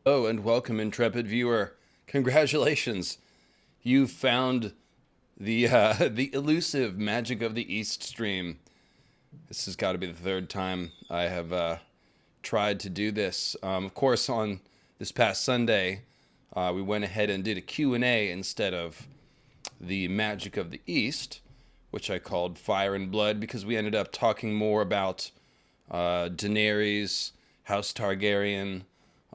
Hello and welcome, intrepid viewer. Congratulations, you found the the elusive Magic of the East stream. This has got to be the third time I have tried to do this. Of course, on this past Sunday, we went ahead and did a Q&A instead of the Magic of the East, which I called Fire and Blood, because we ended up talking more about Daenerys, House Targaryen,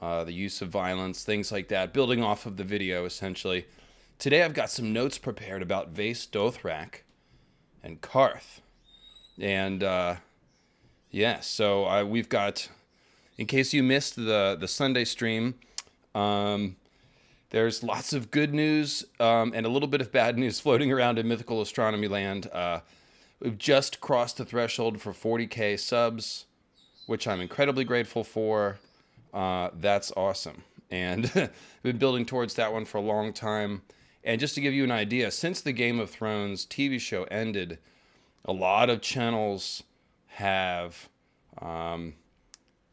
the use of violence, things like that, building off of the video, essentially. Today I've got some notes prepared about Vaes Dothrak and Qarth. And, so we've got, in case you missed the Sunday stream, there's lots of good news and a little bit of bad news floating around in mythical astronomy land. We've just crossed the threshold for 40k subs, which I'm incredibly grateful for. That's awesome. And I've been building towards that one for a long time. And just to give you an idea, since the Game of Thrones TV show ended, a lot of channels have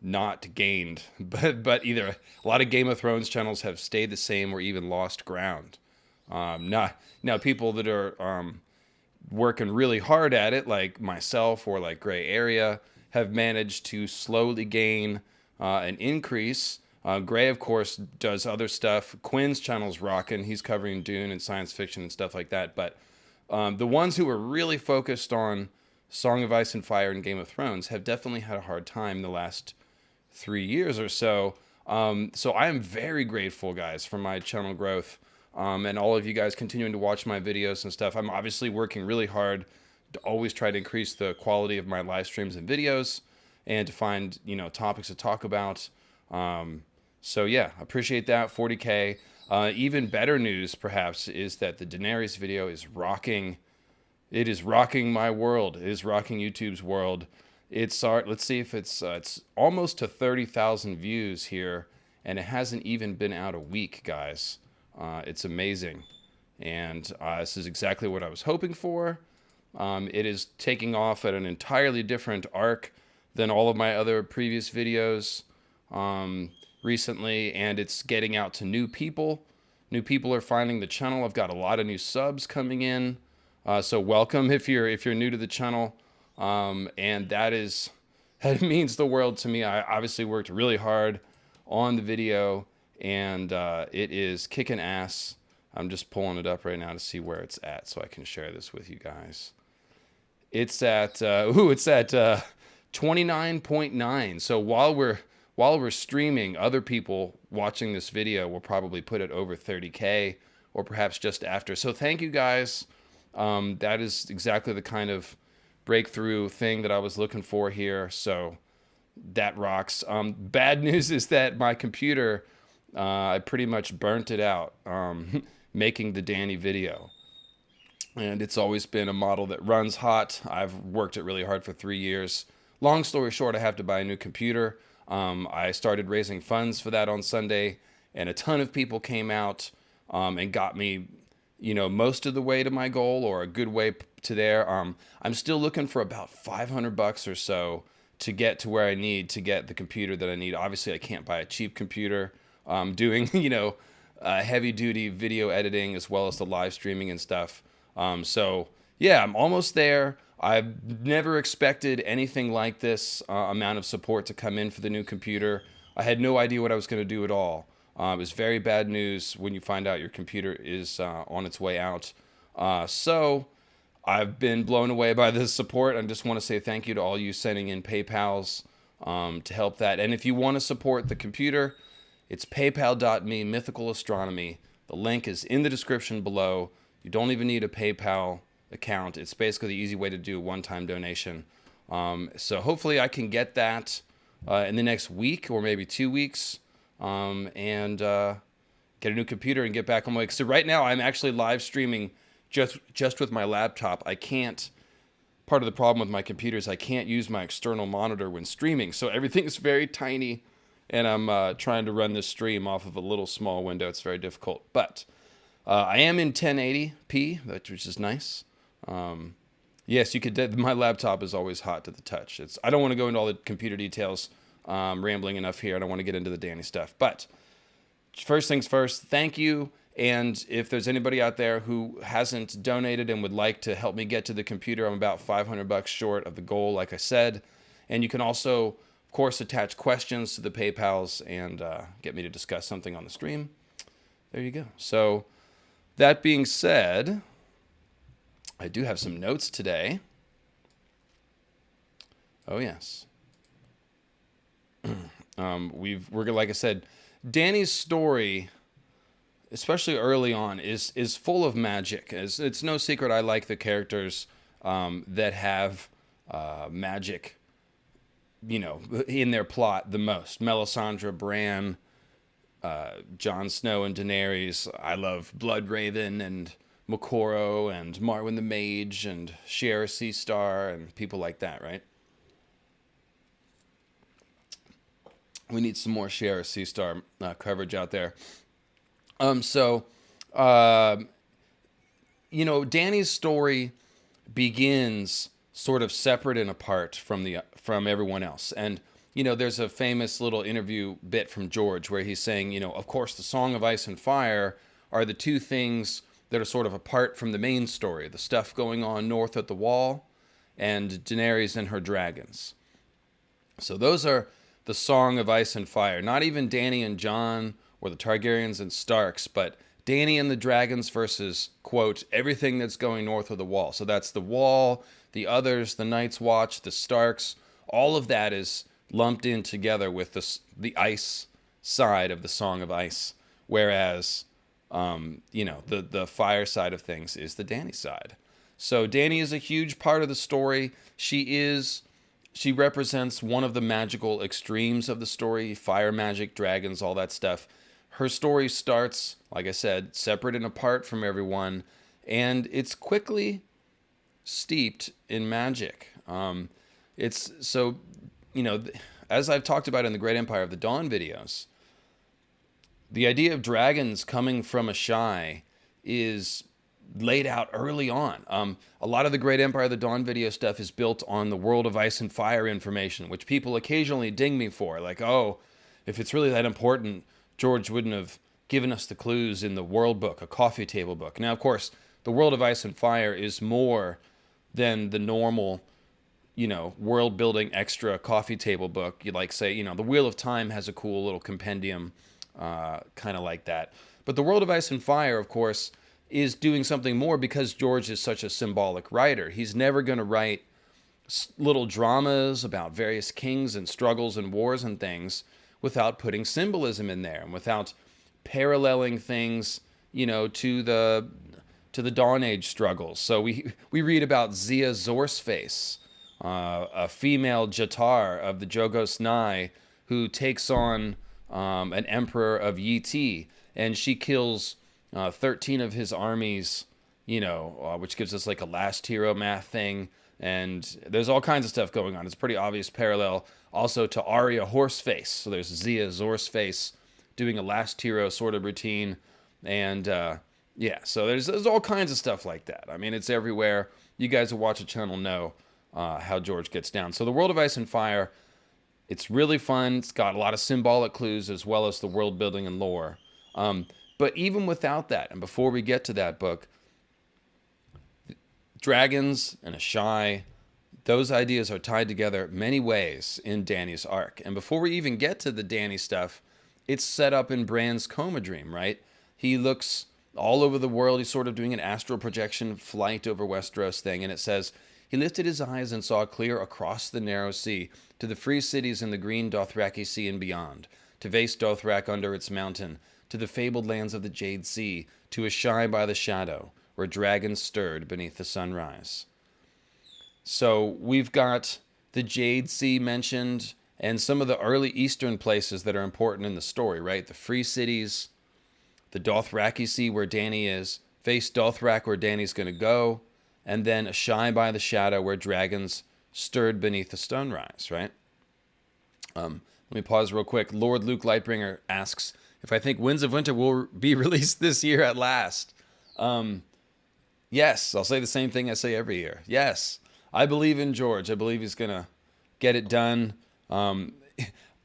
not gained, but either a lot of Game of Thrones channels have stayed the same or even lost ground. Now people that are working really hard at it, like myself or like Gray Area, have managed to slowly gain an increase. Gray, of course, does other stuff. Quinn's channel's rocking. He's covering Dune and science fiction and stuff like that. But the ones who are really focused on Song of Ice and Fire and Game of Thrones have definitely had a hard time the last 3 years or so. So I am very grateful, guys, for my channel growth and all of you guys continuing to watch my videos and stuff. I'm obviously working really hard to always try to increase the quality of my live streams and videos, and to find, topics to talk about. So yeah, appreciate that. 40k. Even better news, perhaps, is that the Daenerys video is rocking. It is rocking my world. It is rocking YouTube's world. It's let's see if it's almost to 30,000 views here, and it hasn't even been out a week, guys. It's amazing, and this is exactly what I was hoping for. It is taking off at an entirely different arc than all of my other previous videos recently, and it's getting out to new people. New people are finding the channel. I've got a lot of new subs coming in, so welcome if you're new to the channel, and that means the world to me. I obviously worked really hard on the video, and it is kicking ass. I'm just pulling it up right now to see where it's at so I can share this with you guys. It's at 29.9. So while we're streaming, other people watching this video will probably put it over 30k, or perhaps just after. So thank you, guys. That is exactly the kind of breakthrough thing that I was looking for here. So that rocks. Bad news is that my computer, I pretty much burnt it out making the Dany video. And it's always been a model that runs hot. I've worked it really hard for 3 years. Long story short, I have to buy a new computer. I started raising funds for that on Sunday, and a ton of people came out and got me, most of the way to my goal, or a good way to there. I'm still looking for about $500 or so to get to where I need to get the computer that I need. Obviously, I can't buy a cheap computer. Doing, heavy-duty video editing as well as the live streaming and stuff. So yeah, I'm almost there. I've never expected anything like this amount of support to come in for the new computer. I had no idea what I was going to do at all. It was very bad news when you find out your computer is on its way out. So I've been blown away by this support. I just want to say thank you to all you sending in PayPals to help that. And if you want to support the computer, it's paypal.me, Mythical Astronomy. The link is in the description below. You don't even need a PayPal account. It's basically the easy way to do a one-time donation. So hopefully I can get that in the next week or maybe 2 weeks, and get a new computer and get back on my... So right now I'm actually live streaming just with my laptop. I can't... Part of the problem with my computer is I can't use my external monitor when streaming, so everything is very tiny, and I'm trying to run this stream off of a little small window. It's very difficult, but I am in 1080p, which is nice. Yes, you could. My laptop is always hot to the touch. I don't want to go into all the computer details. Rambling enough here. I don't want to get into the Dany stuff. But first things first, thank you. And if there's anybody out there who hasn't donated and would like to help me get to the computer, I'm about $500 short of the goal, like I said. And you can also, of course, attach questions to the PayPals and get me to discuss something on the stream. There you go. So that being said, I do have some notes today. Oh, yes. We're like I said, Dany's story, especially early on, is full of magic. It's no secret I like the characters that have magic, in their plot the most. Melisandre, Bran, Jon Snow and Daenerys. I love Bloodraven and Mokoro and Marwyn the Mage and Shara Seastar and people like that, right? We need some more Shara Seastar coverage out there. Dany's story begins sort of separate and apart from everyone else. And, there's a famous little interview bit from George where he's saying, of course, the Song of Ice and Fire are the two things that are sort of apart from the main story, the stuff going on north at the Wall and Daenerys and her dragons. So those are the Song of Ice and Fire. Not even Dany and Jon or the Targaryens and Starks, but Dany and the dragons versus, quote, everything that's going north of the Wall. So that's the Wall, the others, the Night's Watch, the Starks. All of that is lumped in together with the ice side of the Song of Ice. Whereas, the fire side of things is the Dany side. So Dany is a huge part of the story. She represents one of the magical extremes of the story, fire magic, dragons, all that stuff. Her story starts, like I said, separate and apart from everyone, and it's quickly steeped in magic. As I've talked about in the Great Empire of the Dawn videos, the idea of dragons coming from Asshai is laid out early on. A lot of the Great Empire of the Dawn video stuff is built on the World of Ice and Fire information, which people occasionally ding me for. Like, oh, if it's really that important, George wouldn't have given us the clues in the World Book, a coffee table book. Now, of course, the World of Ice and Fire is more than the normal, world-building extra coffee table book. You like say, the Wheel of Time has a cool little compendium, kind of like that. But the World of Ice and Fire, of course, is doing something more because George is such a symbolic writer. He's never going to write little dramas about various kings and struggles and wars and things without putting symbolism in there and without paralleling things, to the Dawn Age struggles. So we read about Zia Zorsface, a female Jatar of the Jogos Nhai who takes on an emperor of Yi, and she kills 13 of his armies, which gives us like a last hero math thing. And there's all kinds of stuff going on. It's a pretty obvious parallel also to Arya Horseface. So there's Zia Zorsface doing a last hero sort of routine. And so there's all kinds of stuff like that. I mean, it's everywhere. You guys who watch the channel know how George gets down. So the World of Ice and Fire, it's really fun. It's got a lot of symbolic clues as well as the world building and lore. But even without that, and before we get to that book, dragons and Asshai, those ideas are tied together many ways in Dany's arc. And before we even get to the Dany stuff, it's set up in Bran's coma dream, right? He looks all over the world. He's sort of doing an astral projection flight over Westeros thing. And it says, he lifted his eyes and saw clear across the narrow sea to the free cities in the green Dothraki Sea and beyond, to Vaes Dothrak under its mountain, to the fabled lands of the Jade Sea, to Asshai by the shadow, where dragons stirred beneath the sunrise. So we've got the Jade Sea mentioned, and some of the early eastern places that are important in the story, right? The free cities, the Dothraki Sea where Dany is, Vaes Dothrak where Dany's going to go, and then Asshai by the shadow where dragons stirred beneath the sunrise, right? Let me pause real quick. Lord Luke Lightbringer asks if I think Winds of Winter will be released this year at last. Yes, I'll say the same thing I say every year. Yes, I believe in George. I believe he's going to get it done.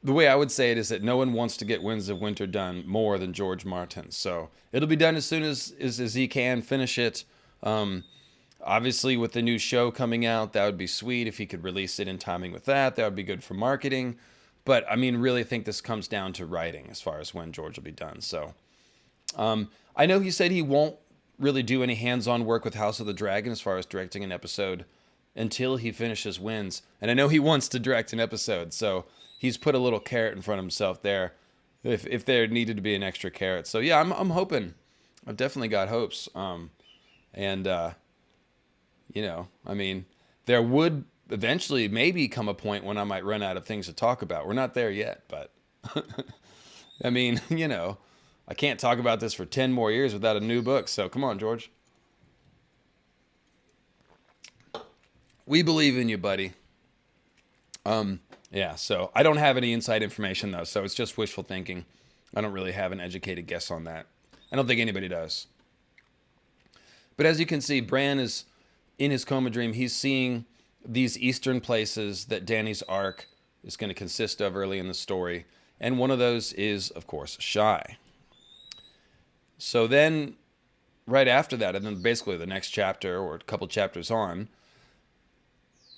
the way I would say it is that no one wants to get Winds of Winter done more than George Martin. So it'll be done as soon as he can finish it. Obviously, with the new show coming out, that would be sweet if he could release it in timing with that. That would be good for marketing. But I mean, really think this comes down to writing as far as when George will be done. So I know he said he won't really do any hands-on work with House of the Dragon as far as directing an episode until he finishes Winds. And I know he wants to direct an episode, so he's put a little carrot in front of himself there if there needed to be an extra carrot. So yeah, I'm hoping. I've definitely got hopes. You know, I mean, there would eventually maybe come a point when I might run out of things to talk about. We're not there yet, but I mean, you know, I can't talk about this for 10 more years without a new book. So come on, George. We believe in you, buddy. Yeah, so I don't have any inside information, though, so it's just wishful thinking. I don't really have an educated guess on that. I don't think anybody does. But as you can see, Bran is in his coma dream. He's seeing these eastern places that Dany's arc is going to consist of early in the story. And one of those is, of course, Asshai. So then, right after that, and then basically the next chapter or a couple chapters on,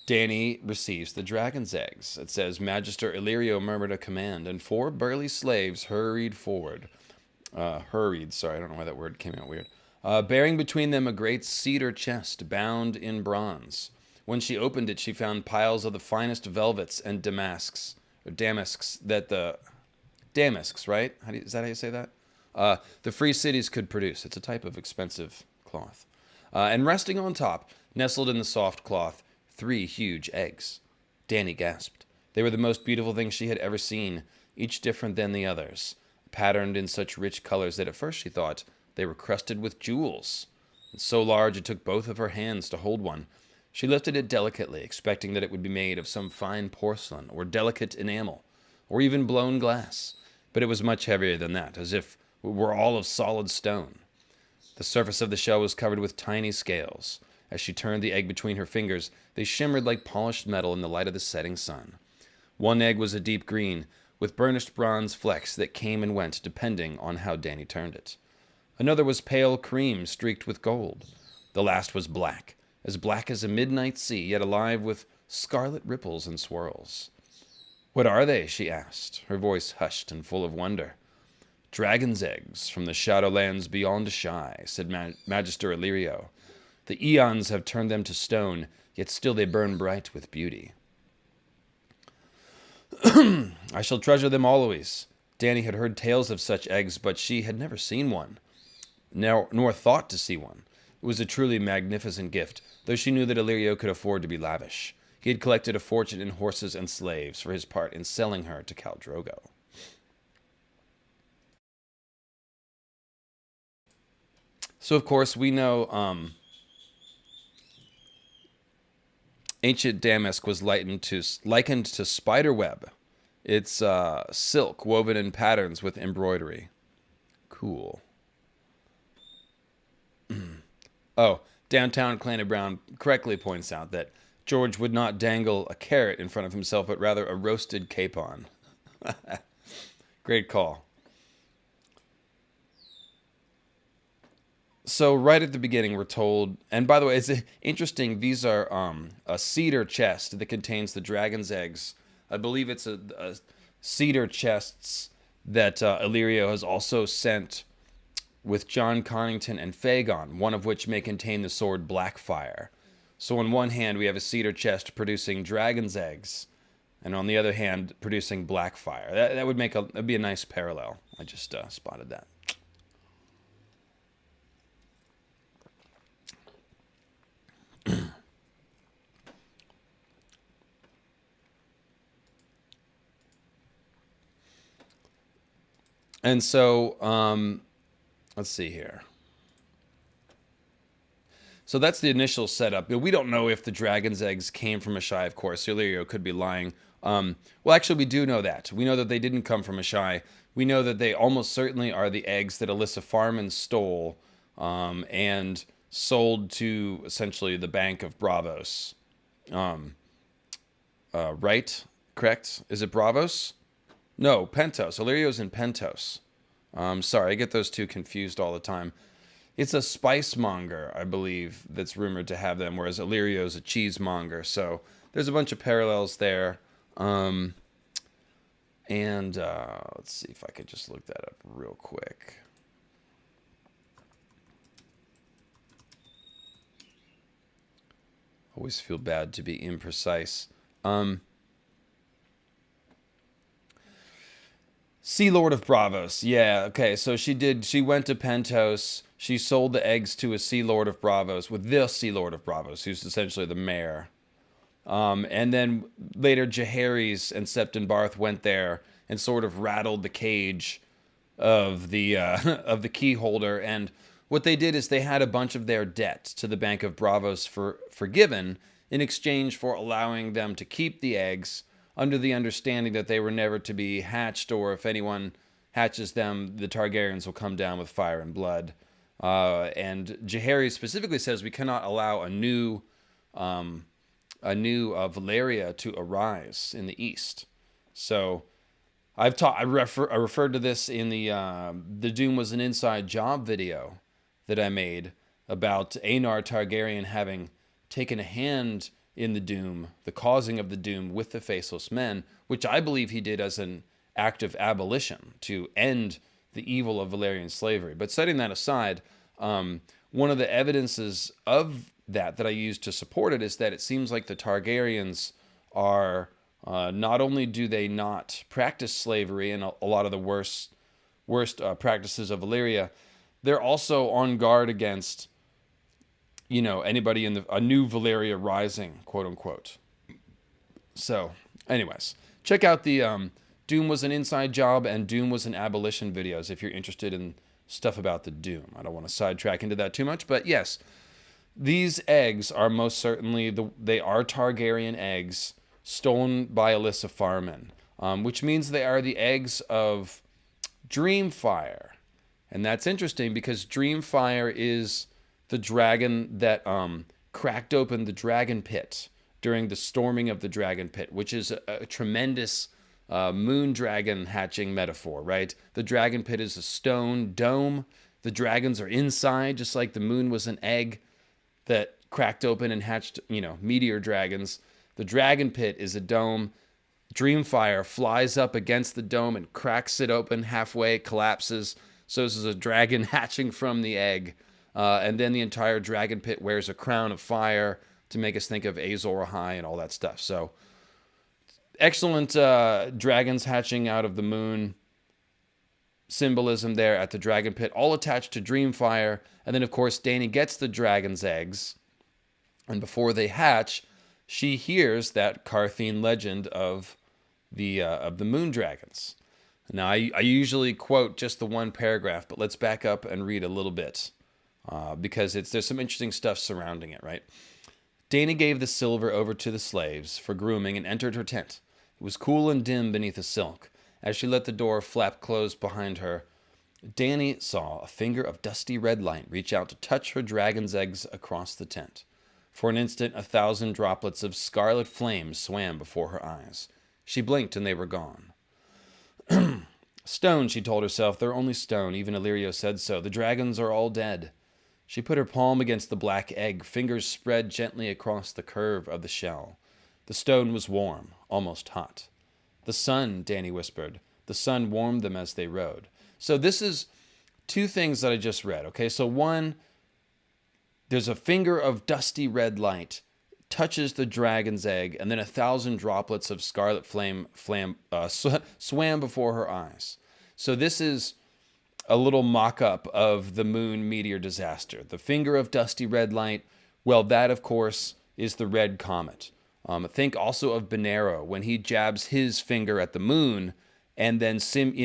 Dany receives the dragon's eggs. It says, Magister Illyrio murmured a command, and 4 burly slaves hurried forward. Sorry, I don't know why that word came out weird. Bearing between them a great cedar chest bound in bronze. When she opened it, she found piles of the finest velvets and damasks, right? Is that how you say that? The free cities could produce. It's a type of expensive cloth. And resting on top, nestled in the soft cloth, 3 huge eggs. Dany gasped. They were the most beautiful things she had ever seen, each different than the others, patterned in such rich colors that at first she thought they were crusted with jewels. And so large it took both of her hands to hold one. She lifted it delicately, expecting that it would be made of some fine porcelain or delicate enamel, or even blown glass. But it was much heavier than that, as if it were all of solid stone. The surface of the shell was covered with tiny scales. As she turned the egg between her fingers, they shimmered like polished metal in the light of the setting sun. One egg was a deep green, with burnished bronze flecks that came and went depending on how Dany turned it. Another was pale cream streaked with gold. The last was black as a midnight sea, yet alive with scarlet ripples and swirls. What are they? She asked, her voice hushed and full of wonder. Dragon's eggs from the shadowlands beyond Asshai, said Magister Illyrio. The eons have turned them to stone, yet still they burn bright with beauty. I shall treasure them always. Dany had heard tales of such eggs, but she had never seen one, nor thought to see one. It was a truly magnificent gift, though she knew that Illyrio could afford to be lavish. He had collected a fortune in horses and slaves for his part in selling her to Khal Drogo. So, of course, we know ancient damask was likened to spider web. It's silk woven in patterns with embroidery. Cool. Oh, Downtown Clanny Brown correctly points out that George would not dangle a carrot in front of himself, but rather a roasted capon. Great call. So right at the beginning, we're told, and by the way, it's interesting, these are a cedar chest that contains the dragon's eggs. I believe it's a cedar chests that Illyrio has also sent with Jon Carnington and Fagon, one of which may contain the sword Blackfire. So on one hand, we have a cedar chest producing dragon's eggs, and on the other hand, producing Blackfire. That would that'd be a nice parallel. I just spotted that. And so, let's see here. So that's the initial setup. We don't know if the dragon's eggs came from Asshai, of course. Illyrio could be lying. Well, actually, we do know that. We know that they didn't come from Asshai. We know that they almost certainly are the eggs that Alyssa Farman stole and sold to, essentially, the Bank of Braavos. Right? Correct? Is it Braavos? No, Pentos. Illyrio's in Pentos. Sorry, I get those two confused all the time. It's a spice monger, I believe, that's rumored to have them, whereas Illyrio's a cheesemonger. So there's a bunch of parallels there. And let's see if I could just look that up real quick. Always feel bad to be imprecise. Sea Lord of Braavos. Yeah, okay. So she went to Pentos. She sold the eggs to a Sea Lord of Braavos, with the Sea Lord of Braavos, who's essentially the mayor. And then later Jaehaerys and Septon Barth went there and sort of rattled the cage of the of the key holder. And what they did is they had a bunch of their debt to the Bank of Braavos forgiven in exchange for allowing them to keep the eggs under the understanding that they were never to be hatched, or if anyone hatches them, the Targaryens will come down with fire and blood. And Jaehaerys specifically says we cannot allow a new Valyria to arise in the east. So I referred to this in the Doom Was an Inside Job video that I made about Aenar Targaryen having taken a hand in the Doom, the causing of the Doom with the Faceless Men, which I believe he did as an act of abolition to end the evil of Valyrian slavery. But setting that aside, one of the evidences of that I used to support it is that it seems like the Targaryens are not only do they not practice slavery and a lot of the worst practices of Valyria, they're also on guard against, anybody in a new Valyria rising, quote unquote. So, anyways, check out the Doom Was an Inside Job and Doom Was an Abolition videos if you're interested in stuff about the Doom. I don't want to sidetrack into that too much, but yes, these eggs are most certainly they are Targaryen eggs stolen by Alyssa Farman, which means they are the eggs of Dreamfire. And that's interesting because Dreamfire is the dragon that cracked open the dragon pit during the storming of the dragon pit, which is a tremendous moon dragon hatching metaphor, right? The dragon pit is a stone dome. The dragons are inside, just like the moon was an egg that cracked open and hatched, meteor dragons. The dragon pit is a dome. Dreamfire flies up against the dome and cracks it open halfway, collapses. So this is a dragon hatching from the egg. And then the entire dragon pit wears a crown of fire to make us think of Azor Ahai and all that stuff. So excellent dragons hatching out of the moon symbolism there at the dragon pit, all attached to Dreamfire. And then, of course, Dany gets the dragon's eggs. And before they hatch, she hears that Qarthian legend of the moon dragons. Now, I usually quote just the one paragraph, but let's back up and read a little bit because there's some interesting stuff surrounding it, right? Dany gave the silver over to the slaves for grooming and entered her tent. It was cool and dim beneath the silk. As she let the door flap closed behind her, Dany saw a finger of dusty red light reach out to touch her dragon's eggs across the tent. For an instant, 1,000 droplets of scarlet flame swam before her eyes. She blinked and they were gone. Stone, she told herself. They're only stone. Even Illyrio said so. The dragons are all dead. She put her palm against the black egg, fingers spread gently across the curve of the shell. The stone was warm, almost hot. The sun, Dany whispered. The sun warmed them as they rode. So this is two things that I just read. Okay, so one, there's a finger of dusty red light, touches the dragon's egg, and then 1,000 droplets of scarlet flame swam before her eyes. So this is a little mock-up of the moon meteor disaster. The finger of dusty red light, well, that, of course, is the red comet. Think also of Benero when he jabs his finger at the moon and then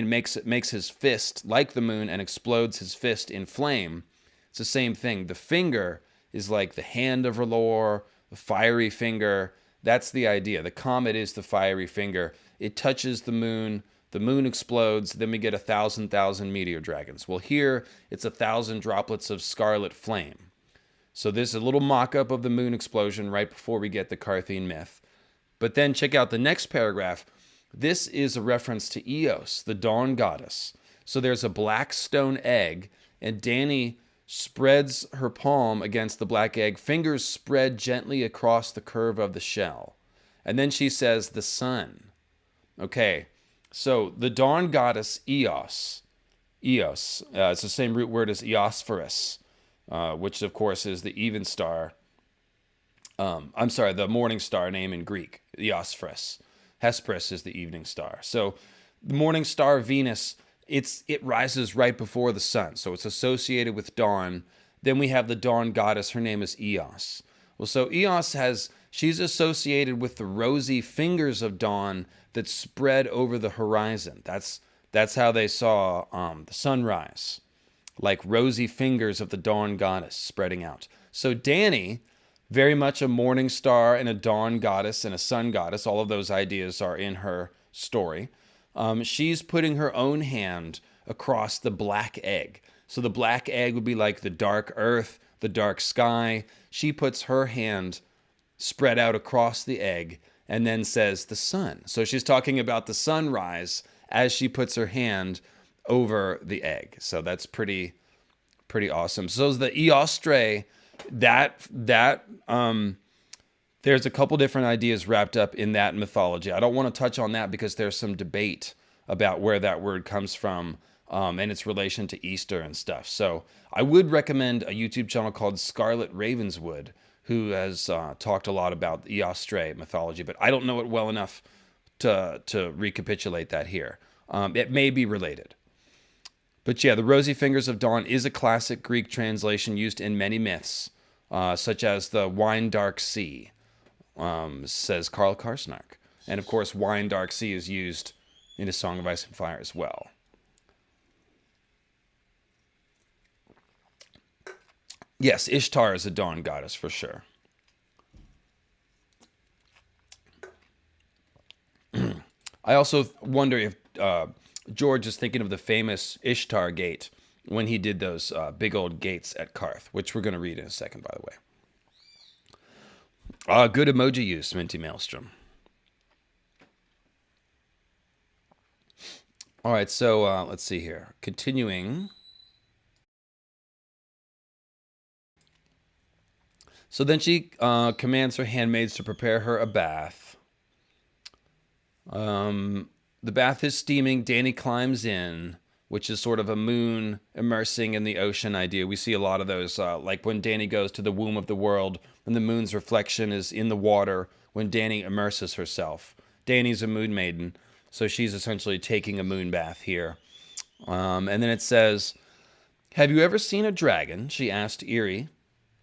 makes his fist like the moon and explodes his fist in flame. It's the same thing. The finger is like the hand of R'hllor, the fiery finger. That's the idea. The comet is the fiery finger. It touches the moon explodes, then we get 1,000 meteor dragons. Well, here it's 1,000 droplets of scarlet flame. So this is a little mock-up of the moon explosion right before we get the Qarthian myth. But then check out the next paragraph. This is a reference to Eos, the dawn goddess. So there's a black stone egg, and Dany spreads her palm against the black egg, fingers spread gently across the curve of the shell. And then she says, the sun. Okay, so the dawn goddess Eos, it's the same root word as Eosphorus, which of course is the even star. The morning star name in Greek, Eosphorus. Hesperus is the evening star. So the morning star Venus, it rises right before the sun, so it's associated with dawn. Then we have the dawn goddess. Her name is Eos. Well, so Eos she's associated with the rosy fingers of dawn that spread over the horizon. That's how they saw the sunrise, like rosy fingers of the dawn goddess spreading out. So Dany, very much a morning star and a dawn goddess and a sun goddess. All of those ideas are in her story. She's putting her own hand across the black egg. So the black egg would be like the dark earth, the dark sky. She puts her hand spread out across the egg and then says the sun. So she's talking about the sunrise as she puts her hand over the egg. So that's pretty awesome. So the Eostre, there's a couple different ideas wrapped up in that mythology. I don't want to touch on that because there's some debate about where that word comes from and its relation to Easter and stuff. So I would recommend a YouTube channel called Scarlet Ravenswood, who has talked a lot about the Eostre mythology, but I don't know it well enough to recapitulate that here. It may be related. But yeah, the rosy fingers of dawn is a classic Greek translation used in many myths, such as the wine dark sea, says Karl Karsnark. And of course, wine dark sea is used in A Song of Ice and Fire as well. Yes, Ishtar is a dawn goddess for sure. I also wonder if George is thinking of the famous Ishtar Gate when he did those big old gates at Qarth, which we're going to read in a second, by the way. Good emoji use, Minty Maelstrom. All right, so let's see here. Continuing. So then she commands her handmaids to prepare her a bath. The bath is steaming. Dany climbs in, which is sort of a moon immersing in the ocean idea. We see a lot of those, like when Dany goes to the womb of the world, and the moon's reflection is in the water when Dany immerses herself. Dany's a moon maiden, so she's essentially taking a moon bath here. And then it says, "Have you ever seen a dragon?" she asked Irri,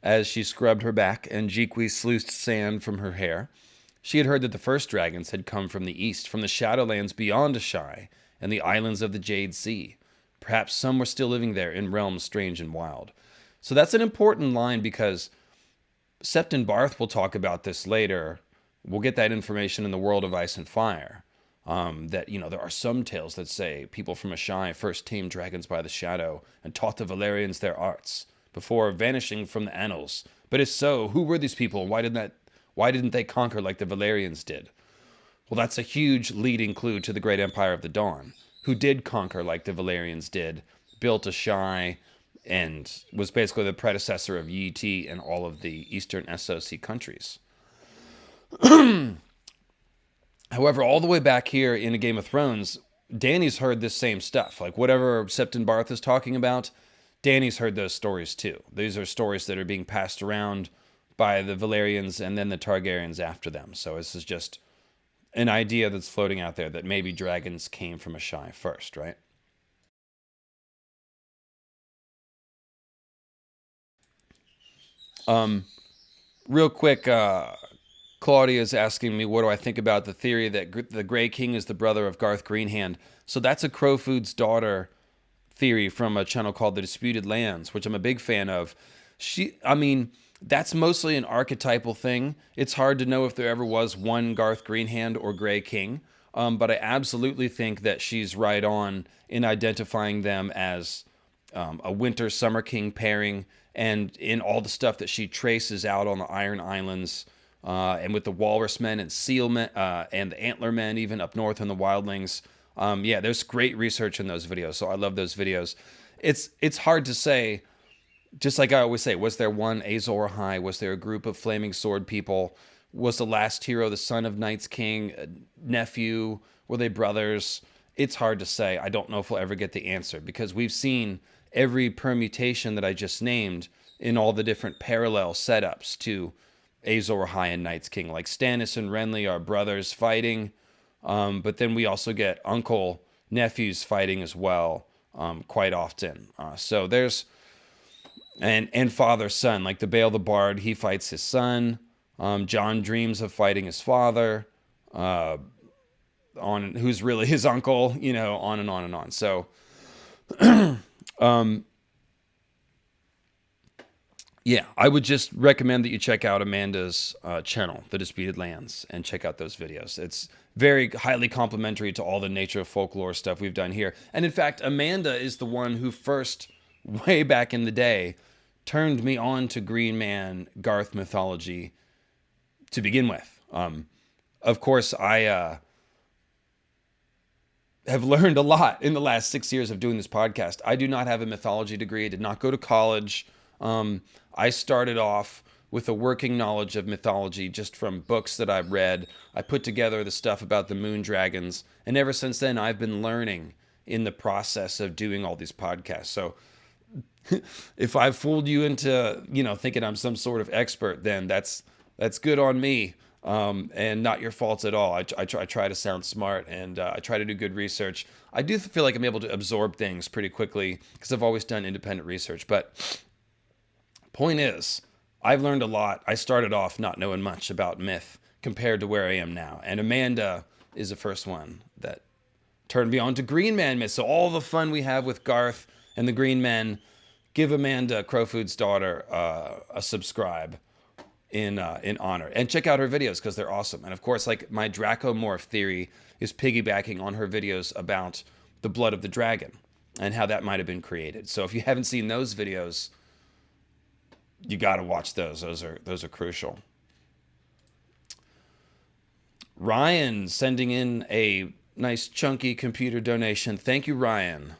as she scrubbed her back and Jiqui sluiced sand from her hair. She had heard that the first dragons had come from the east, from the Shadowlands beyond Asshai and the islands of the Jade Sea. Perhaps some were still living there in realms strange and wild. So that's an important line because Septon Barth will talk about this later. We'll get that information in the World of Ice and Fire. That, there are some tales that say people from Asshai first tamed dragons by the shadow and taught the Valyrians their arts before vanishing from the annals. But if so, who were these people? Why didn't they conquer like the Valyrians did? Well, that's a huge leading clue to the Great Empire of the Dawn, who did conquer like the Valyrians did, built Asshai, and was basically the predecessor of Yi Ti and all of the Eastern SOC countries. However, all the way back here in A Game of Thrones, Dany's heard this same stuff. Like whatever Septon Barth is talking about, Dany's heard those stories too. These are stories that are being passed around by the Valyrians and then the Targaryens after them. So this is just an idea that's floating out there that maybe dragons came from Asshai first, right? Real quick, Claudia is asking me, what do I think about the theory that the Grey King is the brother of Garth Greenhand? So that's a Crowfood's daughter theory from a channel called The Disputed Lands, which I'm a big fan of. That's mostly an archetypal thing. It's hard to know if there ever was one Garth Greenhand or Grey King, but I absolutely think that she's right on in identifying them as a Winter-Summer King pairing, and in all the stuff that she traces out on the Iron Islands, and with the walrus men and seal men, and the antler men, even up north in the wildlings. Yeah, there's great research in those videos, so I love those videos. It's hard to say, just like I always say, was there one Azor Ahai? Was there a group of flaming sword people? Was the last hero the son of Night's King, nephew? Were they brothers? It's hard to say. I don't know if we'll ever get the answer, because we've seen every permutation that I just named in all the different parallel setups to Azor Ahai and Night's King. Like Stannis and Renly are brothers fighting, but then we also get uncle, nephews fighting as well, quite often. So there's, and father, son, like the Bale the Bard, he fights his son. Jon dreams of fighting his father, on who's really his uncle, you know, on and on and on. So, yeah, I would just recommend that you check out Amanda's channel, The Disputed Lands, and check out those videos. It's very highly complimentary to all the nature of folklore stuff we've done here. And in fact, Amanda is the one who first, way back in the day, turned me on to Green Man Qarth mythology to begin with. Of course, I have learned a lot in the last 6 years of doing this podcast. I do not have a mythology degree. I did not go to college. I started off with a working knowledge of mythology just from books that I've read. I put together the stuff about the moon dragons, and ever since then, I've been learning in the process of doing all these podcasts. So if I've fooled you into, you know, thinking I'm some sort of expert, then that's good on me, and not your fault at all. I try to sound smart, and I try to do good research. I do feel like I'm able to absorb things pretty quickly because I've always done independent research. But point is, I've learned a lot. I started off not knowing much about myth compared to where I am now. And Amanda is the first one that turned me on to Green Man myth. So all the fun we have with Qarth and the Green Men, give Amanda, Crowfood's daughter, a subscribe in honor. And check out her videos because they're awesome. And of course, like my Dracomorph theory is piggybacking on her videos about the blood of the dragon and how that might have been created. So if you haven't seen those videos, you got to watch those. Those are crucial. Ryan sending in a nice chunky computer donation. Thank you, Ryan.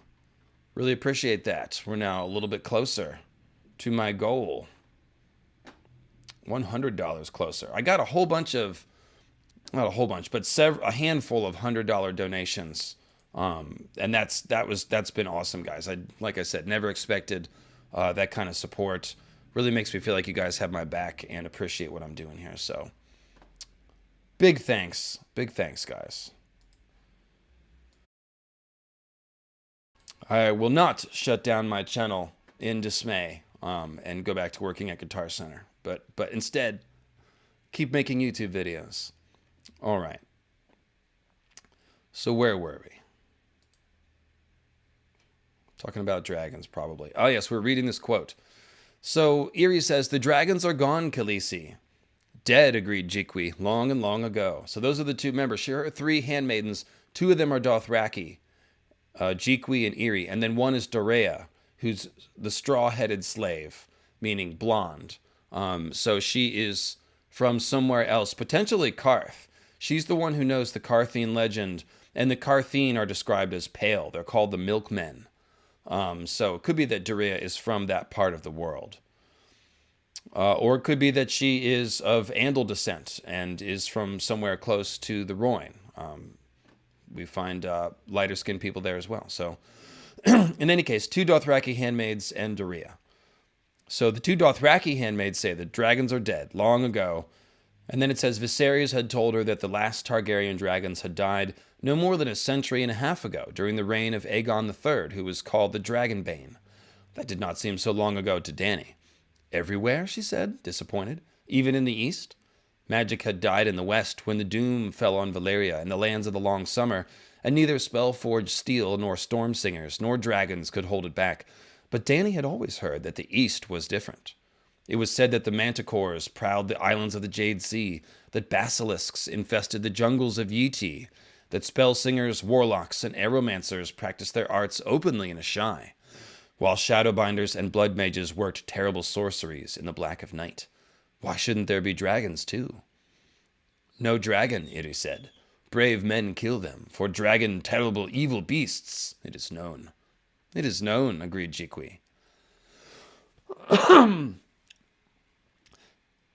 Really appreciate that. We're now a little bit closer to my goal. $100 closer. I got a whole bunch of, not a whole bunch, but a handful of $100 donations. And that's been awesome, guys. Like I said, never expected that kind of support. Really makes me feel like you guys have my back and appreciate what I'm doing here. So big thanks, guys. I will not shut down my channel in dismay and go back to working at Guitar Center, but instead keep making YouTube videos. All right. So where were we? Talking about dragons, probably. Oh yes, we're reading this quote. So Eerie says, "The dragons are gone, Khaleesi." "Dead," agreed Jiqui, "long and long ago." So those are the two members. She heard 3 handmaidens. 2 of them are Dothraki, Jiqui and Eerie, and then one is Dorea, who's the straw-headed slave, meaning blonde. So she is from somewhere else, potentially Qarth. She's the one who knows the Qarthian legend, and the Qarthian are described as pale. They're called the milkmen. So it could be that Dorea is from that part of the world. Or it could be that she is of Andal descent and is from somewhere close to the Rhoyne. We find lighter-skinned people there as well. So in any case, 2 Dothraki handmaids and Dorea. So the 2 Dothraki handmaids say the dragons are dead long ago. And then it says Viserys had told her that the last Targaryen dragons had died no more than a century and a half ago, during the reign of Aegon III, who was called the Dragonbane. That did not seem so long ago to Dany. "Everywhere," she said, disappointed. "Even in the east? Magic had died in the west when the doom fell on Valyria and the lands of the long summer, and neither spell-forged steel nor storm singers nor dragons could hold it back. But Dany had always heard that the east was different. It was said that the manticores prowled the islands of the Jade Sea, that basilisks infested the jungles of Yiti, that spell singers, warlocks, and aeromancers practiced their arts openly in Asshai, while shadowbinders and blood mages worked terrible sorceries in the black of night. Why shouldn't there be dragons, too? No dragon, Iri said. Brave men kill them, for dragon terrible evil beasts, it is known. It is known, agreed Jiqui.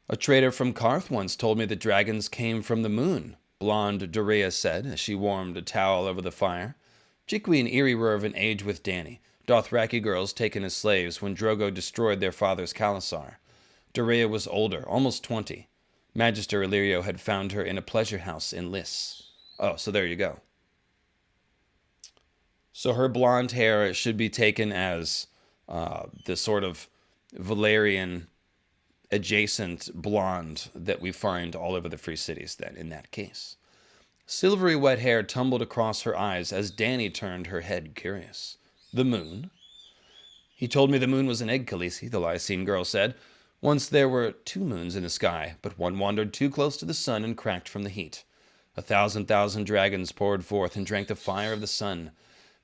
A trader from Qarth once told me that dragons came from the moon, blonde Dorea said as she warmed a towel over the fire. Jiqui and Iri were of an age with Dany, Dothraki girls taken as slaves when Drogo destroyed their father's Khalasar. Dorea was older, almost 20. Magister Illyrio had found her in a pleasure house in Lys. Oh, so there you go. So her blonde hair should be taken as the sort of Valyrian adjacent blonde that we find all over the Free Cities then, in that case. Silvery wet hair tumbled across her eyes as Dany turned her head curious. The moon? He told me the moon was an egg, Khaleesi, the Lysene girl said. Once there were 2 moons in the sky, but one wandered too close to the sun and cracked from the heat. 1,000 dragons poured forth and drank the fire of the sun.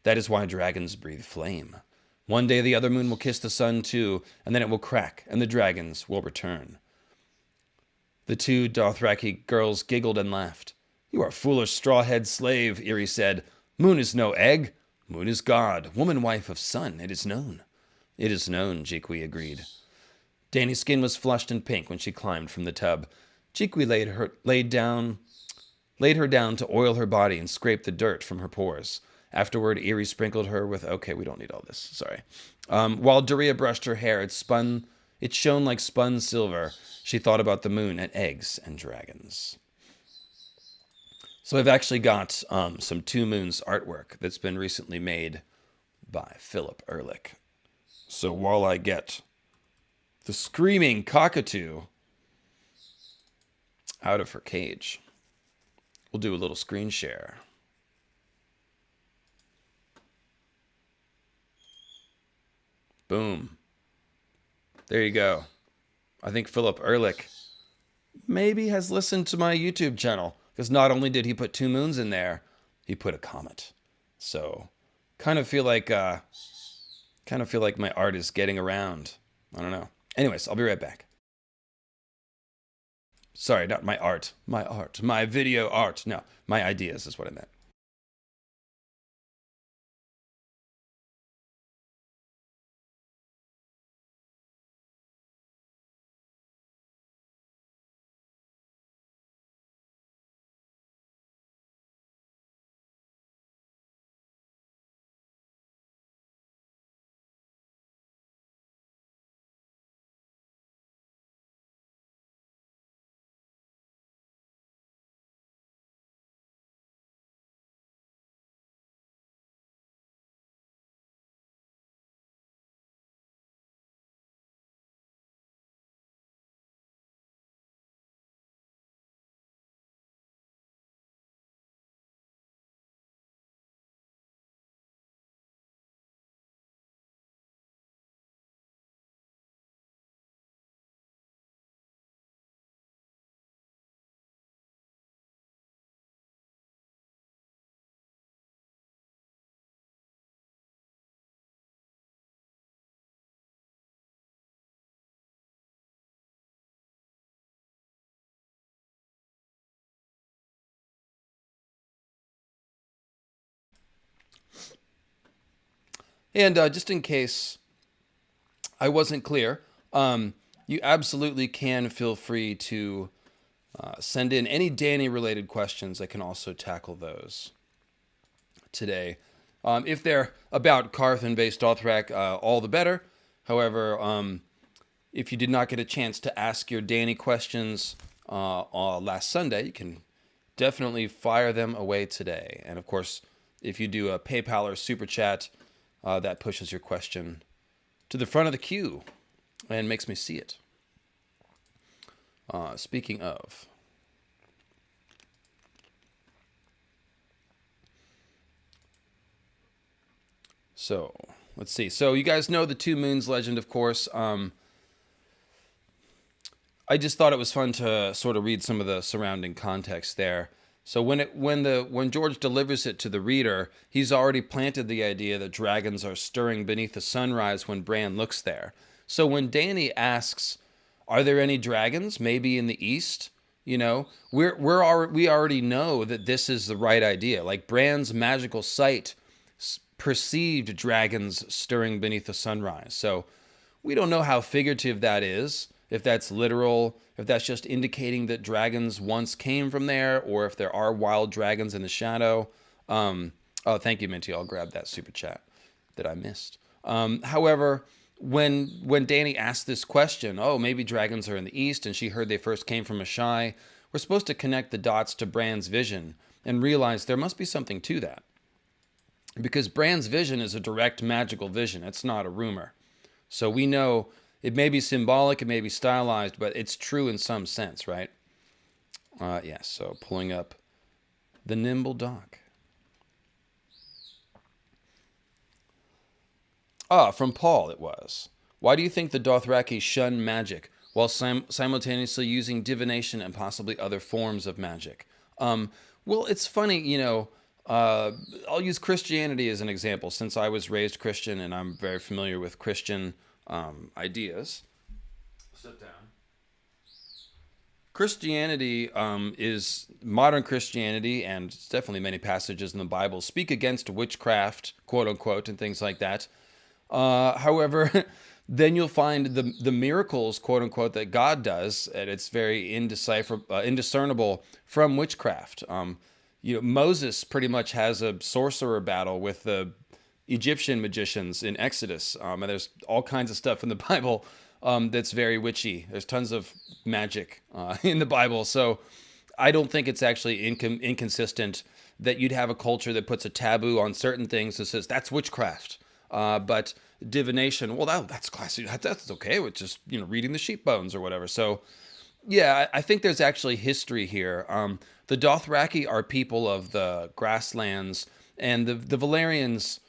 That is why dragons breathe flame. One day the other moon will kiss the sun too, and then it will crack, and the dragons will return. The 2 Dothraki girls giggled and laughed. You are foolish straw-head slave, Iri said. Moon is no egg. Moon is God, woman wife of sun, it is known. It is known, Jiqui agreed. Dany's skin was flushed and pink when she climbed from the tub. Jiqui laid her down to oil her body and scrape the dirt from her pores. Afterward, Iri sprinkled her with... Okay, we don't need all this. Sorry. While Dorea brushed her hair, it shone like spun silver. She thought about the moon and eggs and dragons. So I've actually got some 2 Moons artwork that's been recently made by Philip Ehrlich. So while I get the screaming cockatoo out of her cage, we'll do a little screen share. Boom. There you go. I think Philip Ehrlich maybe has listened to my YouTube channel, because not only did he put 2 moons in there, he put a comet. So, kind of feel like my art is getting around. I don't know. Anyways, I'll be right back. Sorry, not my art. My art. My video art. No, my ideas is what I meant. And just in case I wasn't clear, you absolutely can feel free to send in any Dany-related questions. I can also tackle those today. If they're about Qarth and Vaes Dothrak, all the better. However, if you did not get a chance to ask your Dany questions last Sunday, you can definitely fire them away today. And of course, if you do a PayPal or Super Chat, that pushes your question to the front of the queue and makes me see it. Speaking of, so let's see. So you guys know the 2 Moons legend, of course. I just thought it was fun to sort of read some of the surrounding context there. So when George delivers it to the reader, he's already planted the idea that dragons are stirring beneath the sunrise when Bran looks there. So when Dany asks, "Are there any dragons? Maybe in the east?" You know, we already know that this is the right idea. Like Bran's magical sight perceived dragons stirring beneath the sunrise. So we don't know how figurative that is, if that's literal, if that's just indicating that dragons once came from there, or if there are wild dragons in the shadow. Oh, thank you, Minty. I'll grab that super chat that I missed. However, when Dany asked this question, oh, maybe dragons are in the east, and she heard they first came from Asshai, we're supposed to connect the dots to Bran's vision and realize there must be something to that. Because Bran's vision is a direct magical vision. It's not a rumor. So we know it may be symbolic, it may be stylized, but it's true in some sense, right? Yes, so pulling up the Nimble Doc. From Paul it was. Why do you think the Dothraki shun magic while simultaneously using divination and possibly other forms of magic? Well, it's funny, you know, I'll use Christianity as an example since I was raised Christian and I'm very familiar with Christian ideas. Sit down. Christianity is modern Christianity, and definitely many passages in the Bible speak against witchcraft, quote unquote, and things like that. However, then you'll find the miracles, quote unquote, that God does, and it's very indiscernible from witchcraft. You know, Moses pretty much has a sorcerer battle with the Egyptian magicians in Exodus, and there's all kinds of stuff in the Bible that's very witchy. There's tons of magic in the Bible, so I don't think it's actually inconsistent that you'd have a culture that puts a taboo on certain things that says that's witchcraft. But divination, well, that's classic. That's okay with just, you know, reading the sheep bones or whatever. So, yeah, I think there's actually history here. The Dothraki are people of the grasslands, and the Valyrians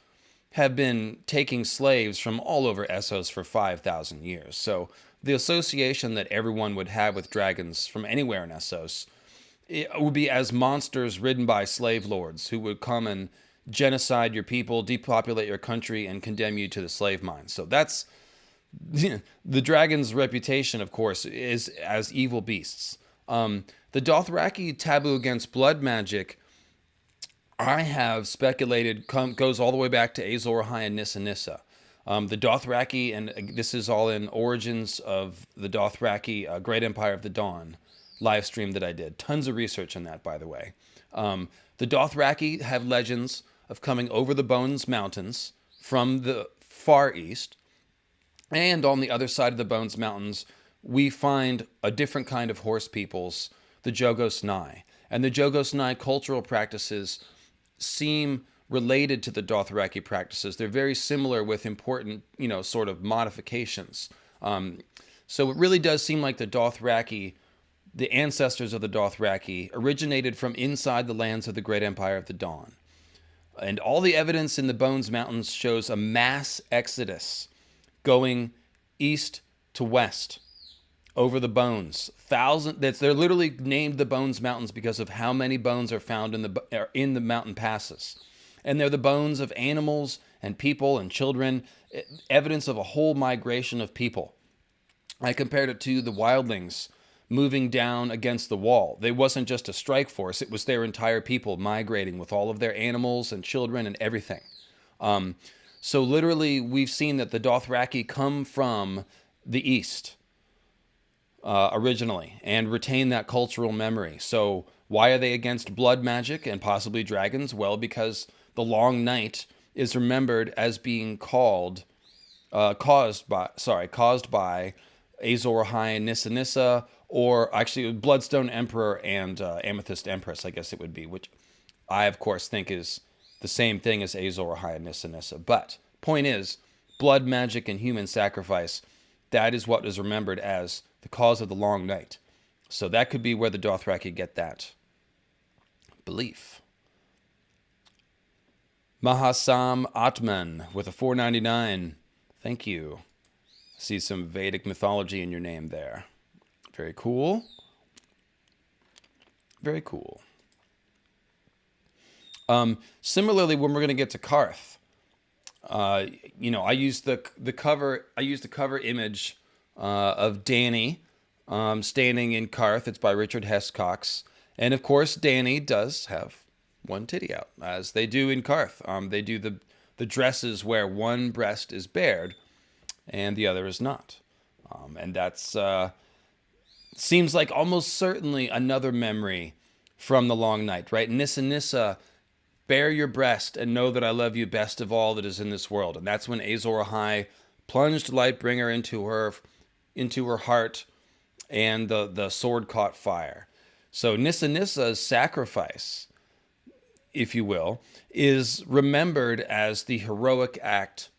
have been taking slaves from all over Essos for 5,000 years. So the association that everyone would have with dragons from anywhere in Essos, it would be as monsters ridden by slave lords who would come and genocide your people, depopulate your country, and condemn you to the slave mines. So that's the dragon's reputation, of course, is as evil beasts. The Dothraki taboo against blood magic, I have speculated, goes all the way back to Azor Ahai and Nissa Nissa. The Dothraki, and this is all in Origins of the Dothraki, Great Empire of the Dawn live stream that I did. Tons of research on that, by the way. The Dothraki have legends of coming over the Bones Mountains from the far east. And on the other side of the Bones Mountains, we find a different kind of horse peoples, the Jogos Nhai. And the Jogos Nhai cultural practices seem related to the Dothraki practices. They're very similar with important, you know, sort of modifications. So it really does seem like the Dothraki, the ancestors of the Dothraki, originated from inside the lands of the Great Empire of the Dawn. And all the evidence in the Bones Mountains shows a mass exodus going east to west over the bones. They're literally named the Bones Mountains because of how many bones are found in the mountain passes. And they're the bones of animals and people and children, evidence of a whole migration of people. I compared it to the wildlings moving down against the wall. They wasn't just a strike force, it was their entire people migrating with all of their animals and children and everything. So literally, we've seen that the Dothraki come from the east originally and retain that cultural memory. So why are they against blood magic and possibly dragons? Well, because the long night is remembered as being caused by Azor Ahai and Nissa Nissa, or actually Bloodstone Emperor and Amethyst Empress, I guess it would be, which I, of course, think is the same thing as Azor Ahai and Nissa Nissa. But point is, blood magic and human sacrifice, that is what is remembered as the cause of the long night. So that could be where the Dothraki get that belief. Mahasam Atman with a 499. Thank you. See some Vedic mythology in your name there. Very cool. Very cool. Similarly, when we're going to get to Qarth, I used the cover image of Dany Standing in Qarth. It's by Richard Hescox. And of course, Dany does have one titty out, as they do in Qarth. They do the dresses where one breast is bared and the other is not. And that's seems like almost certainly another memory from the Long Night, right? Nissa Nissa, bare your breast and know that I love you best of all that is in this world. And that's when Azor Ahai plunged Lightbringer into her heart, and the sword caught fire. So Nissa Nissa's sacrifice, if you will, is remembered as the heroic act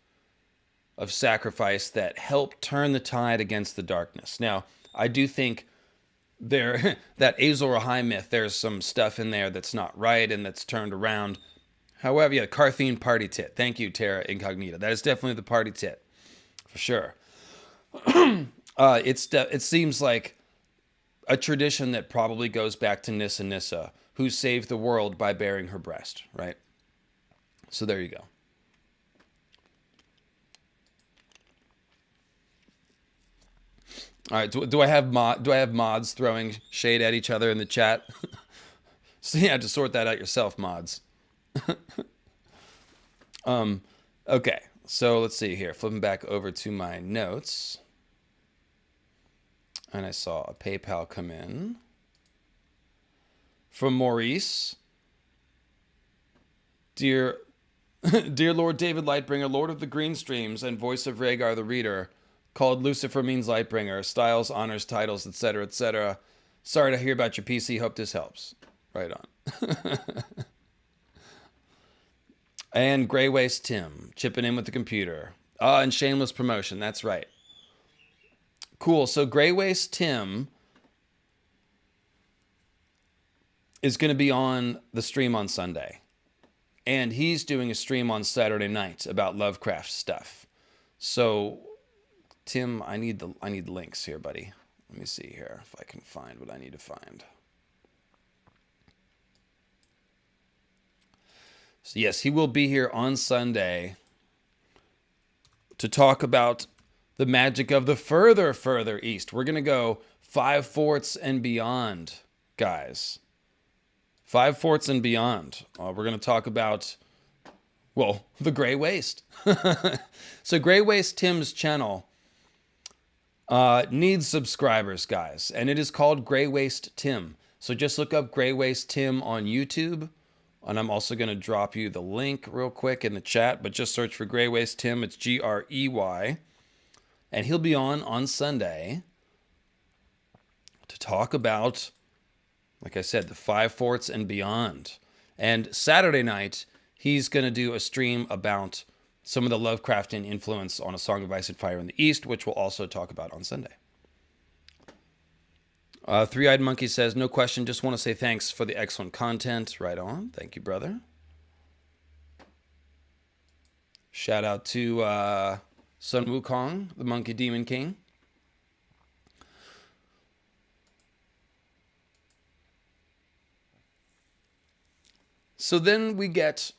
of sacrifice that helped turn the tide against the darkness. Now, I do think that Azor Ahai myth, there's some stuff in there that's not right and that's turned around. However, yeah, Qarthian party tit. Thank you, Terra Incognita. That is definitely the party tit, for sure. It seems like a tradition that probably goes back to Nissa Nissa, who saved the world by bearing her breast, right? So there you go. All right, do I have mods throwing shade at each other in the chat? So you have to sort that out yourself, mods. Okay, so let's see here. Flipping back over to my notes. And I saw a PayPal come in from Maurice. Dear Lord David Lightbringer, Lord of the Green Streams and voice of Rhaegar the Reader, called Lucifer means Lightbringer, styles, honors, titles, etc., etc. Sorry to hear about your PC. Hope this helps. Right on. And Grey Waste Tim, chipping in with the computer. And shameless promotion. That's right. Cool. So Grey Waste Tim is going to be on the stream on Sunday. And he's doing a stream on Saturday night about Lovecraft stuff. So, Tim, I need the links here, buddy. Let me see here if I can find what I need to find. So yes, he will be here on Sunday to talk about the magic of the further east. We're going to go 5 forts and beyond, guys. 5 forts and beyond. We're going to talk about, well, the Grey Waste. So Grey Waste Tim's channel needs subscribers, guys. And it is called Grey Waste Tim. So just look up Grey Waste Tim on YouTube. And I'm also going to drop you the link real quick in the chat. But just search for Grey Waste Tim. It's Grey. And he'll be on Sunday to talk about, like I said, the 5 forts and beyond. And Saturday night, he's going to do a stream about some of the Lovecraftian influence on A Song of Ice and Fire in the East, which we'll also talk about on Sunday. Three-Eyed Monkey says, no question, just want to say thanks for the excellent content. Right on. Thank you, brother. Shout out to Sun Wukong, the Monkey Demon King. So then we get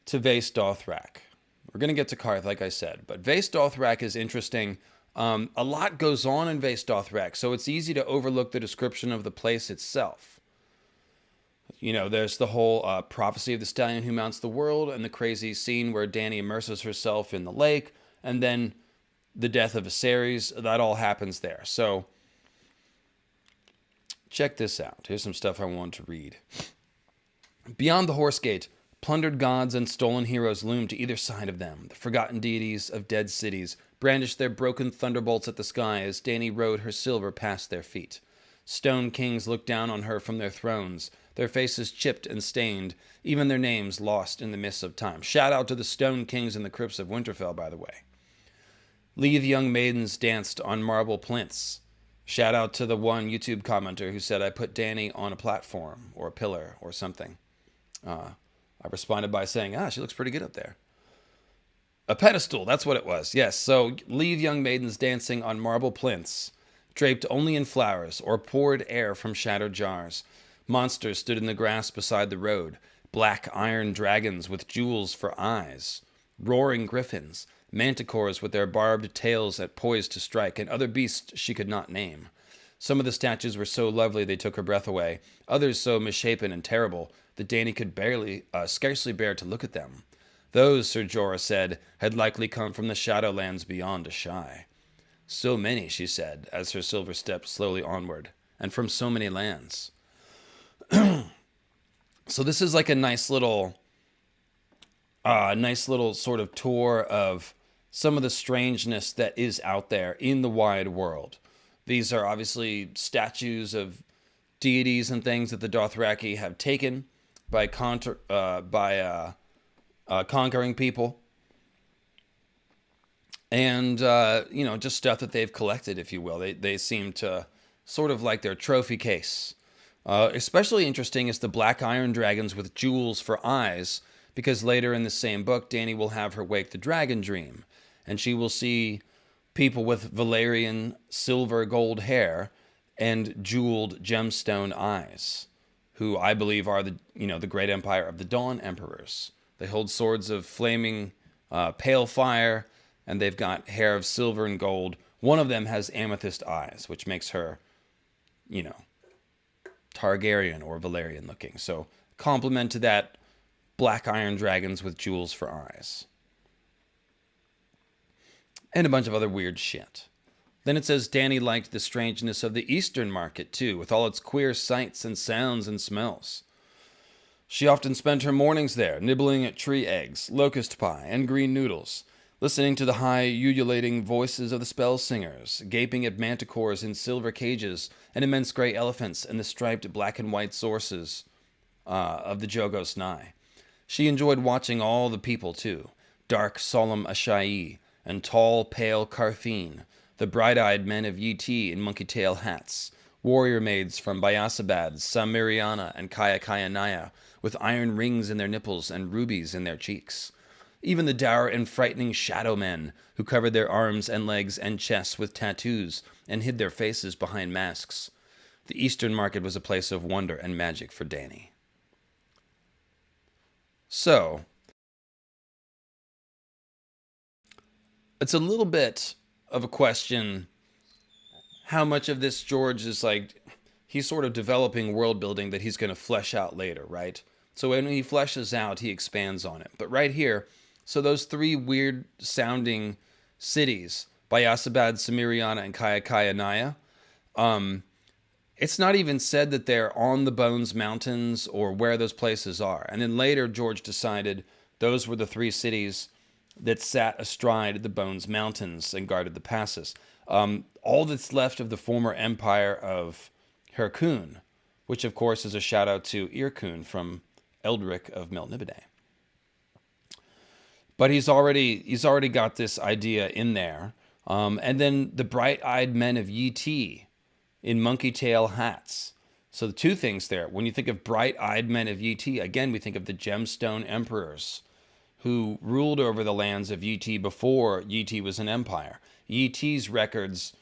to Vaes Dothrak. We're going to get to Qarth, like I said. But Vaes Dothrak is interesting. A lot goes on in Vaes Dothrak, so it's easy to overlook the description of the place itself. You know, there's the whole prophecy of the stallion who mounts the world, and the crazy scene where Dany immerses herself in the lake, and then the death of Viserys. That all happens there. So check this out. Here's some stuff I want to read. Beyond the Horse Gate, plundered gods and stolen heroes loomed to either side of them. The forgotten deities of dead cities brandished their broken thunderbolts at the sky as Dany rode her silver past their feet. Stone kings looked down on her from their thrones, their faces chipped and stained, even their names lost in the mists of time. Shout out to the Stone Kings in the crypts of Winterfell, by the way. Lithe young maidens danced on marble plinths. Shout out to the one YouTube commenter who said I put Dany on a platform or a pillar or something. I responded by saying, she looks pretty good up there. A pedestal, that's what it was. Yes, so lithe young maidens dancing on marble plinths, draped only in flowers, or poured air from shattered jars. Monsters stood in the grass beside the road, black iron dragons with jewels for eyes, roaring griffins, manticores with their barbed tails poised to strike, and other beasts she could not name. Some of the statues were so lovely they took her breath away, others so misshapen and terrible that Dany could scarcely bear to look at them. Those, Ser Jorah said, had likely come from the Shadowlands beyond Asshai. So many, she said, as her silver stepped slowly onward, and from so many lands. So this is like a nice little sort of tour of some of the strangeness that is out there in the wide world. These are obviously statues of deities and things that the Dothraki have taken by conquering people. And, just stuff that they've collected, if you will. They seem to sort of like their trophy case. Especially interesting is the black iron dragons with jewels for eyes, because later in the same book, Dany will have her wake the dragon dream, and she will see people with Valyrian silver gold hair and jeweled gemstone eyes, who I believe are the great empire of the Dawn Emperors. They hold swords of flaming pale fire, and they've got hair of silver and gold. One of them has amethyst eyes, which makes her, Targaryen or Valyrian looking. So compliment to that, black iron dragons with jewels for eyes. And a bunch of other weird shit. Then it says Dany liked the strangeness of the Eastern market, too, with all its queer sights and sounds and smells. She often spent her mornings there, nibbling at tree eggs, locust pie, and green noodles, listening to the high, ululating voices of the spell singers, gaping at manticores in silver cages, and immense grey elephants, and the striped black and white sources of the Jogos Nai. She enjoyed watching all the people, too, dark, solemn Asshai, and tall, pale Qarthian, the bright-eyed men of Yi in monkey-tail hats, warrior maids from Bayasabad, Samiriana, and Kaya with iron rings in their nipples and rubies in their cheeks. Even the dour and frightening shadow men, who covered their arms and legs and chests with tattoos and hid their faces behind masks. The Eastern market was a place of wonder and magic for Dany. So, it's a little bit of a question how much of this George is he's sort of developing world building that he's going to flesh out later, right? So when he fleshes out, he expands on it. But right here, so those three weird sounding cities, Bayasabad, Samiriana, and Kaya, it's not even said that they're on the Bones Mountains or where those places are. And then later, George decided those were the three cities that sat astride the Bones Mountains and guarded the passes. All that's left of the former empire of Herkun, which of course is a shout out to Irkun from Eldrick of Melniboné. But he's already got this idea in there. And then the bright-eyed men of Yi in monkey tail hats. So the two things there. When you think of bright-eyed men of Yi, again, we think of the gemstone emperors who ruled over the lands of Yi before Yi was an empire. Yi's records,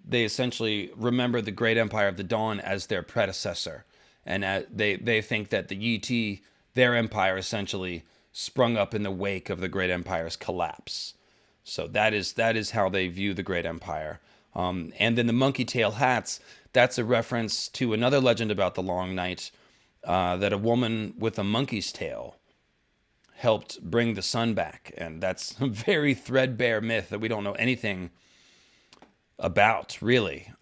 they essentially remember the great empire of the Dawn as their predecessor. And they think that the Yi, their empire, essentially sprung up in the wake of the great empire's collapse. So that is how they view the great empire. And then the monkey tail hats, that's a reference to another legend about the Long Night, that a woman with a monkey's tail helped bring the sun back. And that's a very threadbare myth that we don't know anything about, really.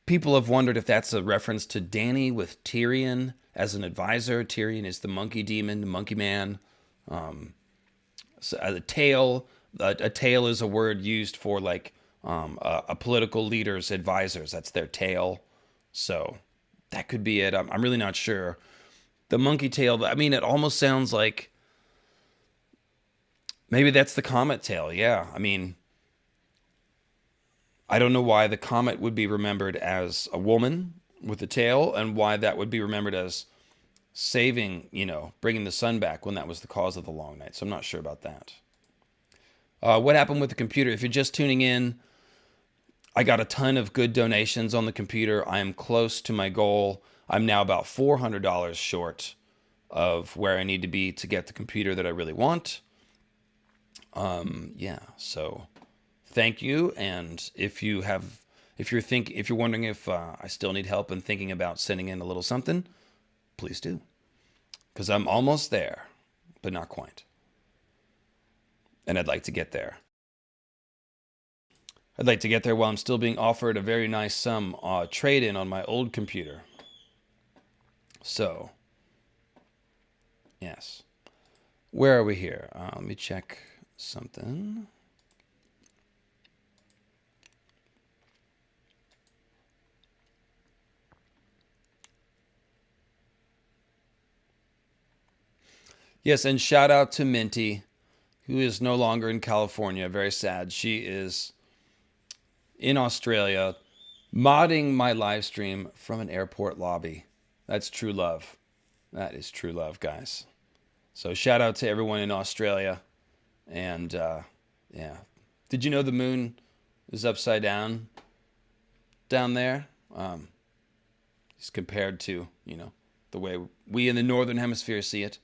People have wondered if that's a reference to Dany with Tyrion as an advisor. Tyrion is the monkey demon, the monkey man. So a tail is a word used for a political leader's advisors. That's their tail. So that could be it. I'm really not sure. The monkey tail, I mean, it almost sounds like maybe that's the comet tail. Yeah, I mean, I don't know why the comet would be remembered as a woman with a tail and why that would be remembered as saving, bringing the sun back when that was the cause of the long night. So I'm not sure about that. What happened with the computer? If you're just tuning in, I got a ton of good donations on the computer. I am close to my goal. I'm now about $400 short of where I need to be to get the computer that I really want. So thank you. And if If you're wondering if I still need help in thinking about sending in a little something, please do, because I'm almost there, but not quite, and I'd like to get there. I'd like to get there while I'm still being offered a very nice sum trade-in on my old computer. So, yes. Where are we here? Let me check something. Yes, and shout out to Minty, who is no longer in California. Very sad. She is in Australia, modding my live stream from an airport lobby. That's true love. That is true love, guys. So shout out to everyone in Australia. And yeah, did you know the moon is upside down there? It's compared to, the way we in the northern hemisphere see it.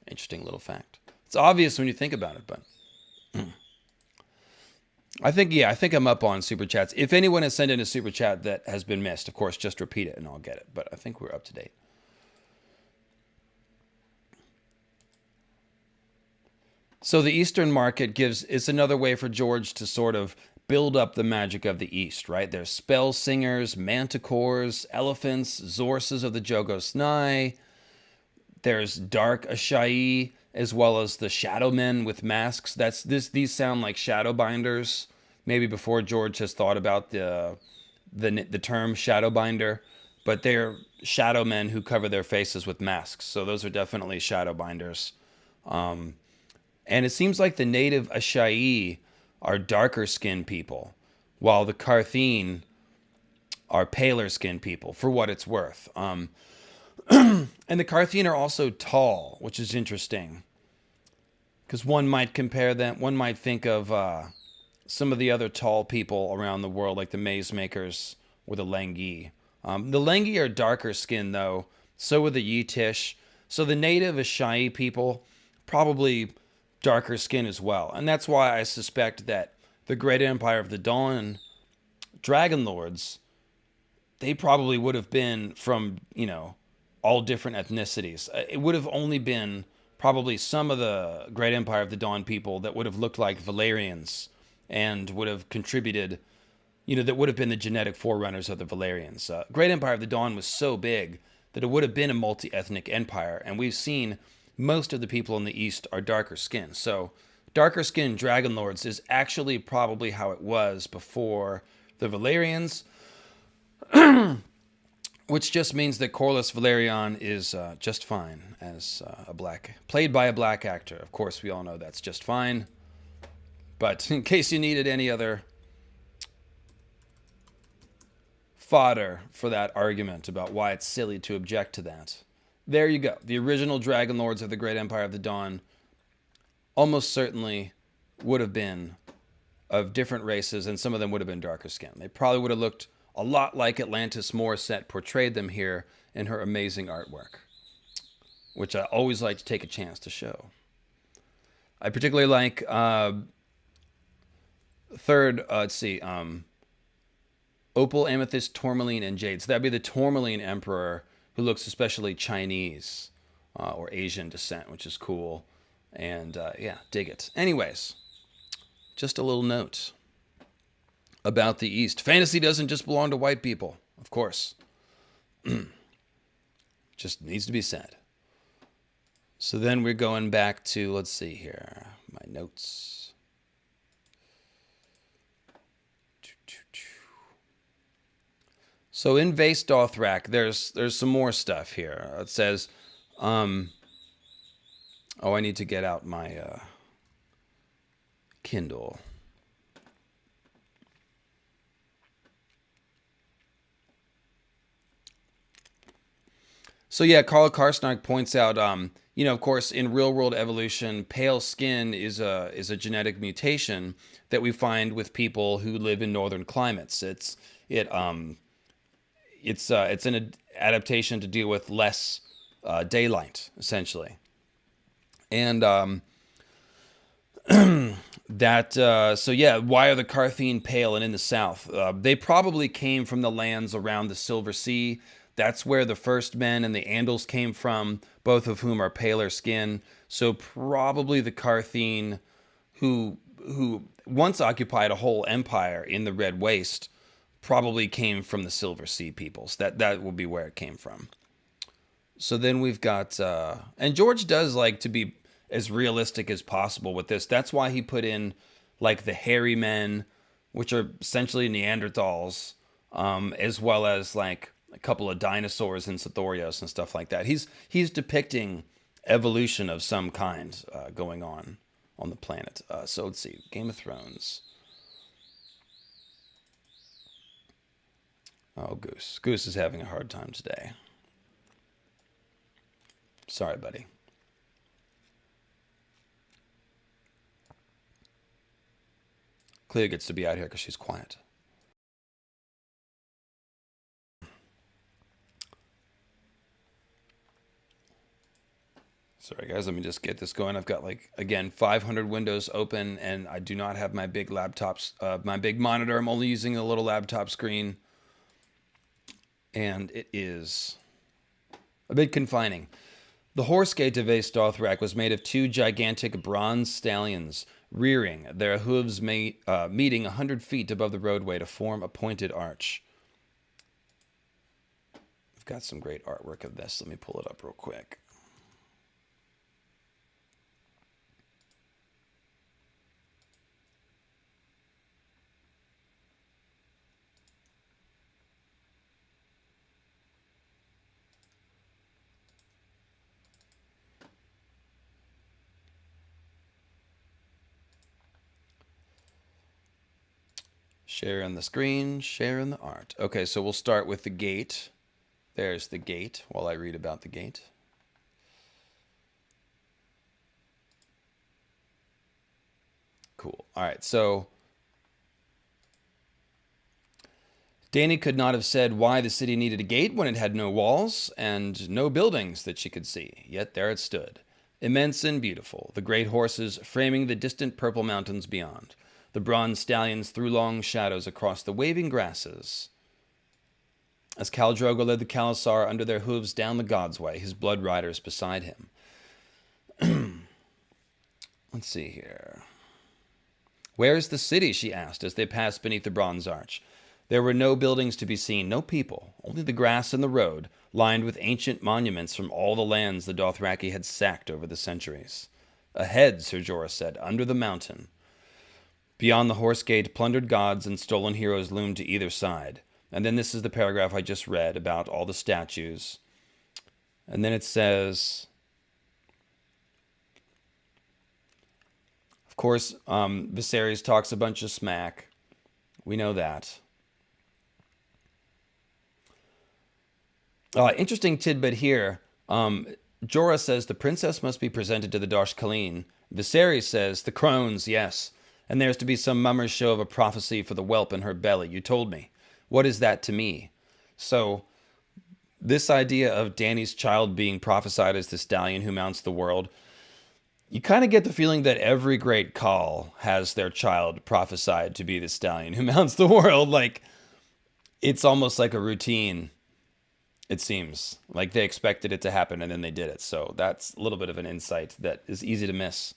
Interesting little fact. It's obvious when you think about it, but I think I'm up on super chats. If anyone has sent in a super chat that has been missed, of course, just repeat it and I'll get it. But I think we're up to date. So the Eastern market it's another way for George to sort of build up the magic of the East, right? There's spell singers, manticores, elephants, Zorses of the Jogos Nye. There's dark Asshai, as well as the shadow men with masks. These sound like shadow binders. Maybe before George has thought about the term shadow binder, but they're shadow men who cover their faces with masks. So those are definitely shadow binders. And it seems like the native Asshai are darker skinned people, while the Qarthian are paler skinned people, for what it's worth. And the Qarthian are also tall, which is interesting. Because one might compare them, one might think of some of the other tall people around the world, like the maze makers or the Lengi. The Lengi are darker skinned, though. So are the Yitish. So the native Asshai people, probably darker skin as well. And that's why I suspect that the Great Empire of the Dawn Dragon Lords, they probably would have been from, all different ethnicities. It would have only been probably some of the Great Empire of the Dawn people that would have looked like Valerians and would have contributed, that would have been the genetic forerunners of the Valerians. Great Empire of the Dawn was so big that it would have been a multi-ethnic empire, and we've seen most of the people in the East are darker skinned. So darker skinned Dragon Lords is actually probably how it was before the Valerians, which just means that Corlys Velaryon is just fine as played by a black actor. Of course, we all know that's just fine. But in case you needed any other fodder for that argument about why it's silly to object to that, there you go. The original Dragon Lords of the Great Empire of the Dawn almost certainly would have been of different races, and some of them would have been darker skinned. They probably would have looked a lot like Atlantis Morissette portrayed them here in her amazing artwork, which I always like to take a chance to show. I particularly like Opal, Amethyst, Tourmaline, and Jade. So that'd be the Tourmaline Emperor, who looks especially Chinese or Asian descent, which is cool. And yeah, dig it. Anyways, just a little note about the East. Fantasy doesn't just belong to white people, of course. Just needs to be said. So then we're going back to, let's see here, my notes. So in Vaes Dothrak, there's some more stuff here. It says, I need to get out my Kindle. So yeah, Karl Karsnark points out, of course, in real-world evolution, pale skin is a genetic mutation that we find with people who live in northern climates. It's an adaptation to deal with less daylight, essentially. And So yeah, why are the Qarthian pale and in the south? They probably came from the lands around the Silver Sea. That's where the first men and the Andals came from, both of whom are paler skin. So probably the Qarthian who once occupied a whole empire in the Red Waste probably came from the Silver Sea peoples. That will be where it came from. So then we've got, and George does like to be as realistic as possible with this. That's why he put in like the hairy men, which are essentially Neanderthals, as well as like a couple of dinosaurs and Sithorios and stuff like that. He's depicting evolution of some kind going on the planet. So let's see, Game of Thrones. Oh, Goose. Goose is having a hard time today. Sorry, buddy. Clea gets to be out here because she's quiet. Sorry, guys. Let me just get this going. I've got, like, again, 500 windows open, and I do not have my big laptops, my big monitor. I'm only using a little laptop screen, and it is a bit confining. The horse gate to Vaes Dothrak was made of two gigantic bronze stallions, rearing, their hooves meeting 100 feet above the roadway to form a pointed arch. I've got some great artwork of this. Let me pull it up real quick. Share on the screen, share in the art. Okay, so we'll start with the gate. There's the gate while I read about the gate. Cool. All right, so Dany could not have said why the city needed a gate when it had no walls and no buildings that she could see. Yet there it stood, immense and beautiful, the great horses framing the distant purple mountains beyond. The bronze stallions threw long shadows across the waving grasses. As Khal Drogo led the Khalasar under their hooves down the God's Way, his blood riders beside him. Let's see here. Where is the city? She asked as they passed beneath the bronze arch. There were no buildings to be seen, no people, only the grass and the road, lined with ancient monuments from all the lands the Dothraki had sacked over the centuries. Ahead, Ser Jorah said, under the mountain. Beyond the horse gate, plundered gods and stolen heroes loomed to either side. And then this is the paragraph I just read about all the statues. And then it says, of course, Viserys talks a bunch of smack. We know that. Interesting tidbit here. Jorah says the princess must be presented to the Darsh Khaleen. Viserys says the crones, yes. And there's to be some mummer's show of a prophecy for the whelp in her belly. You told me. What is that to me? So, this idea of Dany's child being prophesied as the stallion who mounts the world, you kind of get the feeling that every great Khal has their child prophesied to be the stallion who mounts the world. Like, it's almost like a routine, it seems. Like they expected it to happen and then they did it. So that's a little bit of an insight that is easy to miss.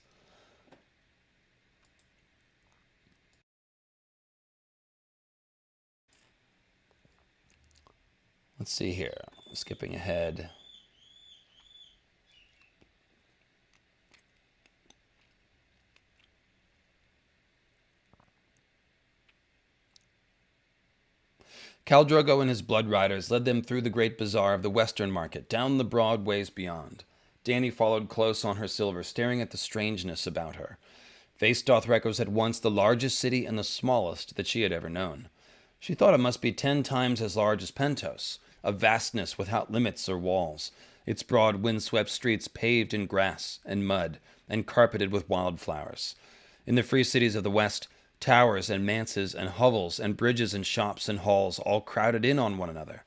Let's see here. Skipping ahead. Khal Drogo and his blood riders led them through the great bazaar of the western market, down the broad ways beyond. Dany followed close on her silver, staring at the strangeness about her. Vaes Dothrak was at once the largest city and the smallest that she had ever known. She thought it must be 10 times as large as Pentos, a vastness without limits or walls, its broad windswept streets paved in grass and mud and carpeted with wildflowers. In the free cities of the west, towers and manses and hovels and bridges and shops and halls all crowded in on one another.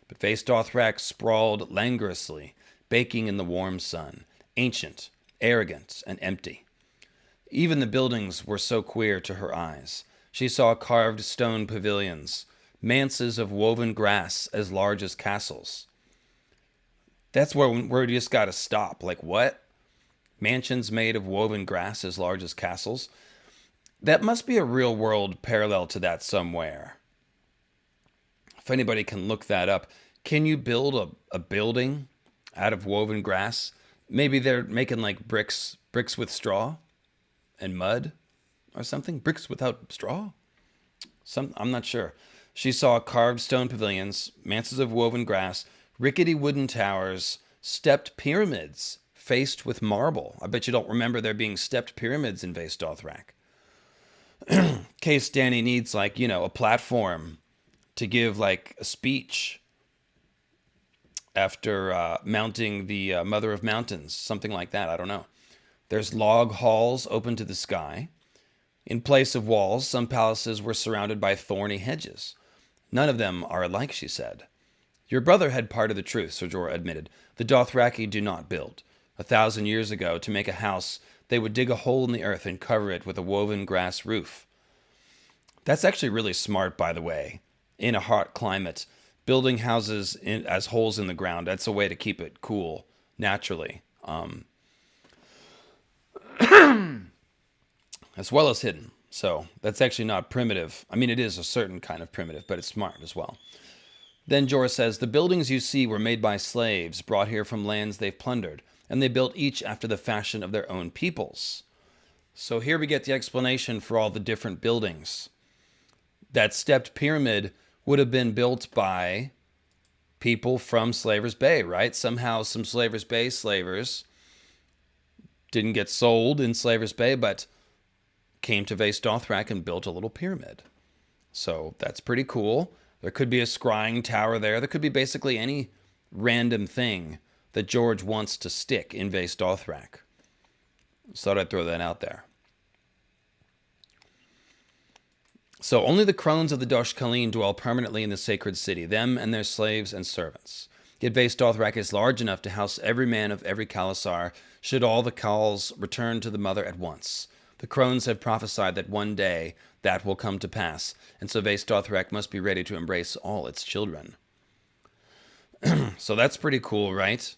But Vaes Dothrak sprawled languorously, baking in the warm sun, ancient, arrogant, and empty. Even the buildings were so queer to her eyes. She saw carved stone pavilions, manses of woven grass as large as castles. That's where you just got to stop. Like, what? Mansions made of woven grass as large as castles? That must be a real world parallel to that somewhere. If anybody can look that up, can you build a building out of woven grass? Maybe they're making like bricks with straw and mud or something. Bricks without straw? I'm not sure. She saw carved stone pavilions, manses of woven grass, rickety wooden towers, stepped pyramids faced with marble. I bet you don't remember there being stepped pyramids in Vaes Dothrak. In case Dany needs, like, a platform to give, like, a speech after mounting the Mother of Mountains, something like that. I don't know. There's log halls open to the sky. In place of walls, some palaces were surrounded by thorny hedges. None of them are alike, she said. Your brother had part of the truth, Ser Jorah admitted. The Dothraki do not build. 1,000 years ago, to make a house, they would dig a hole in the earth and cover it with a woven grass roof. That's actually really smart, by the way. In a hot climate, building houses as holes in the ground, that's a way to keep it cool naturally. As well as hidden. So that's actually not primitive. I mean, it is a certain kind of primitive, but it's smart as well. Then Jorah says, the buildings you see were made by slaves brought here from lands they've plundered, and they built each after the fashion of their own peoples. So here we get the explanation for all the different buildings. That stepped pyramid would have been built by people from Slaver's Bay, right? Somehow some Slaver's Bay slavers didn't get sold in Slaver's Bay, but came to Vaes Dothrak and built a little pyramid. So that's pretty cool. There could be a scrying tower there. There could be basically any random thing that George wants to stick in Vaes Dothrak. So I'd throw that out there. So only the crones of the Dosh Khaleen dwell permanently in the sacred city, them and their slaves and servants. Yet Vaes Dothrak is large enough to house every man of every Khalasar, should all the Khals return to the mother at once. The crones have prophesied that one day that will come to pass, and so Vaes Dothrak must be ready to embrace all its children. So that's pretty cool, right?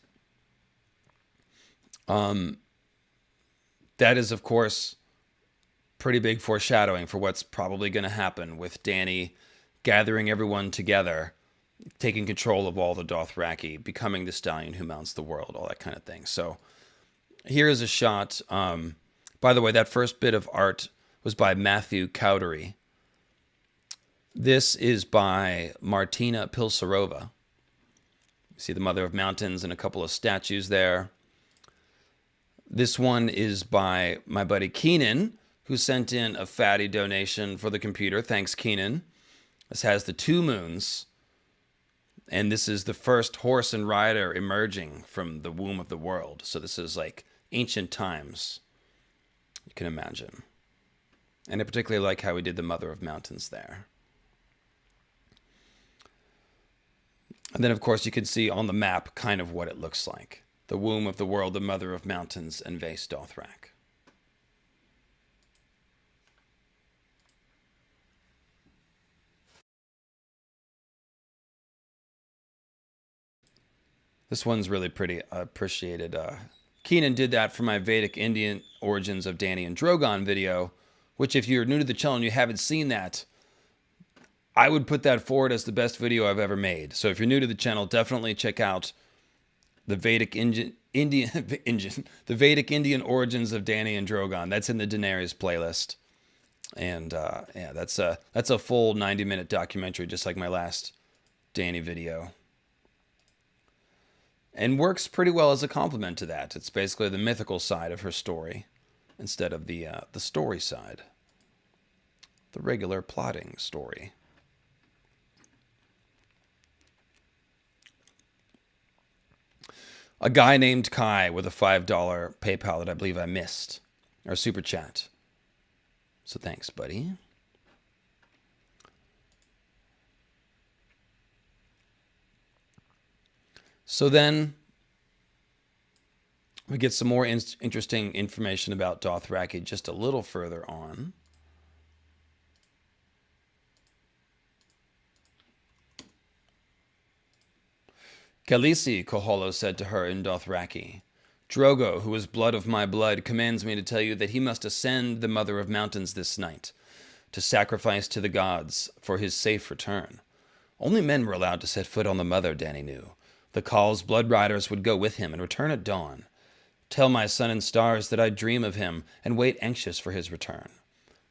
That is, of course, pretty big foreshadowing for what's probably going to happen with Dany gathering everyone together, taking control of all the Dothraki, becoming the stallion who mounts the world, all that kind of thing. So here is a shot. By the way, that first bit of art was by Matthew Cowdery. This is by Martina Pilsarova. You see the Mother of Mountains and a couple of statues there. This one is by my buddy Keenan, who sent in a fatty donation for the computer. Thanks, Keenan. This has the two moons. And this is the first horse and rider emerging from the womb of the world. So this is like ancient times, you can imagine. And I particularly like how we did the Mother of Mountains there. And then, of course, you can see on the map kind of what it looks like. The womb of the world, the Mother of Mountains, and Vaes Dothrak. This one's really pretty. I appreciated. Keenan did that for my Vedic Indian Origins of Dany and Drogon video, which if you're new to the channel and you haven't seen that, I would put that forward as the best video I've ever made. So if you're new to the channel, definitely check out the Vedic Indian the Vedic Indian Origins of Dany and Drogon. That's in the Daenerys playlist. And yeah, that's a full 90-minute documentary, just like my last Dany video. And works pretty well as a complement to that. It's basically the mythical side of her story instead of the story side. The regular plotting story. A guy named Kai with a $5 PayPal that I believe I missed. Or super chat. So thanks, buddy. So then, We get some more interesting information about Dothraki just a little further on. Khaleesi, Koholo said to her in Dothraki, Drogo, who is blood of my blood, commands me to tell you that he must ascend the Mother of Mountains this night, to sacrifice to the gods for his safe return. Only men were allowed to set foot on the Mother, Dany knew. The Khals' blood riders would go with him and return at dawn. Tell my sun and stars that I dream of him and wait anxious for his return.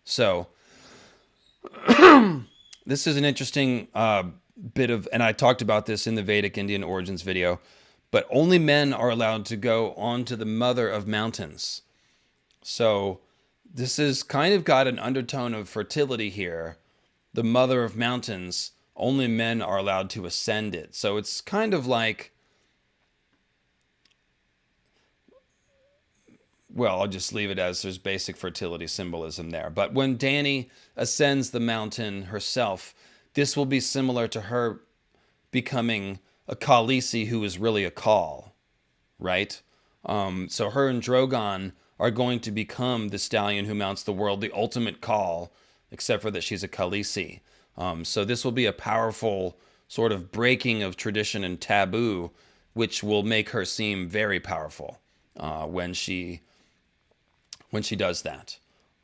So, this is an interesting bit of, and I talked about this in the Vedic Indian Origins video, but only men are allowed to go onto the Mother of Mountains. So, this has kind of got an undertone of fertility here. The Mother of Mountains, only men are allowed to ascend it. So it's kind of like, well, I'll just leave it as there's basic fertility symbolism there. But when Dany ascends the mountain herself, this will be similar to her becoming a Khaleesi who is really a Khal, right? So her and Drogon are going to become the stallion who mounts the world, the ultimate Khal, except for that she's a Khaleesi. So this will be a powerful sort of breaking of tradition and taboo, which will make her seem very powerful when she does that.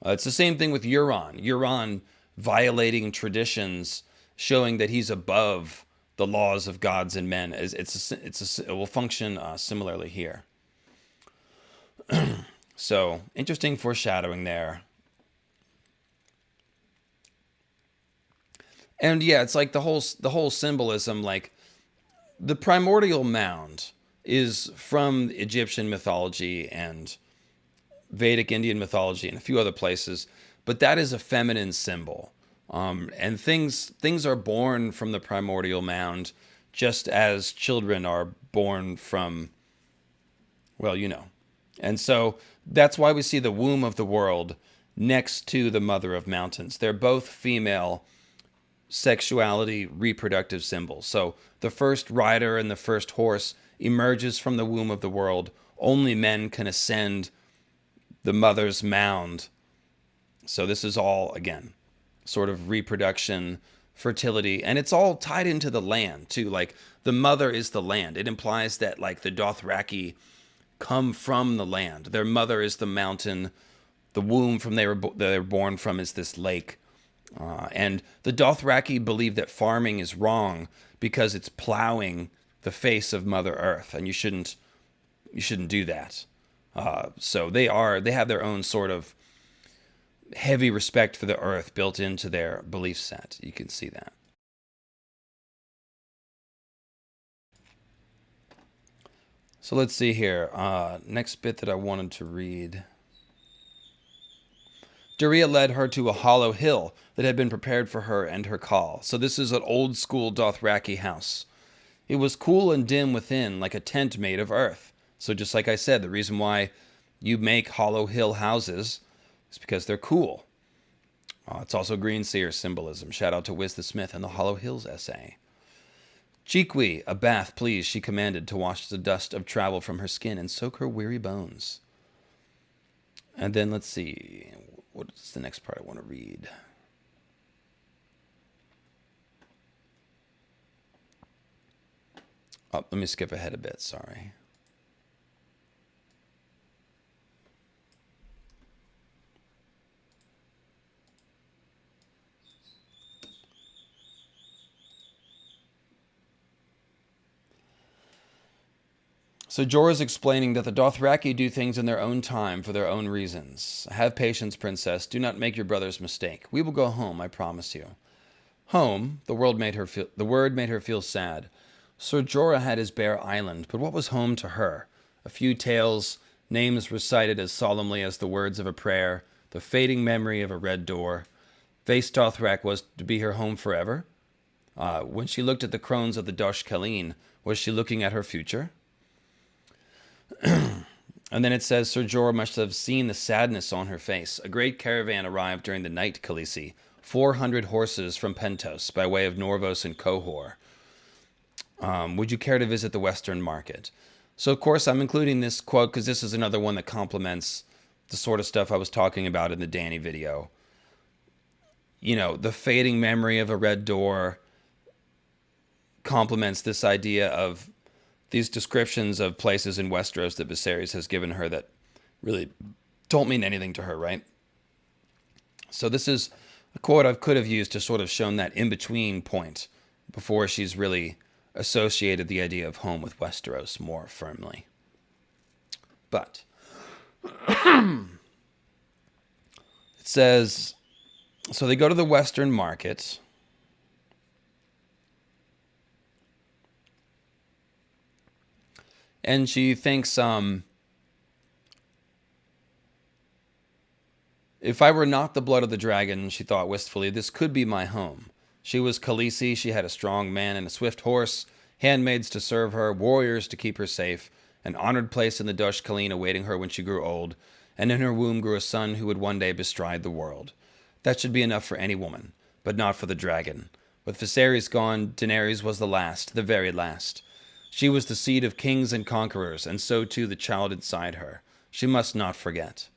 It's the same thing with Euron. Euron violating traditions, showing that he's above the laws of gods and men. It will function similarly here. So interesting foreshadowing there. And yeah, it's like the whole symbolism, like the primordial mound is from Egyptian mythology and Vedic Indian mythology and a few other places, but that is a feminine symbol. And things are born from the primordial mound, just as children are born from, well, you know. And so that's why we see the womb of the world next to the Mother of Mountains. They're both female sexuality reproductive symbols. So the first rider and the first horse emerges from the womb of the world. Only men can ascend the mother's mound. So this is all, again, sort of reproduction, fertility, and it's all tied into the land too. Like the mother is the land. It implies that like the Dothraki come from the land. Their mother is the mountain. The womb from they were born from is this lake. And the Dothraki believe that farming is wrong because it's plowing the face of Mother Earth, and you shouldn't do that. So they have their own sort of heavy respect for the earth built into their belief set. You can see that. So let's see here. Next bit that I wanted to read. Dorea led her to a hollow hill that had been prepared for her and her call. So this is an old school Dothraki house. It was cool and dim within, like a tent made of earth. So just like I said, the reason why you make hollow hill houses is because they're cool. It's also green seer symbolism. Shout out to Wiz the Smith and the Hollow Hills essay. Cheekwe, a bath, please, she commanded, to wash the dust of travel from her skin and soak her weary bones. And then let's see. What's the next part I want to read? Oh, let me skip ahead a bit, sorry. So Jorah's explaining that the Dothraki do things in their own time for their own reasons. Have patience, princess. Do not make your brother's mistake. We will go home, I promise you. Home, the word made her feel sad. Sir Jorah had his bare island, but what was home to her? A few tales, names recited as solemnly as the words of a prayer, the fading memory of a red door. Vaes Dothrak was to be her home forever? When she looked at the crones of the Dosh Khaleen, was she looking at her future? And then it says, Sir Jorah must have seen the sadness on her face. A great caravan arrived during the night, Khaleesi. 400 horses from Pentos, by way of Norvos and Qohor. Would you care to visit the Western Market? So, of course, I'm including this quote because this is another one that complements the sort of stuff I was talking about in the Dany video. You know, the fading memory of a red door complements this idea of these descriptions of places in Westeros that Viserys has given her that really don't mean anything to her, right? So this is a quote I could have used to sort of shown that in-between point before she's really associated the idea of home with Westeros more firmly. But it says, so they go to the Western Market. And she thinks, if I were not the blood of the dragon, she thought wistfully, this could be my home. She was Khaleesi, she had a strong man and a swift horse, handmaids to serve her, warriors to keep her safe, an honored place in the Dosh Khaleen awaiting her when she grew old, and in her womb grew a son who would one day bestride the world. That should be enough for any woman, but not for the dragon. With Viserys gone, Daenerys was the last, the very last. She was the seed of kings and conquerors, and so too the child inside her. She must not forget.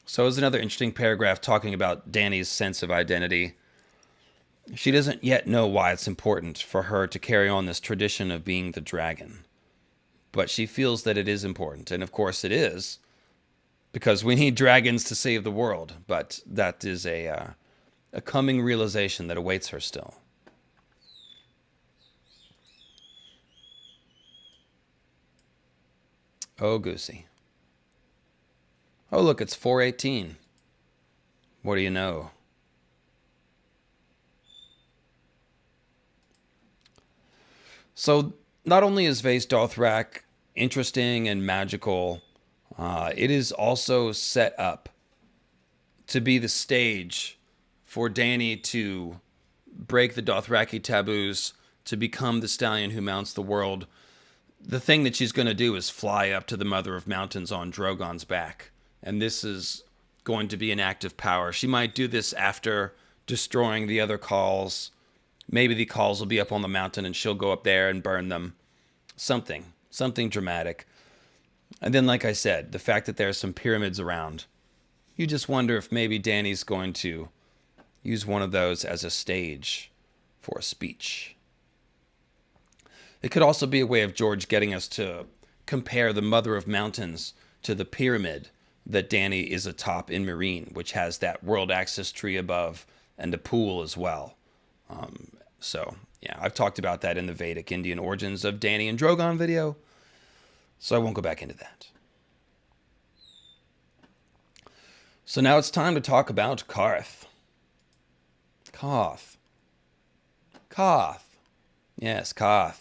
So it's another interesting paragraph talking about Dany's sense of identity. She doesn't yet know why it's important for her to carry on this tradition of being the dragon. But she feels that it is important, and of course it is, because we need dragons to save the world. But that is a coming realization that awaits her still. Oh, goosey. Oh, look, it's 4:18. What do you know? So, not only is Vaes Dothrak interesting and magical, it is also set up to be the stage for Dany to break the Dothraki taboos, to become the stallion who mounts the world. The thing that she's going to do is fly up to the Mother of Mountains on Drogon's back. And this is going to be an act of power. She might do this after destroying the other Khals. Maybe the Khals will be up on the mountain and she'll go up there and burn them. Something dramatic. And then, like I said, the fact that there are some pyramids around. You just wonder if maybe Dany's going to use one of those as a stage for a speech. It could also be a way of George getting us to compare the Mother of Mountains to the pyramid that Dany is atop in Meereen, which has that world access tree above and a pool as well. So, yeah, I've talked about that in the Vedic Indian origins of Dany and Drogon video, so I won't go back into that. So now it's time to talk about Qarth. Qarth. Yes, Qarth.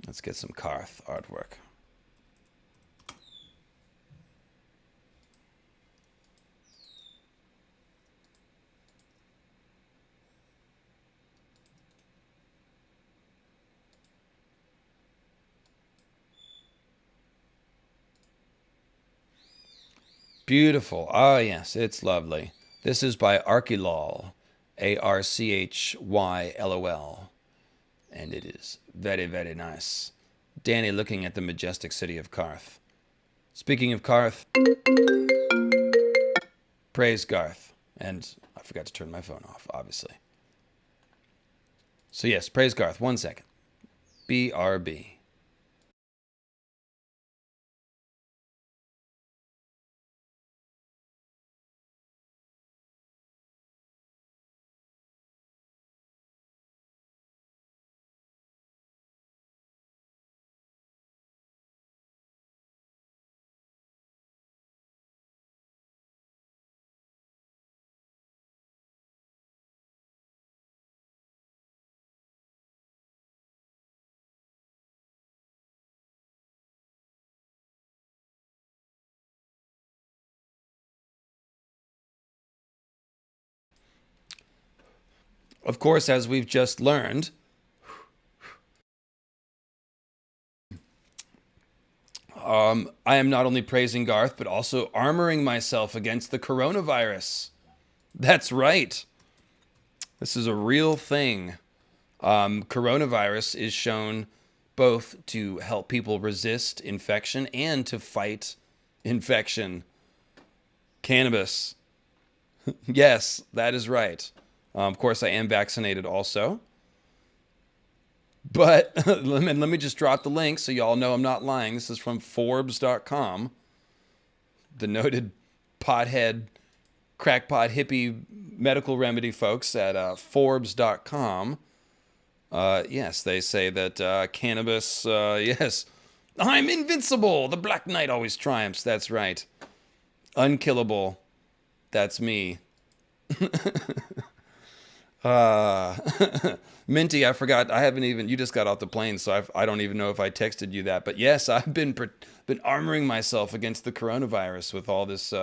Let's get some Qarth artwork. Beautiful. Ah, yes, it's lovely. This is by Archylol, Archylol, and it is very, very nice. Dany looking at the majestic city of Qarth. Speaking of Qarth, praise Qarth. And I forgot to turn my phone off, obviously. So yes, praise Qarth. 1 second. BRB. Of course, as we've just learned, I am not only praising Qarth, but also armoring myself against the coronavirus. That's right. This is a real thing. Coronavirus is shown both to help people resist infection and to fight infection. Cannabis. Yes, that is right. Of course, I am vaccinated also. But let me just drop the link so y'all know I'm not lying. This is from Forbes.com. The noted pothead, crackpot, hippie medical remedy folks at Forbes.com. Yes, they say that cannabis, yes, I'm invincible. The Black Knight always triumphs. That's right. Unkillable. That's me. Minty, I forgot. I haven't even. You just got off the plane, so I don't even know if I texted you that. But yes, I've been armoring myself against the coronavirus with all this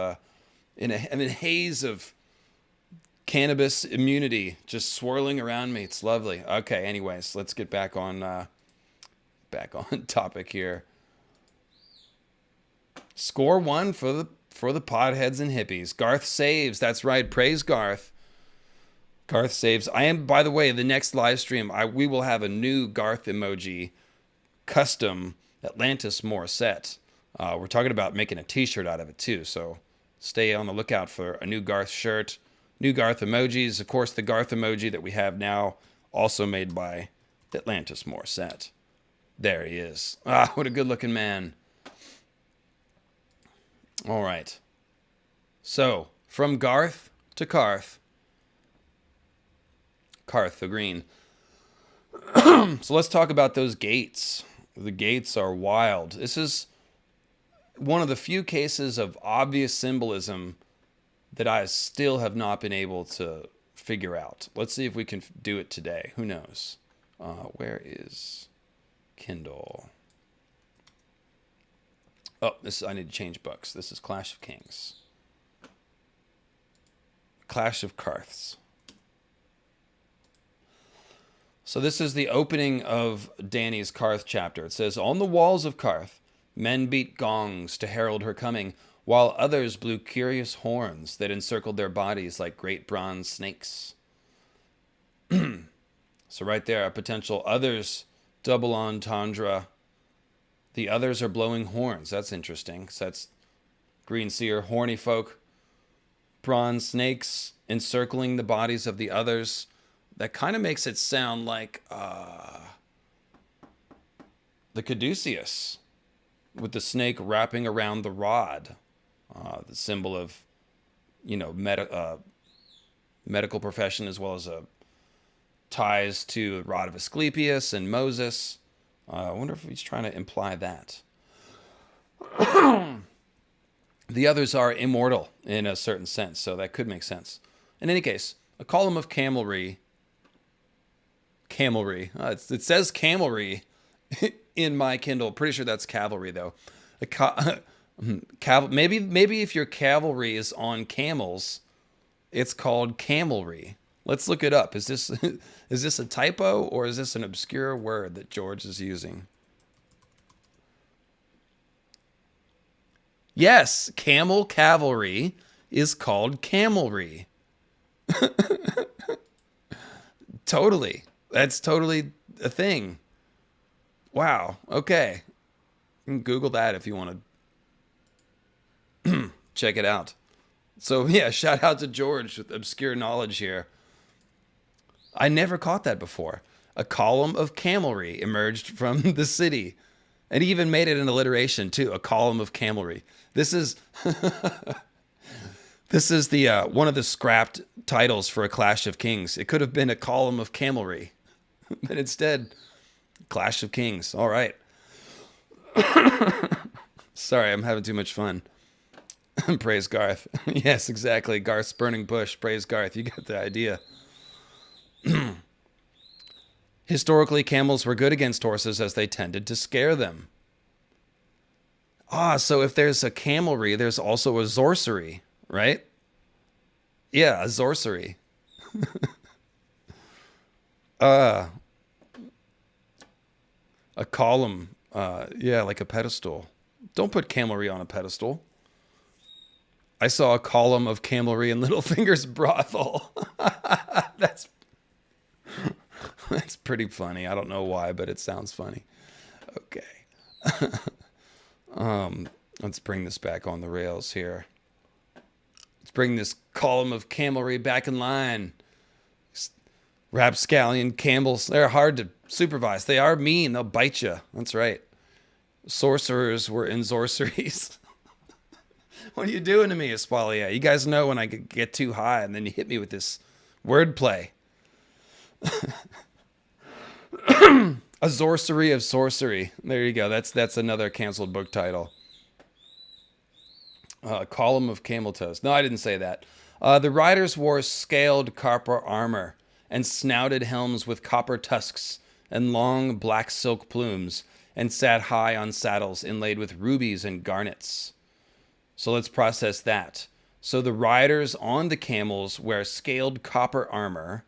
in a haze of cannabis immunity just swirling around me. It's lovely. Okay. Anyways, let's get back on topic here. Score one for the potheads and hippies. Qarth saves. That's right. Praise Qarth. Qarth saves. I am, by the way, the next live stream, we will have a new Qarth emoji, custom Atlantis Morissette. We're talking about making a t-shirt out of it too, so stay on the lookout for a new Qarth shirt, new Qarth emojis. Of course, the Qarth emoji that we have now, also made by Atlantis Morissette. There he is. Ah, what a good-looking man. All right. So, from Qarth to Qarth. Qarth the Green. So let's talk about those gates. The gates are wild. This is one of the few cases of obvious symbolism that I still have not been able to figure out. Let's see if we can do it today. Who knows? Where is Kindle? Oh, I need to change books. This is Clash of Kings. Clash of Qarths. So this is the opening of Dany's Qarth chapter. It says, on the walls of Qarth, men beat gongs to herald her coming, while others blew curious horns that encircled their bodies like great bronze snakes. So right there, a potential others double entendre. The others are blowing horns. That's interesting. So that's Green Seer, horny folk, bronze snakes encircling the bodies of the others. That kind of makes it sound like the Caduceus, with the snake wrapping around the rod, the symbol of, medical profession, as well as ties to the rod of Asclepius and Moses. I wonder if he's trying to imply that. The others are immortal in a certain sense, so that could make sense. In any case, a column of camelry. It says camelry in my Kindle. Pretty sure that's cavalry, though. Maybe if your cavalry is on camels, it's called camelry. Let's look it up. Is this a typo, or is this an obscure word that George is using? Yes, camel cavalry is called camelry. Totally. That's totally a thing. Wow. Okay. You can Google that if you want to check it out. So, yeah, shout out to George with obscure knowledge here. I never caught that before. A column of camelry emerged from the city. And he even made it an alliteration, too. A column of camelry. This is the one of the scrapped titles for a Clash of Kings. It could have been a column of camelry. But instead, Clash of Kings. All right. Sorry, I'm having too much fun. Praise Qarth. Yes, exactly. Qarth's burning bush. Praise Qarth. You get the idea. Historically, camels were good against horses as they tended to scare them. So if there's a camelry, there's also a sorcery, right? Yeah, a sorcery. A column. Yeah, like a pedestal. Don't put camelry on a pedestal. I saw a column of camelry in Littlefinger's brothel. That's pretty funny. I don't know why, but it sounds funny. Okay. Let's bring this back on the rails here. Let's bring this column of camelry back in line. Rapscallion camels, they're hard to supervise. They are mean. They'll bite you. That's right. Sorcerers were in sorceries. What are you doing to me, Espalia? You guys know when I get too high and then you hit me with this wordplay. A sorcery of sorcery. There you go. That's another canceled book title. Column of camel toes. No, I didn't say that. The riders wore scaled copper armor and snouted helms with copper tusks and long black silk plumes, and sat high on saddles inlaid with rubies and garnets. So let's process that. So the riders on the camels wear scaled copper armor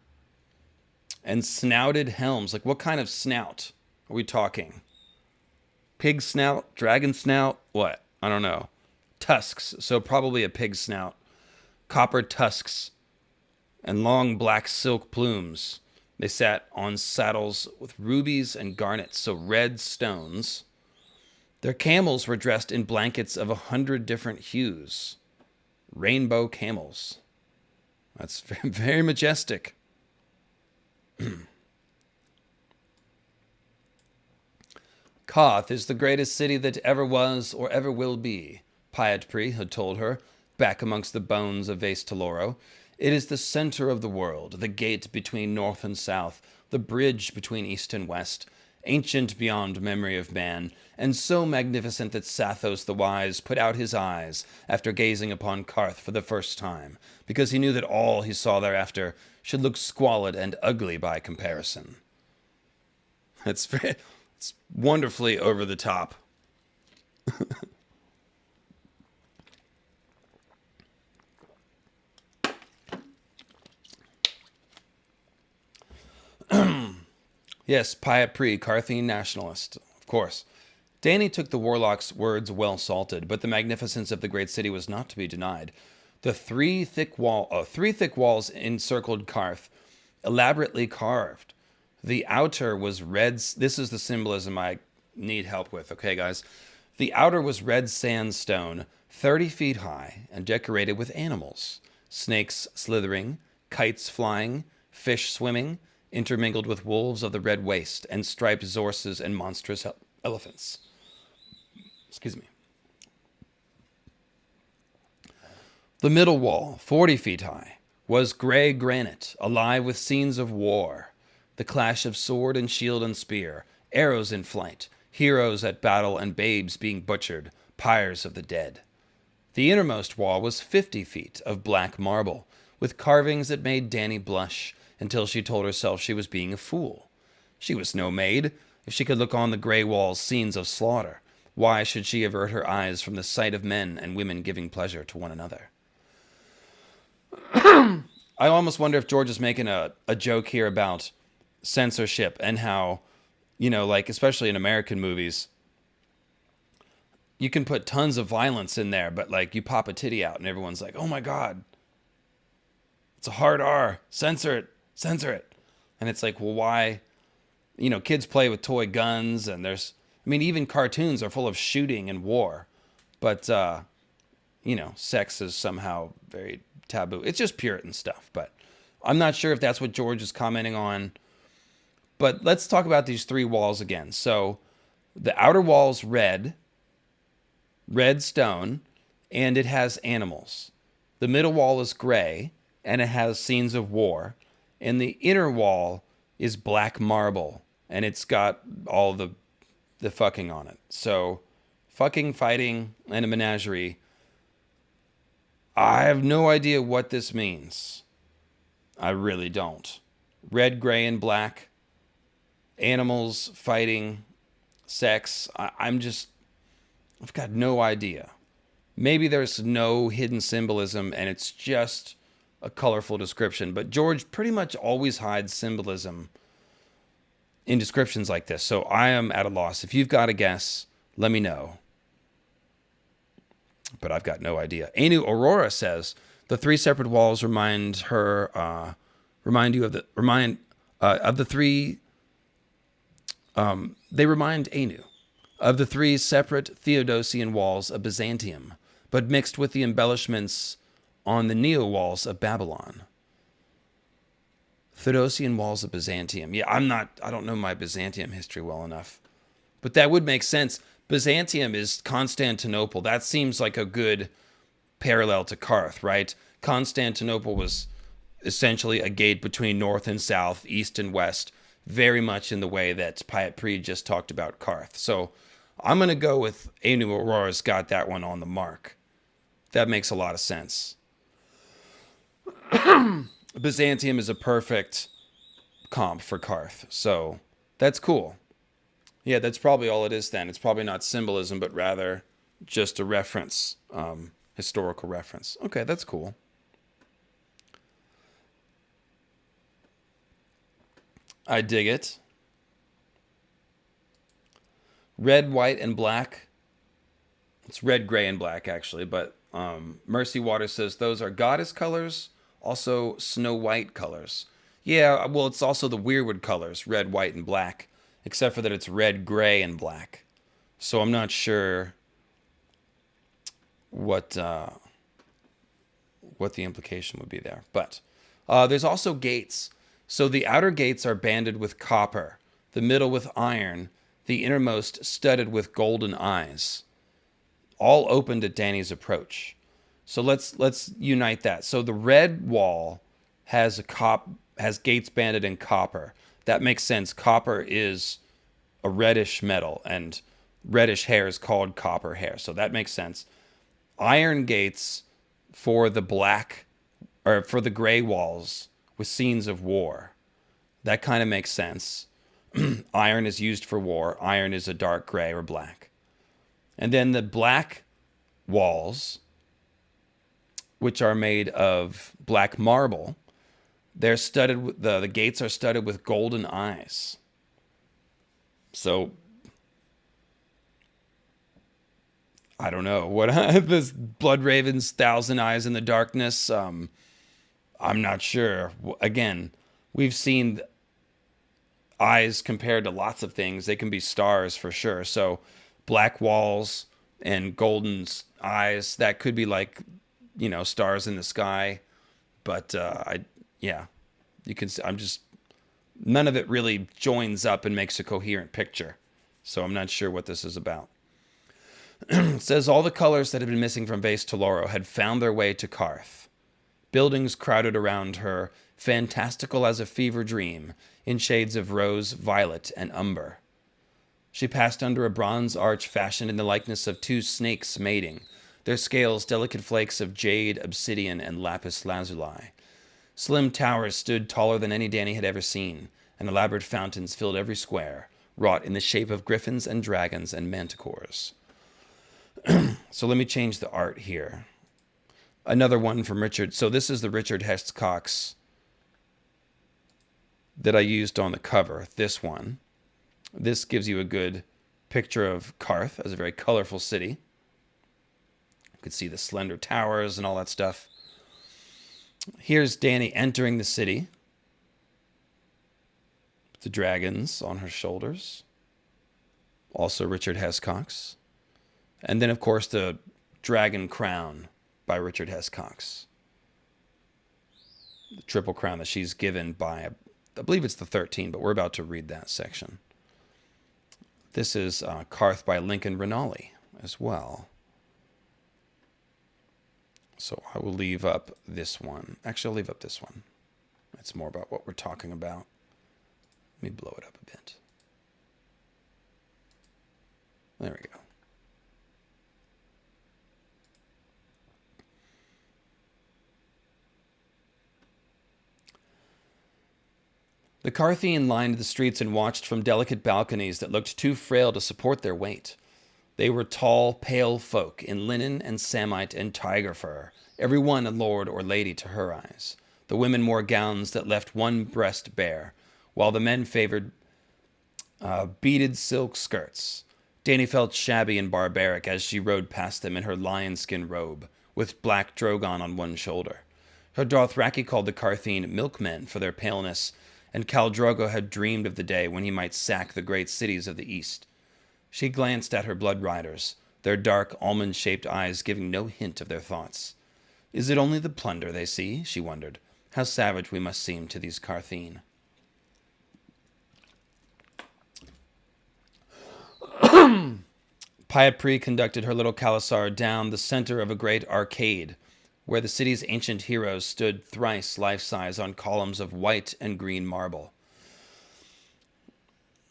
and snouted helms. Like, what kind of snout are we talking? Pig snout? Dragon snout? What? I don't know. Tusks. So probably a pig snout. Copper tusks and long black silk plumes. They sat on saddles with rubies and garnets, so red stones. Their camels were dressed in blankets of 100 different hues. Rainbow camels. That's very, very majestic. Qarth is the greatest city that ever was or ever will be, Pyatpri had told her, back amongst the bones of Vaes Dothrak. It is the center of the world, the gate between north and south, the bridge between east and west, ancient beyond memory of man, and so magnificent that Sathos the Wise put out his eyes after gazing upon Qarth for the first time, because he knew that all he saw thereafter should look squalid and ugly by comparison. It's wonderfully over the top. Yes, Pyatpri, Qarthian nationalist, of course. Dany took the warlock's words well salted, but the magnificence of the great city was not to be denied. The three thick walls encircled Qarth, elaborately carved. The outer was red. This is the symbolism I need help with, okay, guys? The outer was red sandstone, 30 feet high, and decorated with animals. Snakes slithering, kites flying, fish swimming, intermingled with wolves of the red waste, and striped zorses and monstrous elephants. Excuse me. The middle wall, 40 feet high, was gray granite, alive with scenes of war. The clash of sword and shield and spear, arrows in flight, heroes at battle and babes being butchered, pyres of the dead. The innermost wall was 50 feet of black marble, with carvings that made Dany blush, until she told herself she was being a fool. She was no maid. If she could look on the gray walls scenes of slaughter, why should she avert her eyes from the sight of men and women giving pleasure to one another? I almost wonder if George is making a joke here about censorship and how, like, especially in American movies, you can put tons of violence in there, but, like, you pop a titty out and everyone's like, oh my God, it's a hard R, censor it. Censor it. And it's like, well, why? Kids play with toy guns, and even cartoons are full of shooting and war. But, sex is somehow very taboo. It's just Puritan stuff. But I'm not sure if that's what George is commenting on. But let's talk about these three walls again. So the outer wall's red stone, and it has animals. The middle wall is gray, and it has scenes of war. And the inner wall is black marble, and it's got all the fucking on it. So, fucking, fighting, and a menagerie. I have no idea what this means. I really don't. Red, gray, and black. Animals, fighting, sex. I've got no idea. Maybe there's no hidden symbolism, and it's just a colorful description, but George pretty much always hides symbolism in descriptions like this, so I am at a loss. If you've got a guess, let me know. But I've got no idea. Anu Aurora says the three separate walls remind you of the three. They remind Anu of the three separate Theodosian walls of Byzantium, but mixed with the embellishments on the neo-walls of Babylon. Theodosian walls of Byzantium. Yeah, I don't know my Byzantium history well enough. But that would make sense. Byzantium is Constantinople. That seems like a good parallel to Qarth, right? Constantinople was essentially a gate between north and south, east and west, very much in the way that Pyat Pri just talked about Qarth. So I'm going to go with Anu Aurora's got that one on the mark. That makes a lot of sense. Byzantium is a perfect comp for Qarth, so that's cool. Yeah, that's probably all it is then. It's probably not symbolism, but rather just a reference, historical reference. Okay, that's cool. I dig it. Red, white, and black. It's red, gray, and black, actually, but Mercy Water says those are goddess colors, also Snow White colors. Yeah, well, it's also the Weirwood colors, red, white, and black, except for that it's red, gray, and black. So I'm not sure what the implication would be there. But there's also gates. So the outer gates are banded with copper, the middle with iron, the innermost studded with golden eyes, all opened at Dany's approach. So let's unite that. So the red wall has gates banded in copper. That makes sense. Copper is a reddish metal, and reddish hair is called copper hair. So that makes sense. Iron gates for the black, or for the gray walls with scenes of war. That kind of makes sense. Iron is used for war. Iron is a dark gray or black. And then the black walls, which are made of black marble, they're studded with, the gates are studded with golden eyes. So I don't know what this Blood Raven's thousand eyes in the darkness. I'm not sure. Again, we've seen eyes compared to lots of things. They can be stars for sure. So black walls and golden eyes, that could be like, stars in the sky. But you can. None of it really joins up and makes a coherent picture. So I'm not sure what this is about. It says all the colors that had been missing from Vaes Dothrak had found their way to Qarth. Buildings crowded around her, fantastical as a fever dream, in shades of rose, violet, and umber. She passed under a bronze arch fashioned in the likeness of two snakes mating, their scales delicate flakes of jade, obsidian, and lapis lazuli. Slim towers stood taller than any Dany had ever seen, and elaborate fountains filled every square, wrought in the shape of griffins and dragons and manticores. So let me change the art here. Another one from Richard. So this is the Richard Hescox that I used on the cover, this one. This gives you a good picture of Qarth as a very colorful city. You could see the slender towers and all that stuff. Here's Dany entering the city. The dragons on her shoulders. Also Richard Hescox. And then, of course, the dragon crown by Richard Hescox. The triple crown that she's given by, I believe it's the 13, but we're about to read that section. This is Qarth by Lincoln Rinaldi as well. So I will leave up this one. Actually, I'll leave up this one. It's more about what we're talking about. Let me blow it up a bit. There we go. The Qarthian lined the streets and watched from delicate balconies that looked too frail to support their weight. They were tall, pale folk in linen and samite and tiger fur, every one a lord or lady to her eyes. The women wore gowns that left one breast bare, while the men favored beaded silk skirts. Dany felt shabby and barbaric as she rode past them in her lion-skin robe, with black Drogon on one shoulder. Her Dothraki called the Qarthian milkmen for their paleness, and Khal Drogo had dreamed of the day when he might sack the great cities of the east. She glanced at her blood riders, their dark, almond-shaped eyes giving no hint of their thoughts. Is it only the plunder they see? She wondered. How savage we must seem to these Qarthian. Pyapri conducted her little Khalasar down the center of a great arcade, where the city's ancient heroes stood thrice life-size on columns of white and green marble.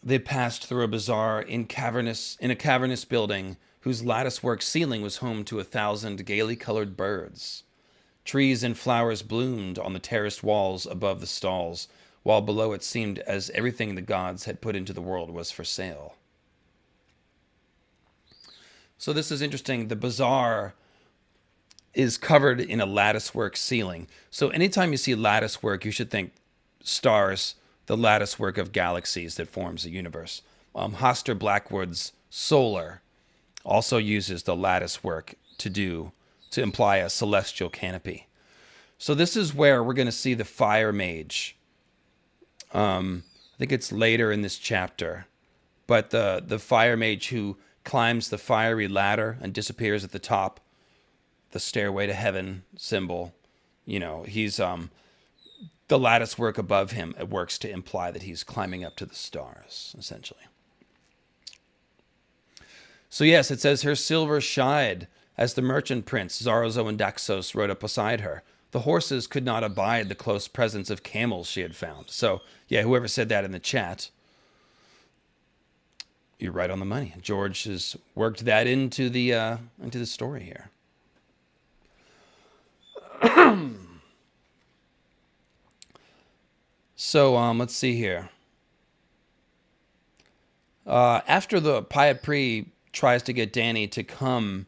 They passed through a bazaar in a cavernous building whose lattice-work ceiling was home to 1,000 gaily colored birds. Trees and flowers bloomed on the terraced walls above the stalls, while below it seemed as everything the gods had put into the world was for sale. So this is interesting. The bazaar is covered in a latticework ceiling. So anytime you see latticework, you should think stars, the latticework of galaxies that forms the universe. Hoster Blackwood's Solar also uses the latticework to imply a celestial canopy. So this is where we're going to see the fire mage. I think it's later in this chapter, but the fire mage who climbs the fiery ladder and disappears at the top, the stairway to heaven symbol. He's the lattice work above him. It works to imply that he's climbing up to the stars, essentially. So yes, it says her silver shied as the merchant prince Zarzo and Daxos rode up beside her. The horses could not abide the close presence of camels she had found. So yeah, whoever said that in the chat, you're right on the money. George has worked that into the story here. So let's see here. After the Pyapri tries to get Dany to come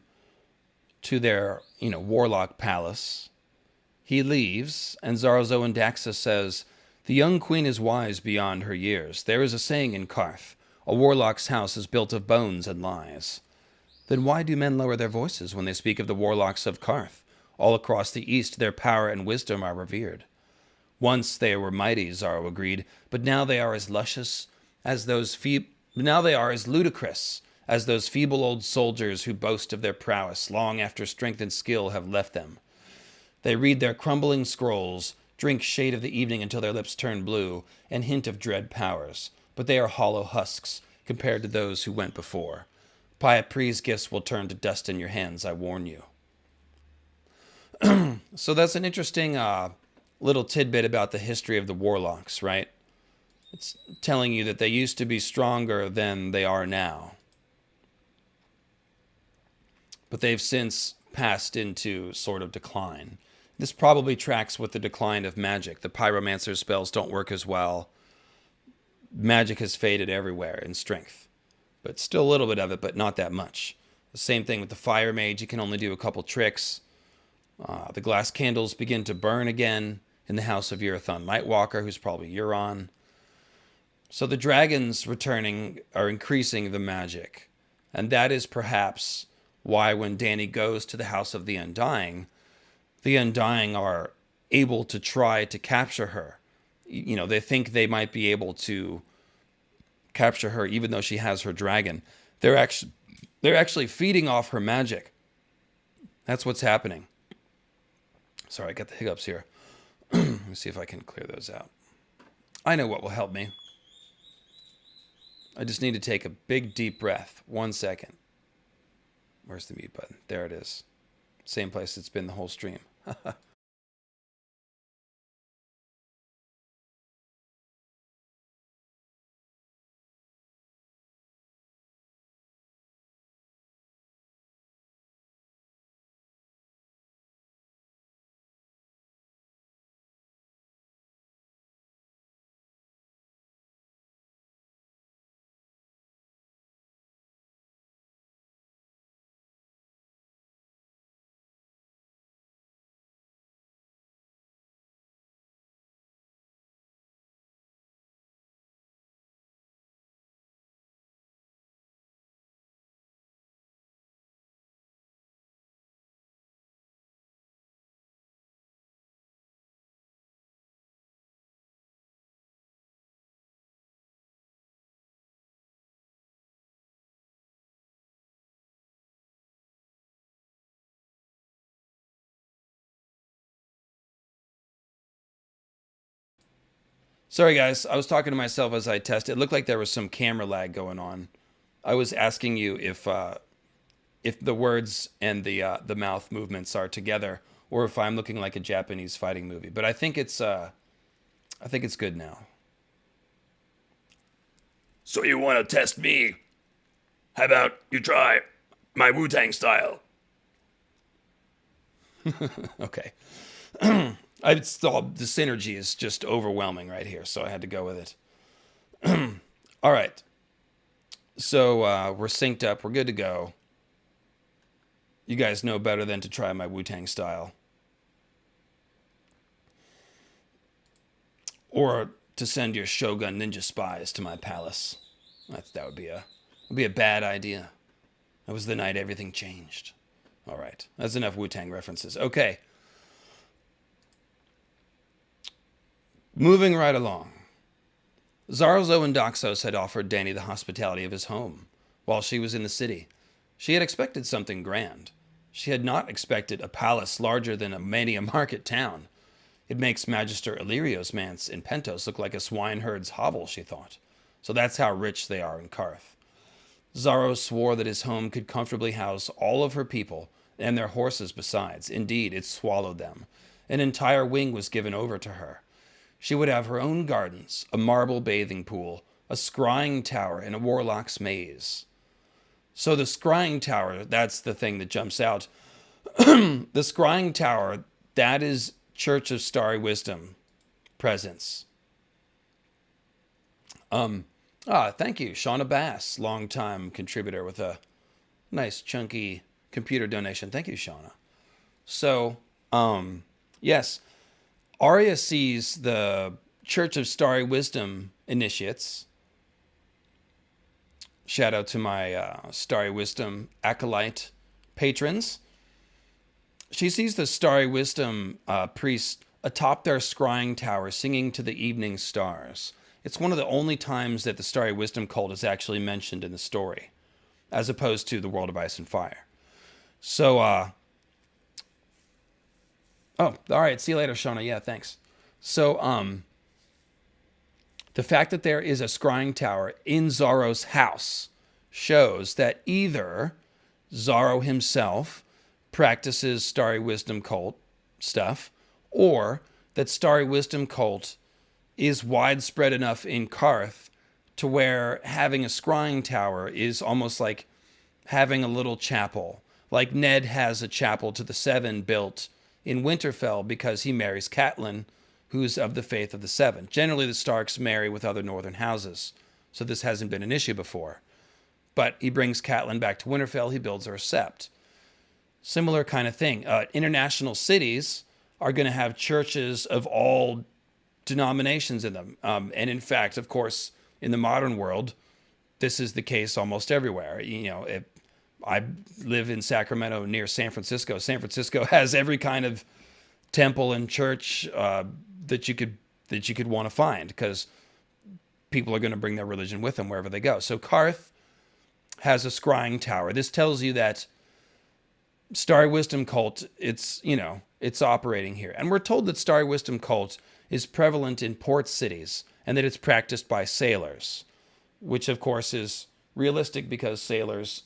to their warlock palace, he leaves, and Zarzo and Daxos says, "The young queen is wise beyond her years. There is a saying in Qarth, a warlock's house is built of bones and lies." Then why do men lower their voices when they speak of the warlocks of Qarth? All across the east their power and wisdom are revered. Once they were mighty, Zaro agreed, but now they are as ludicrous as those feeble old soldiers who boast of their prowess long after strength and skill have left them. They read their crumbling scrolls, drink shade of the evening until their lips turn blue, and hint of dread powers, but they are hollow husks compared to those who went before. Pyapri's gifts will turn to dust in your hands, I warn you. So that's an interesting little tidbit about the history of the warlocks, right? It's telling you that they used to be stronger than they are now. But they've since passed into sort of decline. This probably tracks with the decline of magic. The pyromancer spells don't work as well. Magic has faded everywhere in strength. But still a little bit of it, but not that much. The same thing with the fire mage. You can only do a couple tricks. The glass candles begin to burn again in the house of Urathon Nightwalker, who's probably Euron. So the dragons returning are increasing the magic. And that is perhaps why when Dany goes to the house of the Undying are able to try to capture her. They think they might be able to capture her even though she has her dragon. They're actually feeding off her magic. That's what's happening. Sorry, I got the hiccups here. Let me see if I can clear those out. I know what will help me. I just need to take a big deep breath. 1 second. Where's the mute button? There it is. Same place it's been the whole stream. Sorry, guys. I was talking to myself as I tested. It looked like there was some camera lag going on. I was asking you if the words and the mouth movements are together, or if I'm looking like a Japanese fighting movie. But I think it's good now. So you want to test me? How about you try my Wu-Tang style? Okay. I saw the synergy is just overwhelming right here, so I had to go with it. All right. So we're synced up. We're good to go. You guys know better than to try my Wu-Tang style. Or to send your Shogun ninja spies to my palace. That would be a bad idea. That was the night everything changed. All right. That's enough Wu-Tang references. Okay. Moving right along. Zarzo and Doxos had offered Dany the hospitality of his home while she was in the city. She had expected something grand. She had not expected a palace larger than many a market town. It makes Magister Illyrio's manse in Pentos look like a swineherd's hovel, she thought. So that's how rich they are in Qarth. Zaro swore that his home could comfortably house all of her people and their horses besides. Indeed, it swallowed them. An entire wing was given over to her. She would have her own gardens, a marble bathing pool, a scrying tower, and a warlock's maze. So the scrying tower, that's the thing that jumps out. The scrying tower, that is Church of Starry Wisdom presence. Thank you, Shauna Bass, longtime contributor with a nice chunky computer donation. Thank you, Shauna. So, yes, Arya sees the Church of Starry Wisdom initiates. Shout out to my Starry Wisdom acolyte patrons. She sees the Starry Wisdom priests atop their scrying tower singing to the evening stars. It's one of the only times that the Starry Wisdom cult is actually mentioned in the story, as opposed to the World of Ice and Fire. So, all right. See you later, Shauna. Yeah, thanks. So, the fact that there is a scrying tower in Zaro's house shows that either Zaro himself practices Starry Wisdom cult stuff, or that Starry Wisdom cult is widespread enough in Qarth to where having a scrying tower is almost like having a little chapel. Like Ned has a chapel to the Seven built in Winterfell because he marries Catelyn, who's of the faith of the Seven. Generally, the Starks marry with other northern houses, so this hasn't been an issue before. But he brings Catelyn back to Winterfell, he builds her a sept. Similar kind of thing. International cities are going to have churches of all denominations in them. And in fact, of course, in the modern world, this is the case almost everywhere. I live in Sacramento near San Francisco. San Francisco has every kind of temple and church that you could want to find, because people are going to bring their religion with them wherever they go. So Qarth has a scrying tower. This tells you that Starry Wisdom cult, it's operating here. And we're told that Starry Wisdom cult is prevalent in port cities and that it's practiced by sailors, which of course is realistic because sailors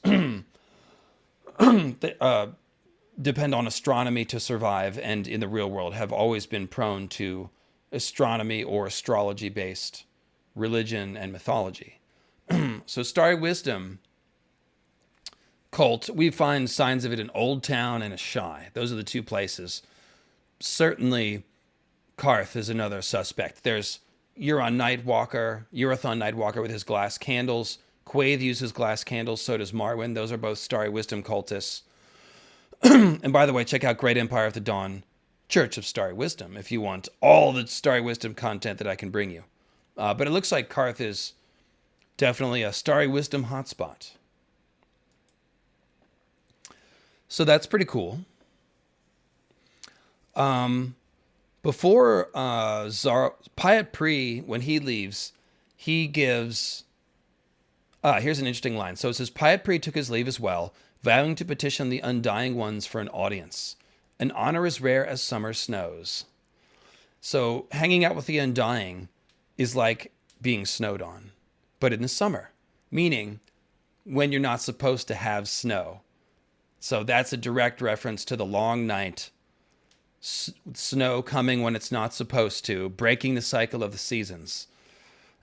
depend on astronomy to survive, and in the real world have always been prone to astronomy or astrology-based religion and mythology. So Starry Wisdom cult, we find signs of it in Old Town and Asshai. Those are the two places. Certainly, Qarth is another suspect. There's Euron Nightwalker with his glass candles. Quaithe uses glass candles, so does Marwyn. Those are both Starry Wisdom cultists. And by the way, check out Great Empire of the Dawn, Church of Starry Wisdom, if you want all the Starry Wisdom content that I can bring you. But it looks like Qarth is definitely a Starry Wisdom hotspot. So that's pretty cool. Before Pyat Pri, when he leaves, he gives... here's an interesting line. So it says, Pyat Pri took his leave as well, vowing to petition the Undying Ones for an audience. An honor as rare as summer snows. So hanging out with the Undying is like being snowed on, but in the summer, meaning when you're not supposed to have snow. So that's a direct reference to the long night, snow coming when it's not supposed to, breaking the cycle of the seasons.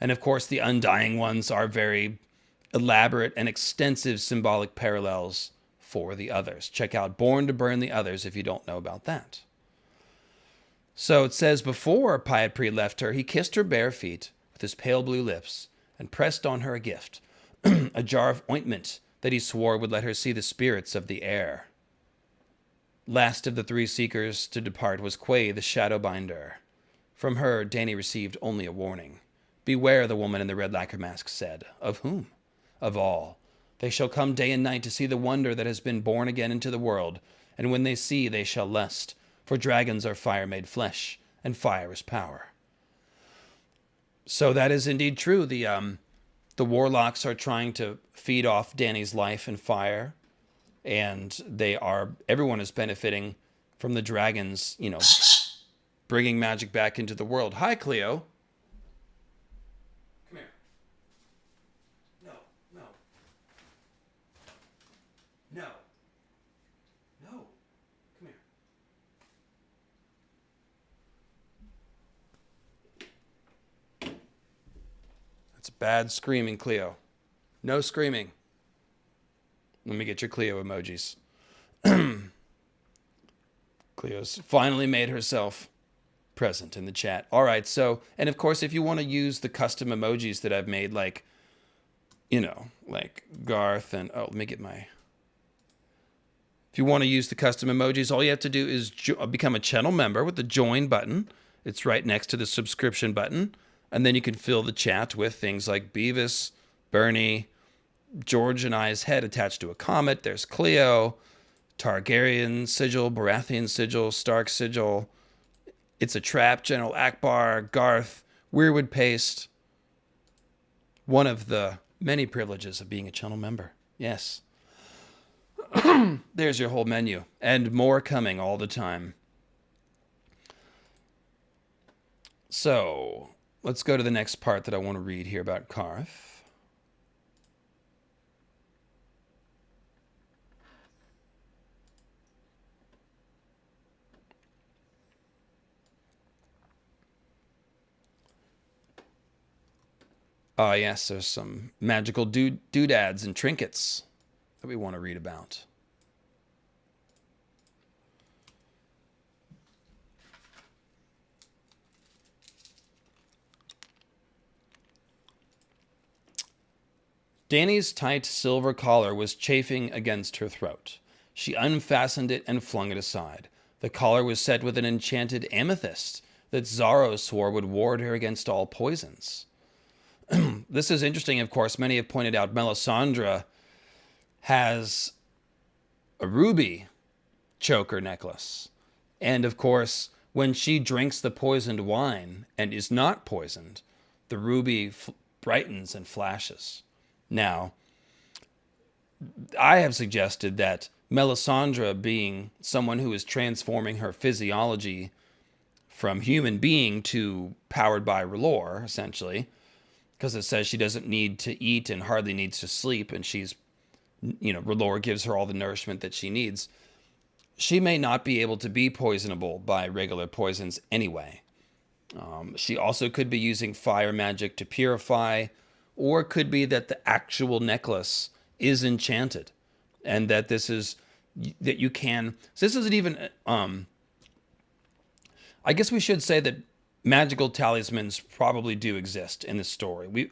And of course, the Undying ones are very elaborate and extensive symbolic parallels for the others. Check out Born to Burn the Others if you don't know about that. So it says, before Pyatri left her, he kissed her bare feet with his pale blue lips and pressed on her a gift, a jar of ointment that he swore would let her see the spirits of the air. Last of the three seekers to depart was Quay, the Shadowbinder. From her, Dany received only a warning. Beware, the woman in the red lacquer mask said. Of whom? Of all. They shall come day and night to see the wonder that has been born again into the world, and when they see, they shall lust. For dragons are fire made flesh, and fire is power. So that is indeed true. The warlocks are trying to feed off Dany's life and fire, and everyone is benefiting from the dragons, bringing magic back into the world. Hi, Cleo. Come here. No. Come here. That's bad screaming, Cleo. No screaming. Let me get your Cleo emojis. Cleo's finally made herself present in the chat. All right, so, and of course, if you want to use the custom emojis that I've made, like Qarth and, let me get my... If you want to use the custom emojis, all you have to do is become a channel member with the join button. It's right next to the subscription button. And then you can fill the chat with things like Beavis, Bernie, George and I's head attached to a comet. There's Cleo, Targaryen sigil, Baratheon sigil, Stark sigil. It's a trap, General Akbar, Qarth, Weirwood paste. One of the many privileges of being a channel member. Yes. There's your whole menu. And more coming all the time. So, let's go to the next part that I want to read here about Qarth. Yes, there's some magical doodads and trinkets that we want to read about. Dany's tight silver collar was chafing against her throat. She unfastened it and flung it aside. The collar was set with an enchanted amethyst that Zaro swore would ward her against all poisons. This is interesting, of course. Many have pointed out Melisandre has a ruby choker necklace. And, of course, when she drinks the poisoned wine and is not poisoned, the ruby brightens and flashes. Now, I have suggested that Melisandre, being someone who is transforming her physiology from human being to powered by R'hllor, essentially, because it says she doesn't need to eat and hardly needs to sleep, and R'hllor gives her all the nourishment that she needs. She may not be able to be poisonable by regular poisons anyway. She also could be using fire magic to purify, or it could be that the actual necklace is enchanted, and that you can. So this isn't even. I guess we should say that magical talismans probably do exist in this story.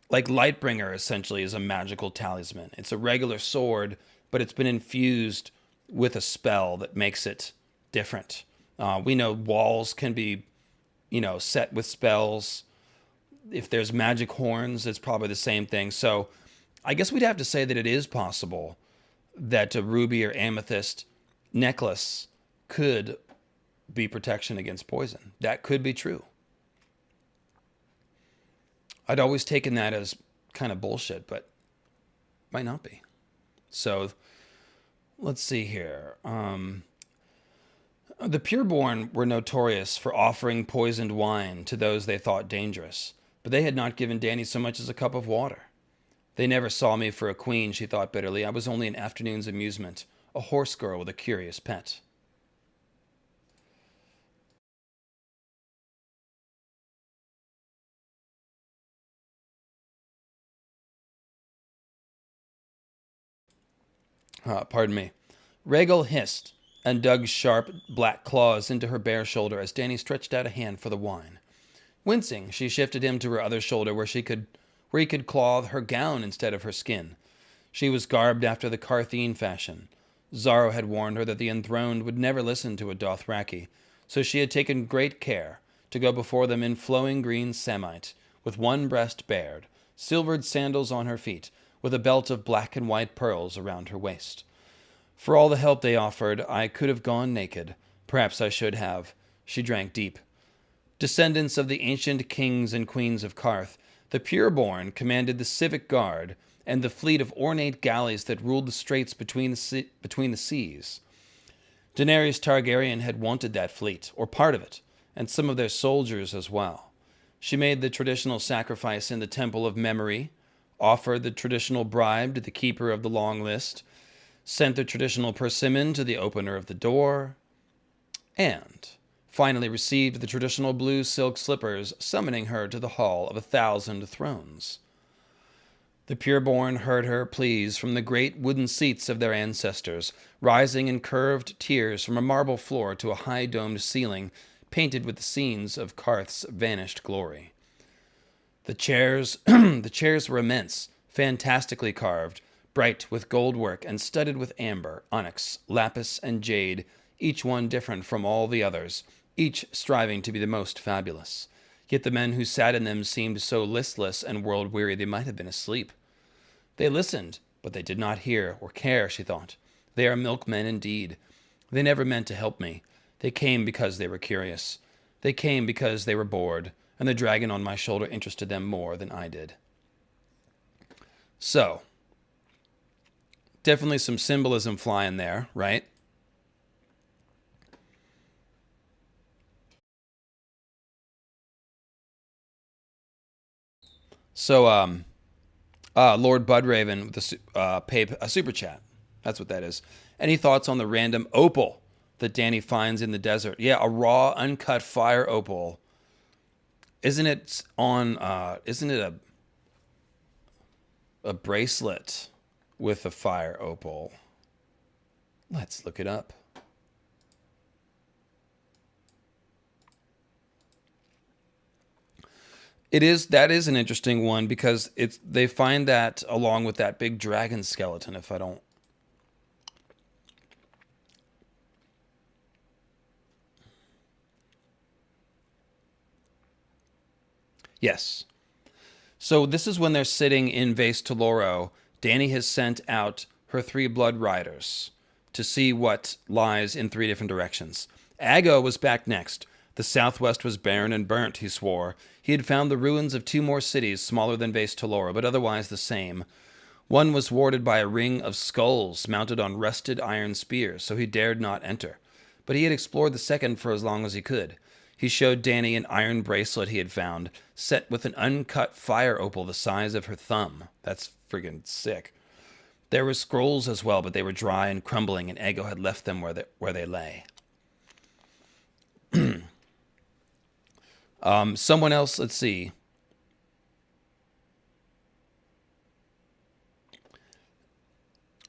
Like Lightbringer essentially is a magical talisman. It's a regular sword, but it's been infused with a spell that makes it different. We know walls can be, set with spells. If there's magic horns, it's probably the same thing. So I guess we'd have to say that it is possible that a ruby or amethyst necklace could be protection against poison. That could be true. I'd always taken that as kind of bullshit, but might not be. So let's see here. The pureborn were notorious for offering poisoned wine to those they thought dangerous, but they had not given Dany so much as a cup of water. They never saw me for a queen, she thought bitterly. I was only an afternoon's amusement, a horse girl with a curious pet. Pardon me. Rhaegal hissed and dug sharp black claws into her bare shoulder as Dany stretched out a hand for the wine. Wincing, she shifted him to her other shoulder where he could claw her gown instead of her skin. She was garbed after the Qarthian fashion. Xaro had warned her that the enthroned would never listen to a Dothraki, so she had taken great care to go before them in flowing green samite, with one breast bared, silvered sandals on her feet, with a belt of black and white pearls around her waist. For all the help they offered, I could have gone naked. Perhaps I should have. She drank deep. Descendants of the ancient kings and queens of Qarth, the pureborn commanded the civic guard and the fleet of ornate galleys that ruled the straits between the seas. Daenerys Targaryen had wanted that fleet, or part of it, and some of their soldiers as well. She made the traditional sacrifice in the Temple of Memory, offered the traditional bribe to the keeper of the long list, sent the traditional persimmon to the opener of the door, and finally received the traditional blue silk slippers summoning her to the Hall of 1,000 Thrones. The pureborn heard her pleas from the great wooden seats of their ancestors, rising in curved tiers from a marble floor to a high-domed ceiling painted with the scenes of Qarth's vanished glory. The chairs were immense, fantastically carved, bright with gold work and studded with amber, onyx, lapis, and jade, each one different from all the others, each striving to be the most fabulous. Yet the men who sat in them seemed so listless and world-weary they might have been asleep. They listened, but they did not hear or care, she thought. They are milkmen indeed. They never meant to help me. They came because they were curious. They came because they were bored, and the dragon on my shoulder interested them more than I did. So, definitely some symbolism flying there, right? So, Lord Budraven with paid a super chat. That's what that is. Any thoughts on the random opal that Dany finds in the desert? Yeah, a raw, uncut fire opal. Isn't it a bracelet with a fire opal? Let's look it up. That is an interesting one because they find that along with that big dragon skeleton, if I don't. Yes. So this is when they're sitting in Vaes Dothrak. Dany has sent out her 3 blood riders to see what lies in 3 different directions. Aggo was back next. The southwest was barren and burnt, he swore. He had found the ruins of 2 more cities, smaller than Vaes Dothrak, but otherwise the same. One was warded by a ring of skulls mounted on rusted iron spears, so he dared not enter. But he had explored the second for as long as he could. He showed Dany an iron bracelet he had found, set with an uncut fire opal the size of her thumb. That's friggin' sick. There were scrolls as well, but they were dry and crumbling, and Aggo had left them where they lay. Someone else, let's see.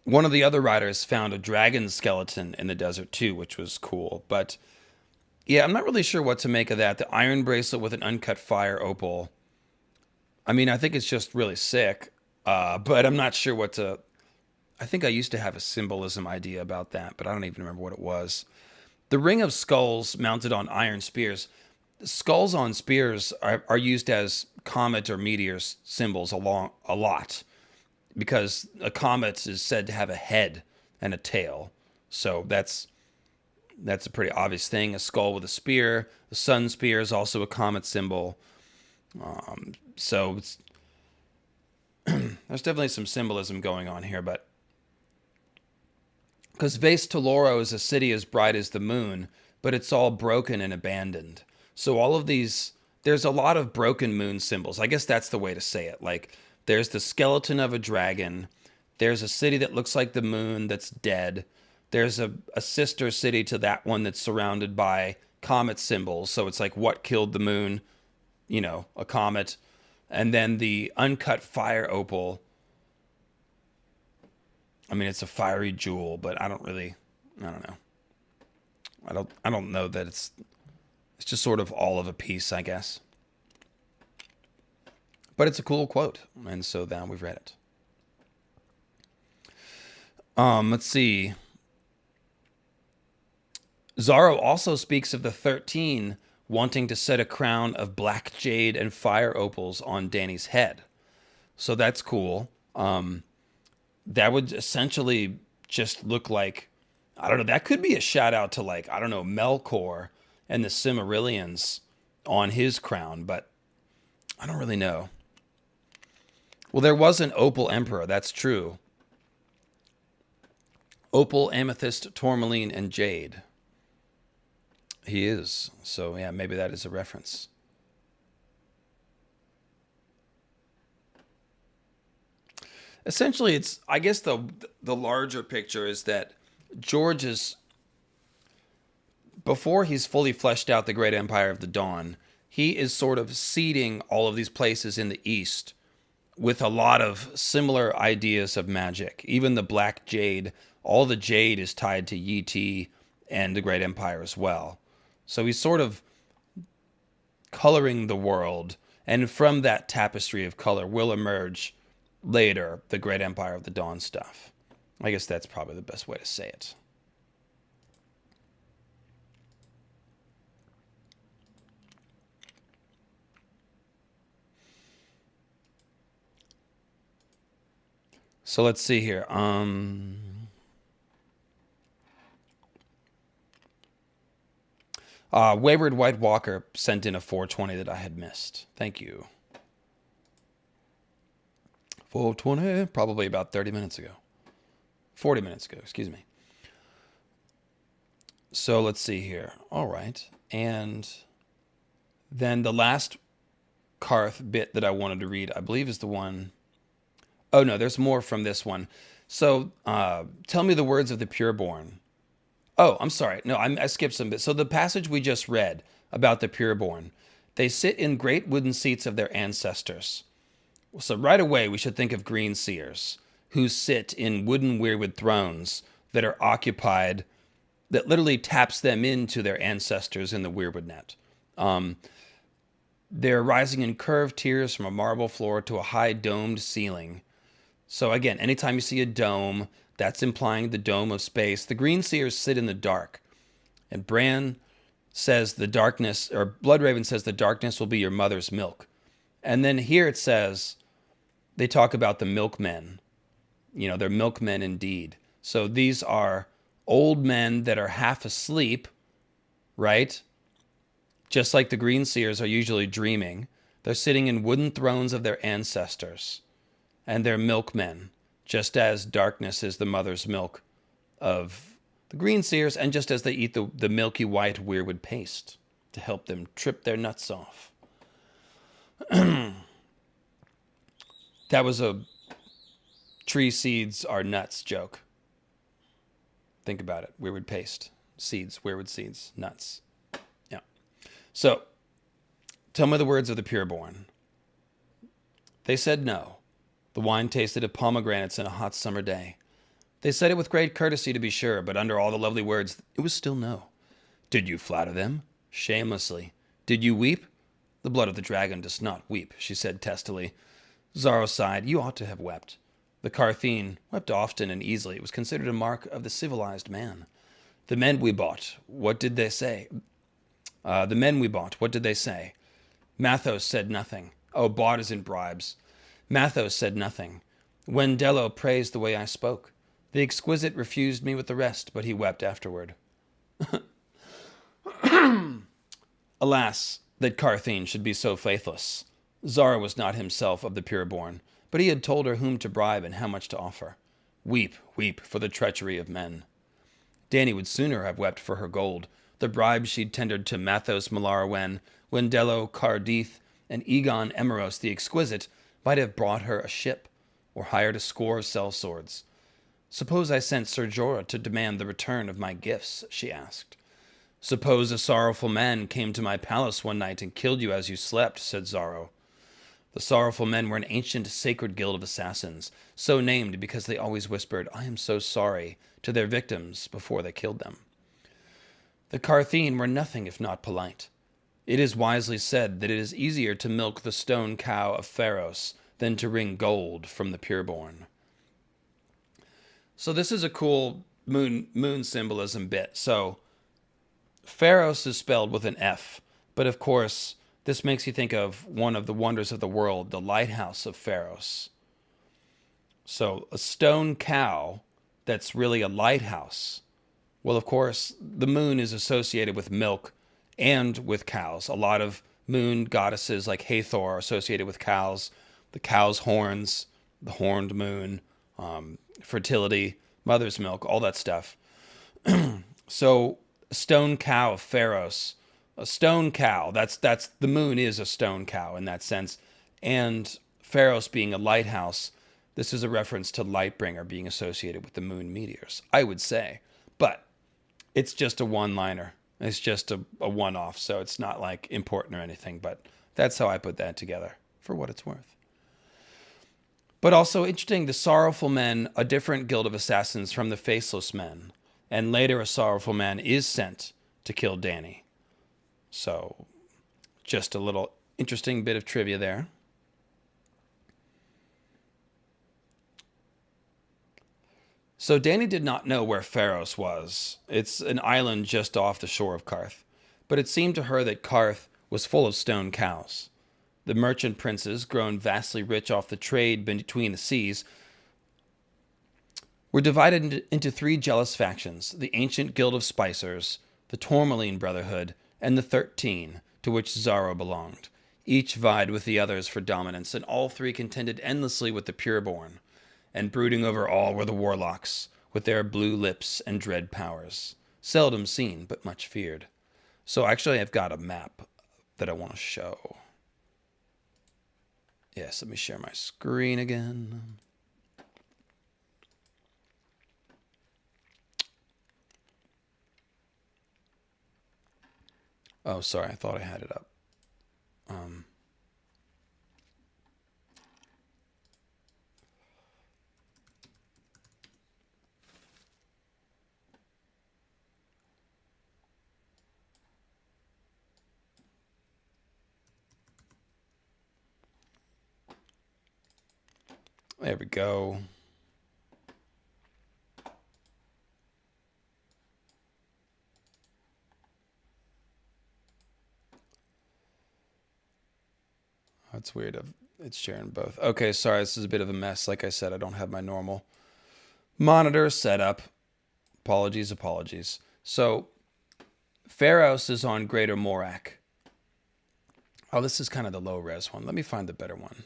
One of the other riders found a dragon skeleton in the desert too, which was cool. But yeah, I'm not really sure what to make of that. The iron bracelet with an uncut fire opal. I mean, I think it's just really sick. But I'm not sure what to... I think I used to have a symbolism idea about that, but I don't even remember what it was. The ring of skulls mounted on iron spears. Skulls on spears are used as comet or meteor symbols a lot, because a comet is said to have a head and a tail. So that's a pretty obvious thing. A skull with a spear. The sun spear is also a comet symbol. So it's there's definitely some symbolism going on here, but because Vaes Dothrak is a city as bright as the moon, but it's all broken and abandoned. So all of these, there's a lot of broken moon symbols. I guess that's the way to say it. Like, there's the skeleton of a dragon. There's a city that looks like the moon that's dead. There's a sister city to that one that's surrounded by comet symbols. So it's like, what killed the moon? You know, a comet. And then the uncut fire opal. I mean, it's a fiery jewel, but I don't know. I don't know that it's just sort of all of a piece, I guess. But it's a cool quote, and so now we've read it. Let's see. Zaro also speaks of the 13 wanting to set a crown of black jade and fire opals on Dany's head. So that's cool. That would essentially just look like, I don't know, that could be a shout out to, like, I don't know, Melkor and the Silmarillions on his crown, but I don't really know. Well, there was an Opal Emperor, that's true. Opal, Amethyst, Tourmaline, and Jade. He is. So, yeah, maybe that is a reference. Essentially, it's, I guess the larger picture is that George is, before he's fully fleshed out the Great Empire of the Dawn, he is sort of seeding all of these places in the East with a lot of similar ideas of magic. Even the Black Jade, all the jade is tied to Yi Ti and the Great Empire as well. So he's sort of coloring the world, and from that tapestry of color will emerge later the Great Empire of the Dawn stuff. I guess that's probably the best way to say it. So let's see here. Wayward White Walker sent in a 420 that I had missed. Thank you. 420, probably about 30 minutes ago. 40 minutes ago, excuse me. So let's see here. All right. And then the last Qarth bit that I wanted to read, I believe, is the one. Oh, no, there's more from this one. So tell me the words of the pureborn. Oh, I'm sorry. No, I skipped some bits. So the passage we just read about the pureborn, they sit in great wooden seats of their ancestors. So right away, we should think of green seers who sit in wooden weirwood thrones that are occupied, that literally taps them into their ancestors in the weirwood net. They're rising in curved tiers from a marble floor to a high domed ceiling. So again, anytime you see a dome, that's implying the dome of space. The green seers sit in the dark. And Bran says the darkness, or Bloodraven says the darkness will be your mother's milk. And then here it says, they talk about the milkmen. You know, they're milkmen indeed. So these are old men that are half asleep, right? Just like the green seers are usually dreaming. They're sitting in wooden thrones of their ancestors. And they're milkmen, just as darkness is the mother's milk of the green seers, and just as they eat the milky white weirwood paste to help them trip their nuts off. That was a tree seeds are nuts joke. Think about it. Weirwood paste, seeds, weirwood seeds, nuts. Yeah. So, tell me the words of the pureborn. They said no. The wine tasted of pomegranates in a hot summer day. They said it with great courtesy, to be sure, but under all the lovely words, it was still no. Did you flatter them? Shamelessly. Did you weep? The blood of the dragon does not weep, she said testily. Zaro sighed. You ought to have wept. The Qarthian wept often and easily. It was considered a mark of the civilized man. The men we bought, what did they say? What did they say? Mathos said nothing. Oh, bought as in bribes. Mathos said nothing. Wendello praised the way I spoke. The exquisite refused me with the rest, but he wept afterward. Alas, that Qarthian should be so faithless. Zara was not himself of the pureborn, but he had told her whom to bribe and how much to offer. Weep, weep for the treachery of men. Dany would sooner have wept for her gold. the bribe she'd tendered to Mathos Malarwen, Wendello Cardeith, and Egon Emeros the Exquisite might have brought her a ship, or hired a score of sellswords. Suppose I sent Ser Jorah to demand the return of my gifts, she asked. Suppose a sorrowful man came to my palace one night and killed you as you slept, said Xaro. The sorrowful men were an ancient sacred guild of assassins, so named because they always whispered, I am so sorry, to their victims before they killed them. The Qarthian were nothing if not polite. It is wisely said that it is easier to milk the stone cow of Pharos than to wring gold from the pureborn. So this is a cool moon symbolism bit. So Pharos is spelled with an F, but of course this makes you think of one of the wonders of the world, the lighthouse of Pharos. So a stone cow that's really a lighthouse. Well, of course, the moon is associated with milk and with cows. A lot of moon goddesses like Hathor are associated with cows. The cow's horns, the horned moon, fertility, mother's milk, all that stuff. So a stone cow of Pharos, a stone cow, that's the moon is a stone cow in that sense. And Pharos being a lighthouse, this is a reference to Lightbringer being associated with the moon meteors, I would say. But it's just a one-liner. It's just a one-off, so it's not like important or anything, but that's how I put that together, for what it's worth. But also interesting, the sorrowful men, a different guild of assassins from the faceless men, and later a sorrowful man is sent to kill Dany. So just a little interesting bit of trivia there. So Dany did not know where Pharos was. It's an island just off the shore of Qarth. But it seemed to her that Qarth was full of stone cows. The merchant princes, grown vastly rich off the trade between the seas, were divided into three jealous factions, the ancient Guild of Spicers, the Tourmaline Brotherhood, and the 13, to which Xaro belonged. Each vied with the others for dominance, and all three contended endlessly with the pureborn. And brooding over all were the warlocks, with their blue lips and dread powers, seldom seen but much feared. So actually I've got a map that I want to show. Yes, let me share my screen again. Oh, sorry, I thought I had it up. There we go. That's weird. It's sharing both. Okay, sorry, this is a bit of a mess. Like I said, I don't have my normal monitor set up. Apologies. So, Pharos is on Greater Morak. Oh, this is kind of the low-res one. Let me find the better one.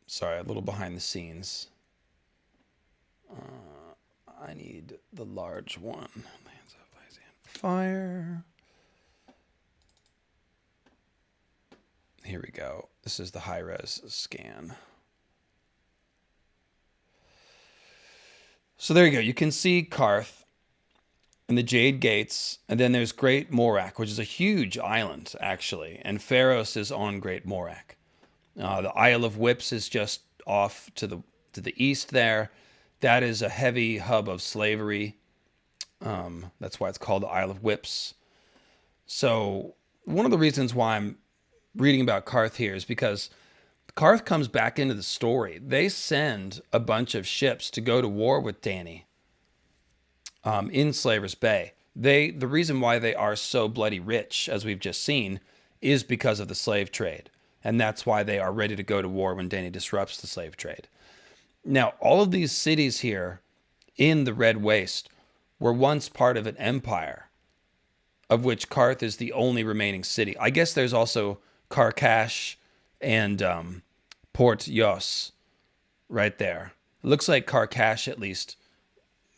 Sorry, a little behind the scenes. I need the large one. Lands of Ice and Fire. Here we go. This is the high-res scan. So there you go. You can see Qarth and the Jade Gates, and then there's Great Morak, which is a huge island, actually, and Pharos is on Great Morak. The Isle of Whips is just off to the east there. That is a heavy hub of slavery. That's why it's called the Isle of Whips. So one of the reasons why I'm reading about Qarth here is because Qarth comes back into the story. They send a bunch of ships to go to war with Dany in Slaver's Bay. The reason why they are so bloody rich, as we've just seen, is because of the slave trade. And that's why they are ready to go to war when Dany disrupts the slave trade. Now, all of these cities here in the Red Waste were once part of an empire, of which Qarth is the only remaining city. I guess there's also Carcash and Port Yos right there. It looks like Carcash, at least,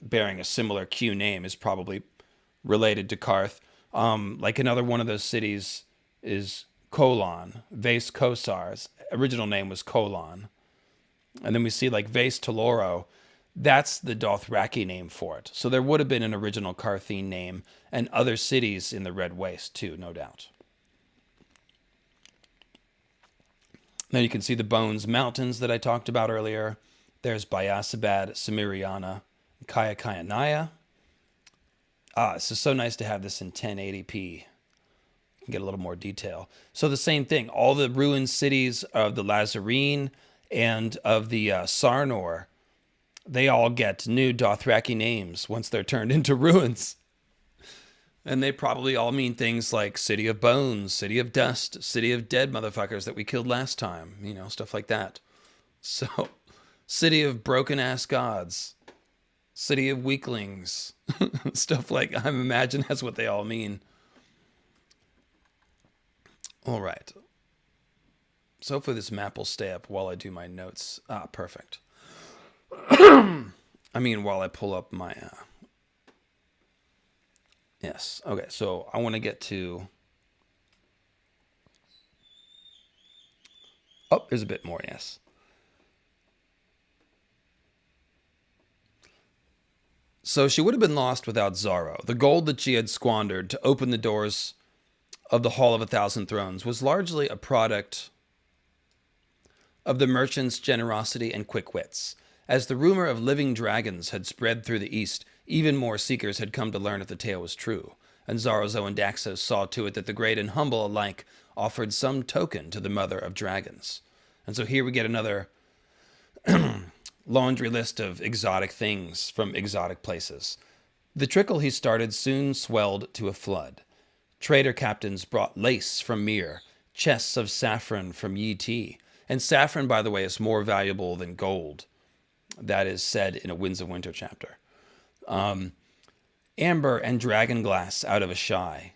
bearing a similar Q name, is probably related to Qarth. Like another one of those cities is Colon. Vaes Kosar's original name was Colon. And then we see like Vaes Teloro. That's the Dothraki name for it. So there would have been an original Qarthian name and other cities in the Red Waste too, no doubt. Now you can see the Bones Mountains that I talked about earlier. There's Bayasabad, Samiriana, Kaya Kayanaya. This is so nice to have this in 1080p. You can get a little more detail. So the same thing. All the ruined cities of the Lazarene and of the Sarnor, they all get new Dothraki names once they're turned into ruins. And they probably all mean things like City of Bones, City of Dust, City of Dead motherfuckers that we killed last time. You know, stuff like that. So, City of Broken-Ass Gods, City of Weaklings, stuff like, I imagine that's what they all mean. All right. So hopefully this map will stay up while I do my notes. Perfect. I mean, while I pull up my... Yes. Okay, so I want to get to... Oh, there's a bit more, yes. So she would have been lost without Zaro. The gold that she had squandered to open the doors of the Hall of 1,000 Thrones was largely a product of the merchants' generosity and quick wits. As the rumor of living dragons had spread through the east, even more seekers had come to learn if the tale was true, and Zarozo and Daxos saw to it that the great and humble alike offered some token to the mother of dragons. And so here we get another laundry list of exotic things from exotic places. The trickle he started soon swelled to a flood. Trader captains brought lace from Myr, chests of saffron from Yi Ti. And saffron, by the way, is more valuable than gold. That is said in a Winds of Winter chapter. Amber and dragon glass out of Asshai.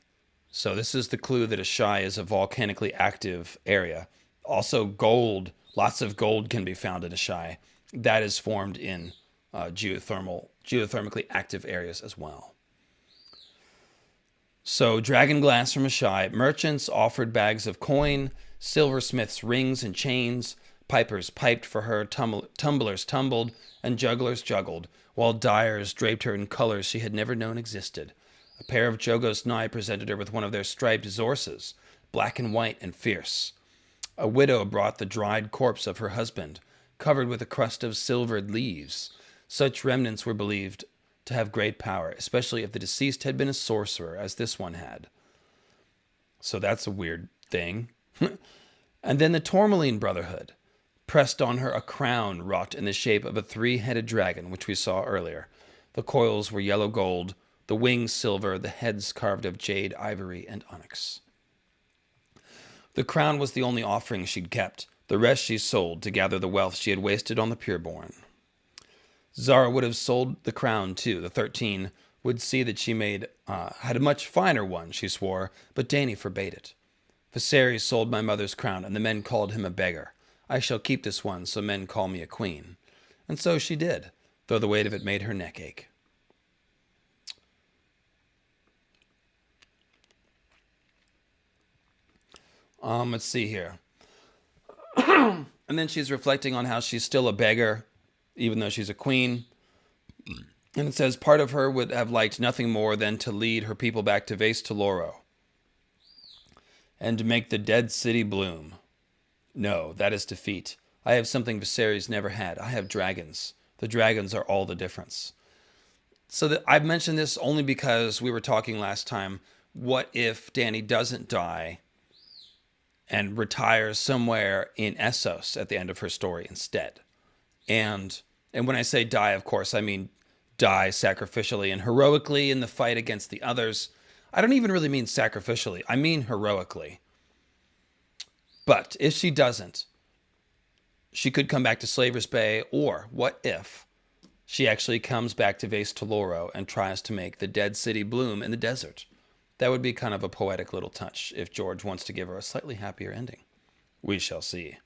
So this is the clue that Asshai is a volcanically active area. Also gold, lots of gold can be found in Asshai. That is formed in geothermically active areas as well. So dragon glass from Asshai. Merchants offered bags of coin, silversmiths rings and chains, pipers piped for her, tumblers tumbled, and jugglers juggled, while dyers draped her in colors she had never known existed. A pair of Jogos Nai presented her with one of their striped zorses, black and white and fierce. A widow brought the dried corpse of her husband, covered with a crust of silvered leaves. Such remnants were believed to have great power, especially if the deceased had been a sorcerer, as this one had. So that's a weird thing. And then the Tourmaline Brotherhood pressed on her a crown wrought in the shape of a three-headed dragon, which we saw earlier. The coils were yellow gold, the wings silver, the heads carved of jade, ivory, and onyx. The crown was the only offering she'd kept. The rest she sold to gather the wealth she had wasted on the pureborn. Zara would have sold the crown, too. The 13 would see that she had a much finer one, she swore, but Dany forbade it. Viserys sold my mother's crown, and the men called him a beggar. I shall keep this one, so men call me a queen. And so she did, though the weight of it made her neck ache. Let's see here. And then she's reflecting on how she's still a beggar, even though she's a queen. And it says, part of her would have liked nothing more than to lead her people back to Vaes Dothrak and to make the dead city bloom. No, that is defeat. I have something Viserys never had. I have dragons. The dragons are all the difference. So I've mentioned this only because we were talking last time. What if Dany doesn't die and retires somewhere in Essos at the end of her story instead? And when I say die, of course, I mean die sacrificially and heroically in the fight against the others. I don't even really mean sacrificially. I mean heroically. But if she doesn't, she could come back to Slaver's Bay, or what if she actually comes back to Vaes Dothrak and tries to make the dead city bloom in the desert? That would be kind of a poetic little touch if George wants to give her a slightly happier ending. We shall see.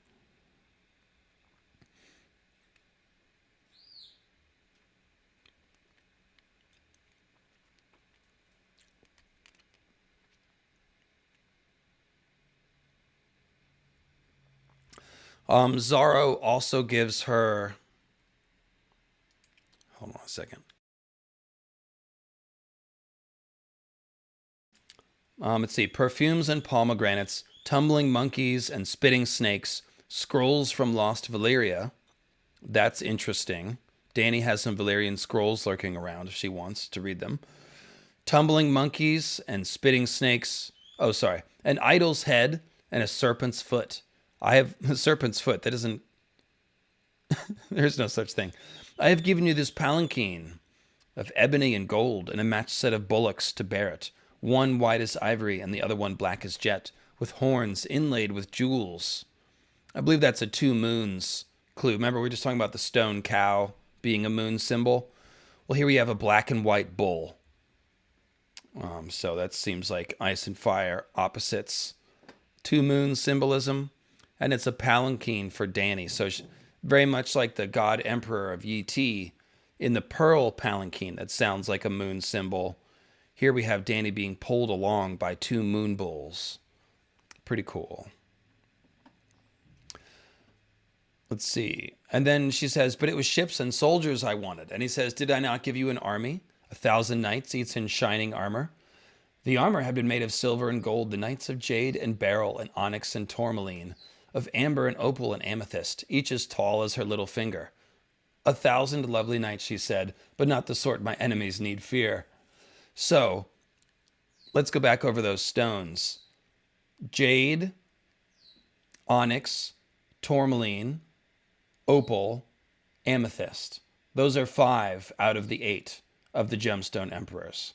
Zorro also gives her... Hold on a second. Let's see. Perfumes and pomegranates, tumbling monkeys and spitting snakes, scrolls from lost Valyria. That's interesting. Dany has some Valyrian scrolls lurking around if she wants to read them. Tumbling monkeys and spitting snakes. Oh, sorry. An idol's head and a serpent's foot. I have a serpent's foot. That isn't... There's no such thing. I have given you this palanquin of ebony and gold and a matched set of bullocks to bear it. One white as ivory and the other one black as jet, with horns inlaid with jewels. I believe that's a 2 moons clue. Remember, we were just talking about the stone cow being a moon symbol? Well, here we have a black and white bull. So that seems like ice and fire opposites. 2 moon symbolism. And it's a palanquin for Dany. So very much like the god emperor of Yi in the pearl palanquin that sounds like a moon symbol. Here we have Dany being pulled along by 2 moon bulls. Pretty cool. Let's see. And then she says, but it was ships and soldiers I wanted. And he says, did I not give you an army? 1,000 knights, each in shining armor. The armor had been made of silver and gold, the knights of jade and beryl and onyx and tourmaline, of amber and opal and amethyst, each as tall as her little finger. 1,000 lovely knights, she said, but not the sort my enemies need fear. So, let's go back over those stones. Jade, onyx, tourmaline, opal, amethyst. Those are 5 out of the 8 of the gemstone emperors.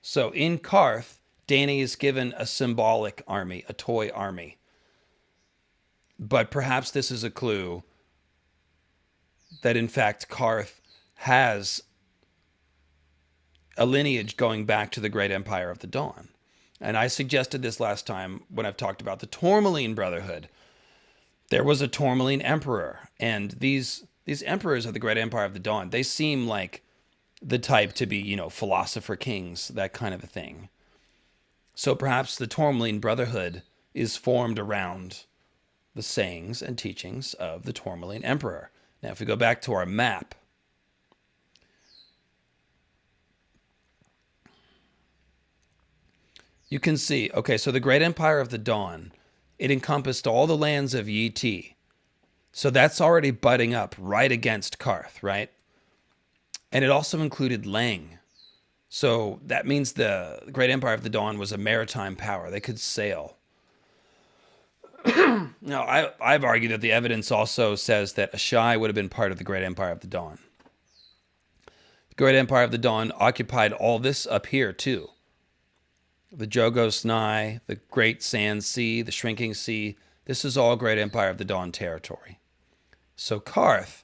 So in Qarth, Dany is given a symbolic army, a toy army. But perhaps this is a clue that in fact Qarth has a lineage going back to the Great Empire of the Dawn. And I suggested this last time when I've talked about the Tourmaline Brotherhood. There was a Tourmaline emperor, and these emperors of the Great Empire of the Dawn, they seem like the type to be, philosopher kings, that kind of a thing. So perhaps the Tourmaline Brotherhood is formed around the sayings and teachings of the Tourmaline Emperor. Now, if we go back to our map, you can see, okay, so the Great Empire of the Dawn, it encompassed all the lands of Yi. So that's already butting up right against Qarth, right? And it also included Lang. So that means the Great Empire of the Dawn was a maritime power. They could sail. Now, I've argued that the evidence also says that Asshai would have been part of the Great Empire of the Dawn. The Great Empire of the Dawn occupied all this up here, too. The Jogos Nye, the Great Sand Sea, the Shrinking Sea. This is all Great Empire of the Dawn territory. So Qarth,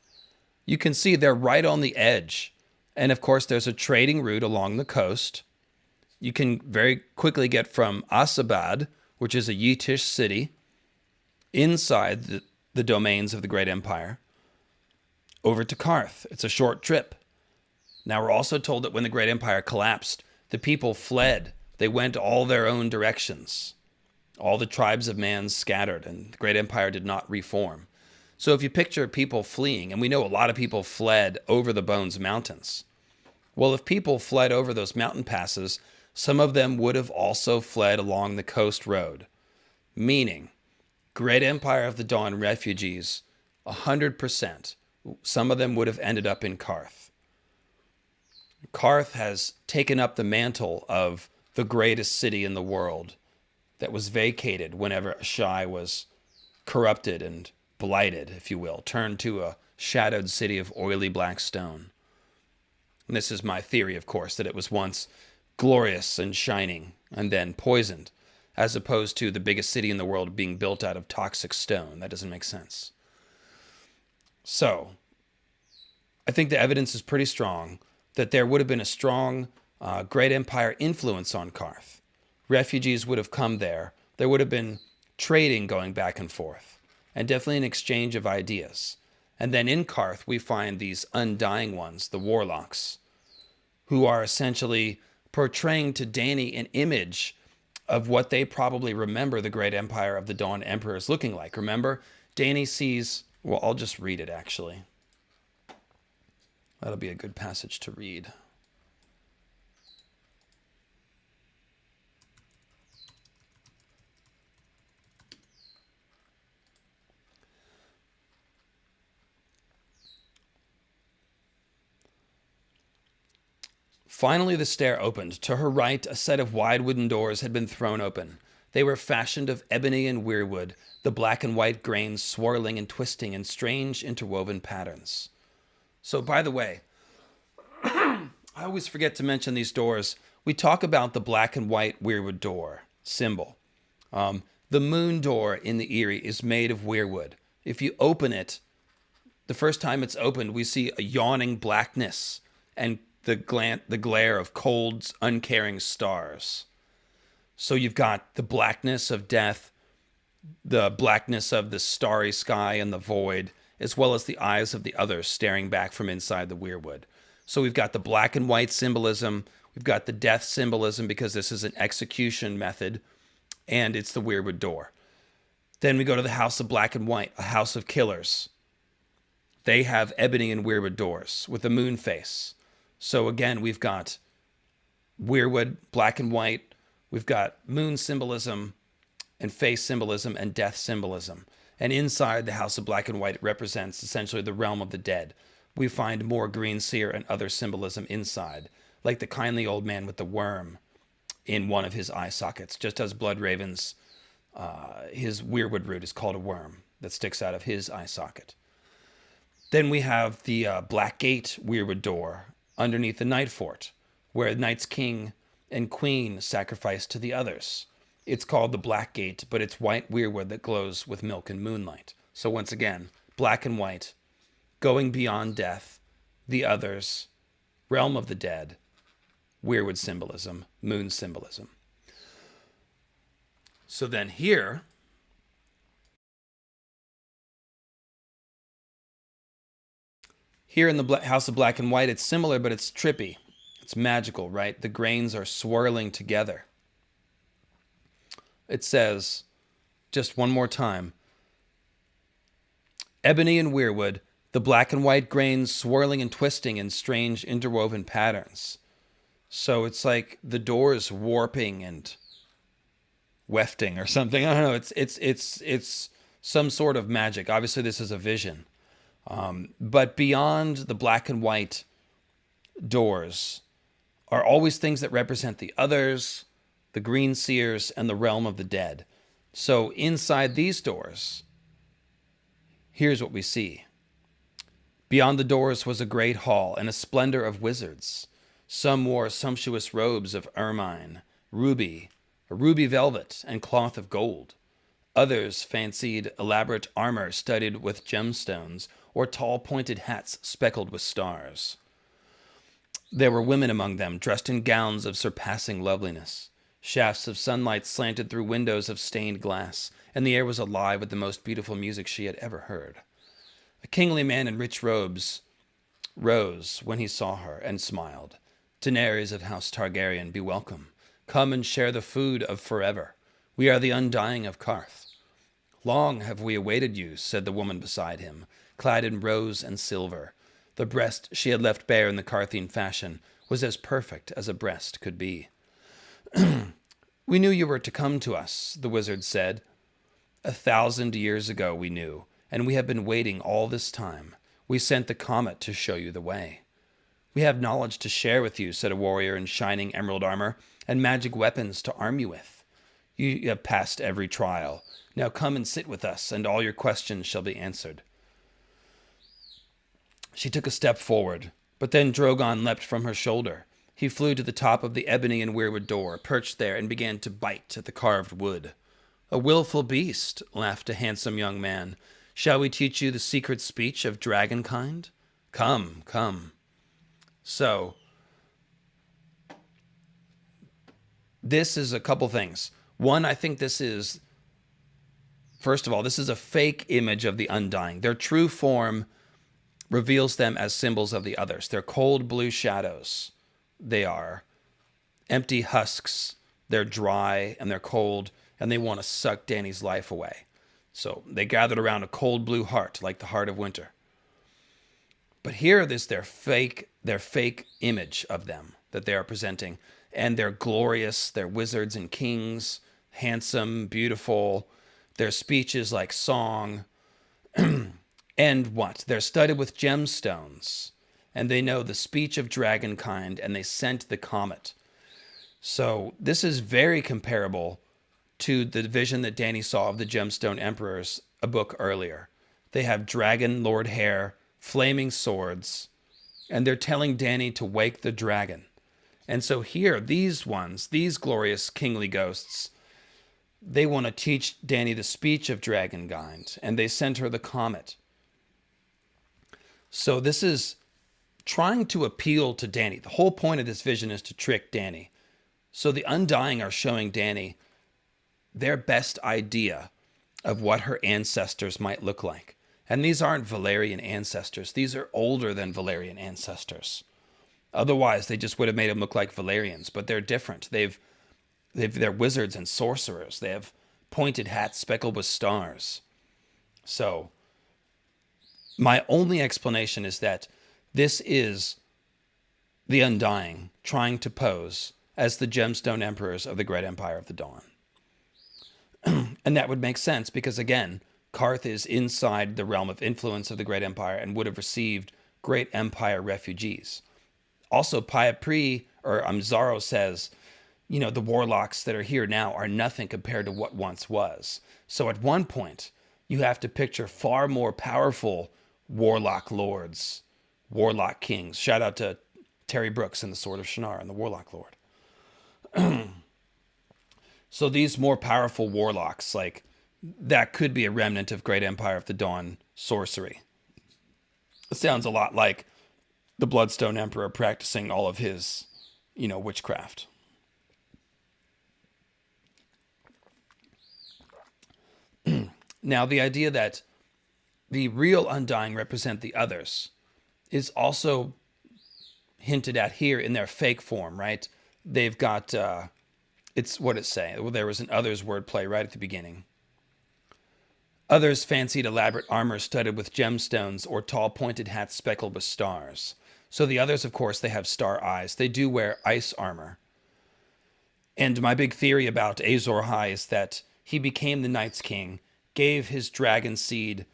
you can see they're right on the edge. And of course, there's a trading route along the coast. You can very quickly get from Asabad, which is a Yitish city, inside the domains of the Great Empire, over to Qarth. It's a short trip. Now, we're also told that when the Great Empire collapsed, the people fled. They went all their own directions. All the tribes of man scattered, and the Great Empire did not reform. So if you picture people fleeing, and we know a lot of people fled over the Bones Mountains. Well, if people fled over those mountain passes, some of them would have also fled along the coast road. Meaning, Great Empire of the Dawn refugees, 100%, some of them would have ended up in Qarth. Qarth has taken up the mantle of the greatest city in the world that was vacated whenever Asshai was corrupted and blighted, if you will, turned to a shadowed city of oily black stone. And this is my theory, of course, that it was once glorious and shining and then poisoned, as opposed to the biggest city in the world being built out of toxic stone. That doesn't make sense. So, I think the evidence is pretty strong that there would have been a strong Great Empire influence on Qarth. Refugees would have come there. There would have been trading going back and forth, and definitely an exchange of ideas. And then in Qarth, we find these Undying ones, the warlocks, who are essentially portraying to Dany an image of what they probably remember the Great Empire of the Dawn emperors looking like. Remember, Dany sees... Well, I'll just read it, actually. That'll be a good passage to read. Finally, the stair opened. To her right, a set of wide wooden doors had been thrown open. They were fashioned of ebony and weirwood, the black and white grains swirling and twisting in strange interwoven patterns. So, by the way, I always forget to mention these doors. We talk about the black and white weirwood door symbol. The moon door in the Eyrie is made of weirwood. If you open it, the first time it's opened, we see a yawning blackness and the glare of cold, uncaring stars. So you've got the blackness of death, the blackness of the starry sky and the void, as well as the eyes of the others staring back from inside the weirwood. So we've got the black and white symbolism, we've got the death symbolism because this is an execution method, and it's the weirwood door. Then we go to the House of Black and White, a house of killers. They have ebony and weirwood doors with a moon face. So again, we've got weirwood, black and white. We've got moon symbolism and face symbolism and death symbolism. And inside the House of Black and White, it represents essentially the realm of the dead. We find more green seer and other symbolism inside, like the kindly old man with the worm in one of his eye sockets. Just as Bloodraven's, his weirwood root is called a worm that sticks out of his eye socket. Then we have the Black Gate weirwood door underneath the Night Fort, where the Night's King and Queen sacrifice to the others. It's called the Black Gate, but it's white weirwood that glows with milk and moonlight. So once again, black and white, going beyond death, the others, realm of the dead, weirwood symbolism, moon symbolism. So then here in the House of Black and White, it's similar, but it's trippy. It's magical, right? The grains are swirling together. It says, just one more time, ebony and weirwood, the black and white grains swirling and twisting in strange interwoven patterns. So it's like the doors warping and wefting or something. I don't know. It's some sort of magic. Obviously, this is a vision. But beyond the black and white doors are always things that represent the others, the green seers, and the realm of the dead. So inside these doors, here's what we see. Beyond the doors was a great hall and a splendor of wizards. Some wore sumptuous robes of ermine, ruby velvet, and cloth of gold. Others fancied elaborate armor studded with gemstones or tall pointed hats speckled with stars. There were women among them, dressed in gowns of surpassing loveliness. Shafts of sunlight slanted through windows of stained glass, and the air was alive with the most beautiful music she had ever heard. A kingly man in rich robes rose when he saw her and smiled. Daenerys of House Targaryen, be welcome. Come and share the food of forever. We are the Undying of Qarth. Long have we awaited you, said the woman beside him, clad in rose and silver. The breast she had left bare in the Qarthian fashion was as perfect as a breast could be. We knew you were to come to us, the wizard said. 1,000 years ago we knew, and we have been waiting all this time. We sent the comet to show you the way. We have knowledge to share with you, said a warrior in shining emerald armor, and magic weapons to arm you with. You have passed every trial. Now come and sit with us, and all your questions shall be answered. She took a step forward, but then Drogon leapt from her shoulder. He flew to the top of the ebony and weirwood door, perched there, and began to bite at the carved wood. A willful beast, laughed a handsome young man. Shall we teach you the secret speech of dragonkind? Come, come. So, this is a couple things. One, I think this is, first of all, this is a fake image of the Undying. Their true form reveals them as symbols of the others. They're cold blue shadows. They are empty husks. They're dry and they're cold, and they want to suck Dany's life away. So they gathered around a cold blue heart, like the heart of winter. But here is their fake image of them that they are presenting. And they're glorious, they're wizards and kings, handsome, beautiful. Their speech is like song. And what? They're studded with gemstones. And they know the speech of dragonkind, and they scent the comet. So this is very comparable to the vision that Dany saw of the Gemstone Emperors a book earlier. They have dragon lord hair, flaming swords, and they're telling Dany to wake the dragon. And so here, these glorious kingly ghosts, they want to teach Dany the speech of dragonkind, and they send her the comet. So this is trying to appeal to Dany. The whole point of this vision is to trick Dany. So the Undying are showing Dany their best idea of what her ancestors might look like. And these aren't Valyrian ancestors. These are older than Valyrian ancestors. Otherwise, they just would have made them look like Valyrians, but they're different. They're wizards and sorcerers. They have pointed hats speckled with stars. So my only explanation is that this is the Undying trying to pose as the Gemstone Emperors of the Great Empire of the Dawn. And that would make sense because, again, Qarth is inside the realm of influence of the Great Empire and would have received Great Empire refugees. Also, Zaro says, the warlocks that are here now are nothing compared to what once was. So at one point, you have to picture far more powerful warlock lords, warlock kings. Shout out to Terry Brooks and the Sword of Shannara and the Warlock Lord. So these more powerful warlocks, like, that could be a remnant of Great Empire of the Dawn sorcery. It sounds a lot like the Bloodstone Emperor practicing all of his, witchcraft. Now, the idea that the real Undying represent the others is also hinted at here in their fake form, right? They've got, it's what it say. Well, there was an others wordplay right at the beginning. Others fancied elaborate armor studded with gemstones or tall pointed hats speckled with stars. So the others, of course, they have star eyes. They do wear ice armor. And my big theory about Azor Ahai is that he became the Night's King, gave his dragon seed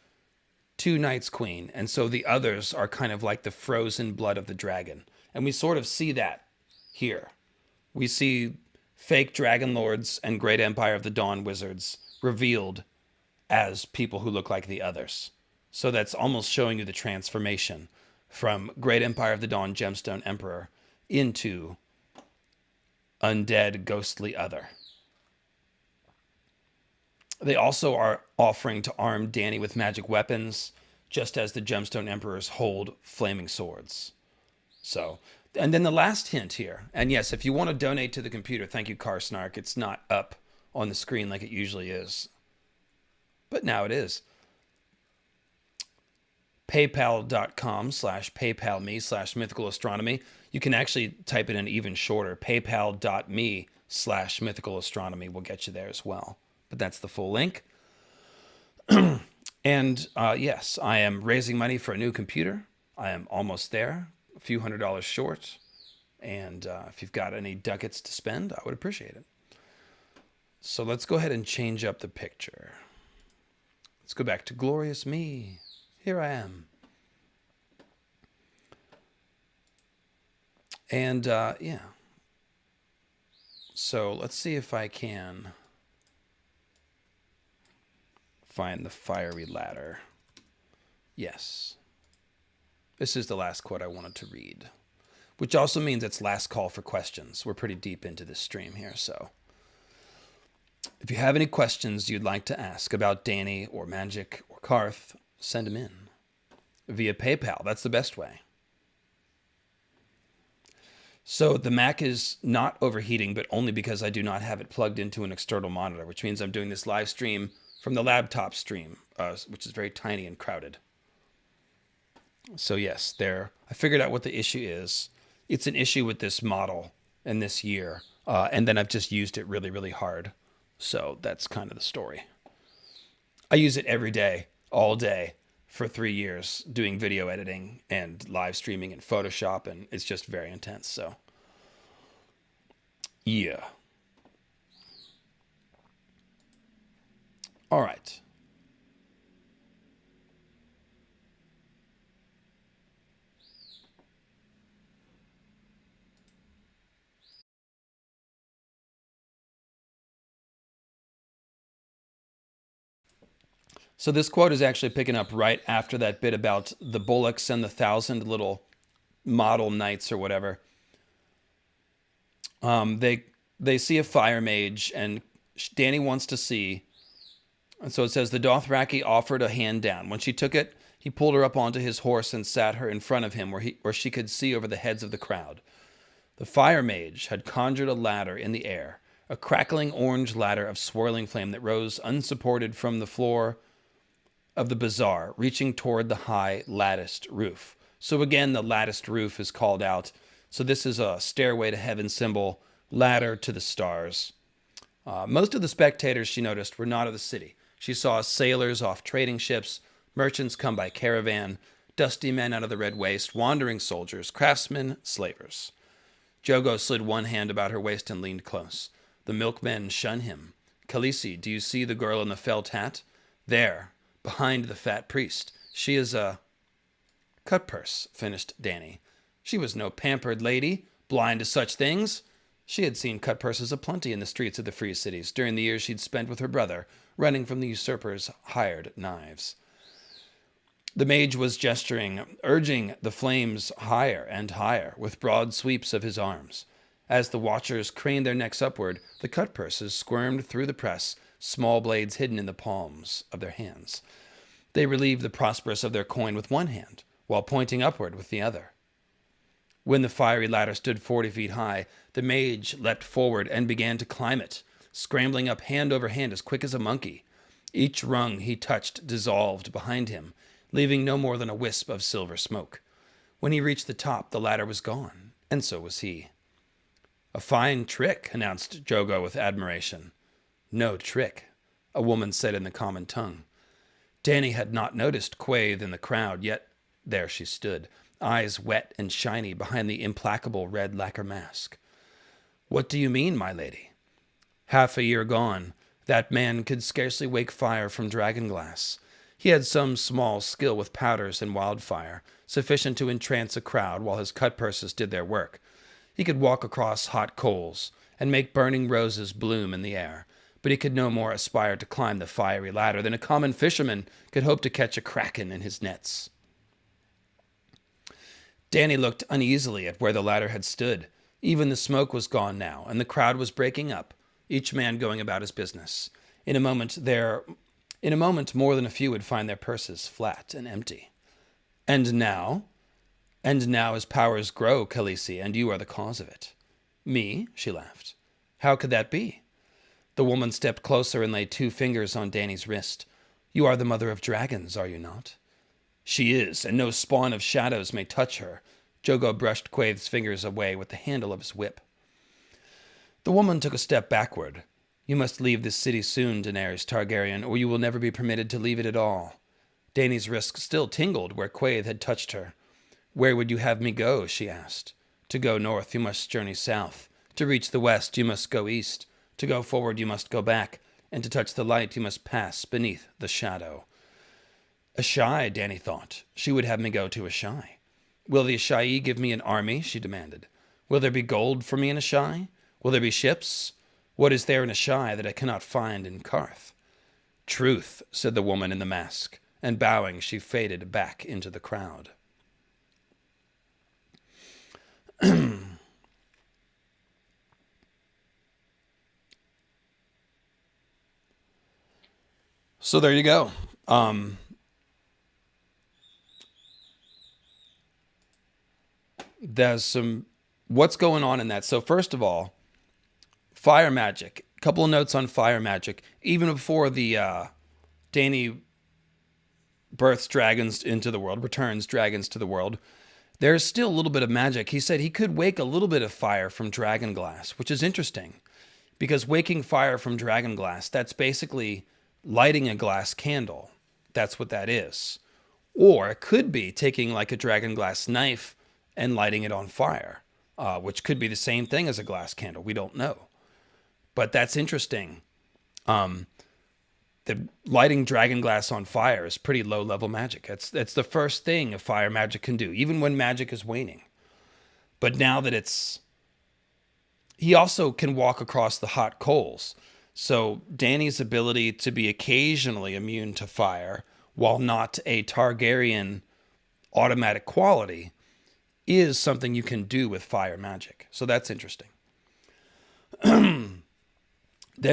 to Night's Queen, and so the others are kind of like the frozen blood of the dragon. And we sort of see that here. We see fake dragon lords and Great Empire of the Dawn wizards revealed as people who look like the others. So that's almost showing you the transformation from Great Empire of the Dawn Gemstone Emperor into undead, ghostly other. They also are offering to arm Dany with magic weapons, just as the Gemstone Emperors hold flaming swords. So, and then the last hint here, and yes, if you want to donate to the computer, thank you, Carsnark. It's not up on the screen like it usually is, but now it is. PayPal.com/PayPalMe/mythicalAstronomy. You can actually type it in even shorter. PayPal.me/mythicalAstronomy will get you there as well. But that's the full link. And yes, I am raising money for a new computer. I am almost there, a few $100s short. And if you've got any ducats to spend, I would appreciate it. So let's go ahead and change up the picture. Let's go back to glorious me. Here I am. And yeah. So let's see if I can find the fiery ladder. Yes. This is the last quote I wanted to read, which also means it's last call for questions. We're pretty deep into this stream here, so if you have any questions you'd like to ask about Dany or magic or Qarth, send them in via PayPal. That's the best way. So the Mac is not overheating, but only because I do not have it plugged into an external monitor, which means I'm doing this live stream from the laptop stream, which is very tiny and crowded. So yes, I figured out what the issue is. It's an issue with this model and this year, and then I've just used it really, really hard. So that's kind of the story. I use it every day, all day, for 3 years, doing video editing and live streaming and Photoshop, and it's just very intense. So, yeah. All right. So this quote is actually picking up right after that bit about the bullocks and the 1,000 little model knights or whatever. They see a fire mage, and Dany wants to see. And so it says, the Dothraki offered a hand down. When she took it, he pulled her up onto his horse and sat her in front of him where she could see over the heads of the crowd. The fire mage had conjured a ladder in the air, a crackling orange ladder of swirling flame that rose unsupported from the floor of the bazaar, reaching toward the high latticed roof. So again, the latticed roof is called out. So this is a stairway to heaven symbol, ladder to the stars. Most of the spectators, she noticed, were not of the city. She saw sailors off trading ships, merchants come by caravan, dusty men out of the red waste, wandering soldiers, craftsmen, slavers. Jogo slid one hand about her waist and leaned close. The milkmen shun him. Khaleesi, do you see the girl in the felt hat? There, behind the fat priest. She is a cutpurse, finished Dany. She was no pampered lady, blind to such things. She had seen cutpurses aplenty in the streets of the free cities during the years she'd spent with her brother, running from the usurper's hired knives. The mage was gesturing, urging the flames higher and higher with broad sweeps of his arms. As the watchers craned their necks upward, the cutpurses squirmed through the press, small blades hidden in the palms of their hands. They relieved the prosperous of their coin with one hand, while pointing upward with the other. When the fiery ladder stood 40 feet high, the mage leapt forward and began to climb it, scrambling up hand over hand as quick as a monkey. Each rung he touched dissolved behind him, leaving no more than a wisp of silver smoke. When he reached the top, the ladder was gone, and so was he. A fine trick, announced Jogo with admiration. No trick, a woman said in the common tongue. Dany had not noticed Quaithe in the crowd, yet there she stood, eyes wet and shiny behind the implacable red lacquer mask. What do you mean, my lady? Half a year gone, that man could scarcely wake fire from dragonglass. He had some small skill with powders and wildfire, sufficient to entrance a crowd while his cutpurses did their work. He could walk across hot coals and make burning roses bloom in the air, but he could no more aspire to climb the fiery ladder than a common fisherman could hope to catch a kraken in his nets. Dany looked uneasily at where the ladder had stood. Even the smoke was gone now, and the crowd was breaking up, each man going about his business. In a moment, more than a few would find their purses flat and empty. And now? And now as powers grow, Khaleesi, and you are the cause of it. Me? She laughed. How could that be? The woman stepped closer and laid 2 fingers on Dany's wrist. You are the mother of dragons, are you not? She is, and no spawn of shadows may touch her. Jogo brushed Quaithe's fingers away with the handle of his whip. The woman took a step backward. You must leave this city soon, Daenerys Targaryen, or you will never be permitted to leave it at all. Dany's wrist still tingled where Quaithe had touched her. Where would you have me go? She asked. To go north, you must journey south. To reach the west, you must go east. To go forward, you must go back. And to touch the light, you must pass beneath the shadow. Asshai, Dany thought. She would have me go to Asshai. Will the Asshai give me an army? She demanded. Will there be gold for me in Asshai? Will there be ships? What is there in Asshai that I cannot find in Qarth? Truth, said the woman in the mask, and bowing, she faded back into the crowd. So there you go. There's what's going on in that. So first of all, fire magic. A couple of notes on fire magic. Even before the Dany births dragons into the world, returns dragons to the world, there's still a little bit of magic. He said he could wake a little bit of fire from dragonglass, which is interesting, because waking fire from dragonglass, that's basically lighting a glass candle. That's what that is. Or it could be taking like a dragon glass knife and lighting it on fire, which could be the same thing as a glass candle. We don't know. But that's interesting. The lighting dragon glass on fire is pretty low level magic. That's the first thing a fire magic can do, even when magic is waning. But now that he also can walk across the hot coals. So Dany's ability to be occasionally immune to fire, while not a Targaryen automatic quality, is something you can do with fire magic. So that's interesting. Then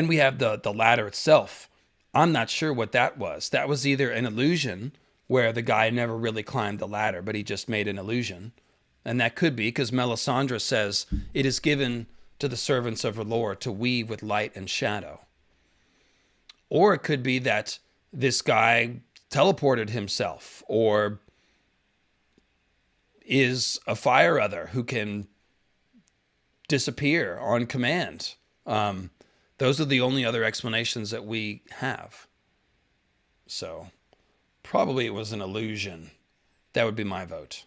we have the ladder itself. I'm not sure what that was. That was either an illusion where the guy never really climbed the ladder, but he just made an illusion. And that could be because Melisandre says it is given to the servants of her Lord to weave with light and shadow. Or it could be that this guy teleported himself or is a fire other who can disappear on command. Those are the only other explanations that we have. So probably it was an illusion. That would be my vote.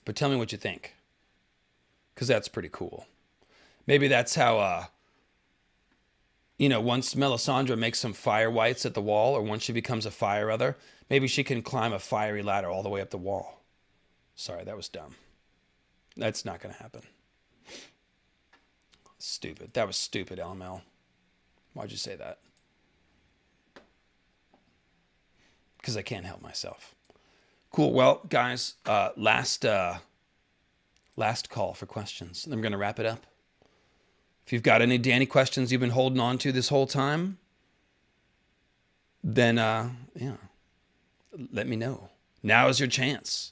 But tell me what you think, because that's pretty cool. Maybe that's how, once Melisandre makes some fire whites at the wall, or once she becomes a fire other, maybe she can climb a fiery ladder all the way up the wall. Sorry, that was dumb. That's not going to happen. Stupid. That was stupid, LML. Why'd you say that? Because I can't help myself. Cool. Well, guys, last call for questions. Then we're going to wrap it up. If you've got any Dany questions you've been holding on to this whole time, then, let me know. Now is your chance.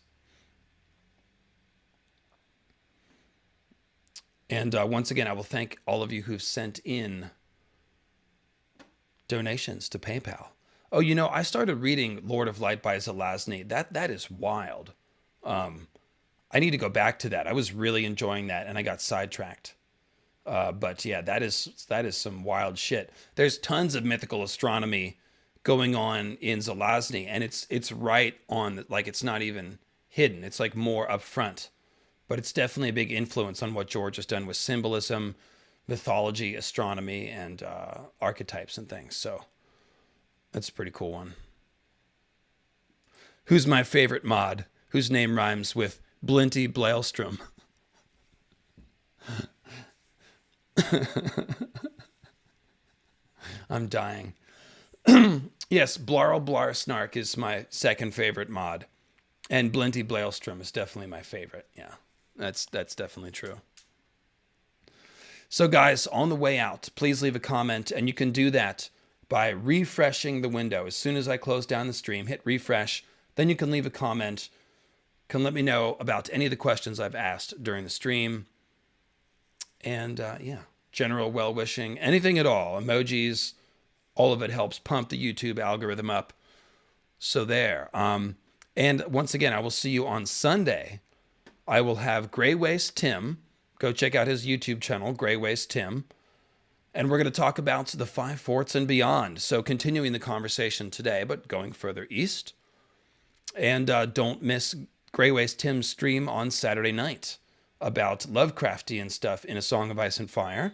And once again, I will thank all of you who've sent in donations to PayPal. Oh, I started reading Lord of Light by Zelazny. That is wild. I need to go back to that. I was really enjoying that, and I got sidetracked. But yeah, that is some wild shit. There's tons of mythical astronomy going on in Zelazny, and it's right on, like, it's not even hidden. It's like more upfront. But it's definitely a big influence on what George has done with symbolism, mythology, astronomy, and archetypes and things. So that's a pretty cool one. Who's my favorite mod? Whose name rhymes with Blinty Blaelstrom? I'm dying. Yes, Blarl Blar Snark is my second favorite mod. And Blinty Blaelstrom is definitely my favorite. Yeah, that's definitely true. So guys, on the way out, please leave a comment, and you can do that by refreshing the window. As soon as I close down the stream, hit refresh, then you can leave a comment. Can let me know about any of the questions I've asked during the stream. And general well-wishing, anything at all, emojis, all of it helps pump the YouTube algorithm up. So there. And once again, I will see you on Sunday. I will have Grey Waste Tim. Go check out his YouTube channel, Grey Waste Tim. And we're going to talk about the Five Forts and beyond. So continuing the conversation today, but going further east. And don't miss Grey Waste Tim's stream on Saturday night about Lovecraftian stuff in A Song of Ice and Fire.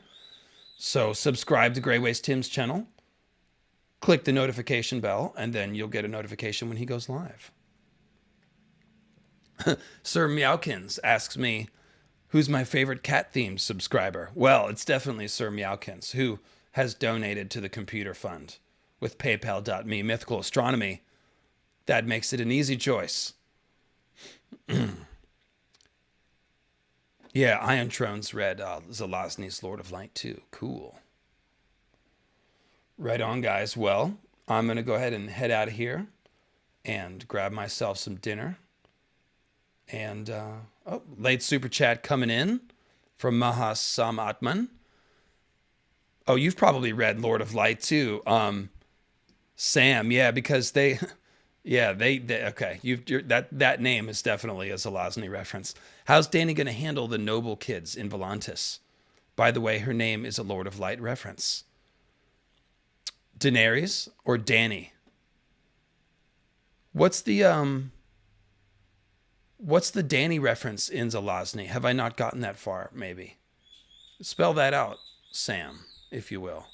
So subscribe to Grey Waste Tim's channel. Click the notification bell, and then you'll get a notification when he goes live. Sir Meowkins asks me, who's my favorite cat-themed subscriber? Well, it's definitely Sir Meowkins, who has donated to the computer fund with paypal.me mythical astronomy. That makes it an easy choice. Yeah, Iron Throne's read Zelazny's Lord of Light too. Cool. Right on, guys. Well, I'm going to go ahead and head out of here and grab myself some dinner. And, late super chat coming in from Mahas Samatman. Oh, you've probably read Lord of Light too. Sam, yeah, because they okay. That name is definitely a Zelazny reference. How's Dany going to handle the noble kids in Volantis? By the way, her name is a Lord of Light reference. Daenerys or Dany? What's the Dany reference in Zelazny? Have I not gotten that far, maybe? Spell that out, Sam, if you will.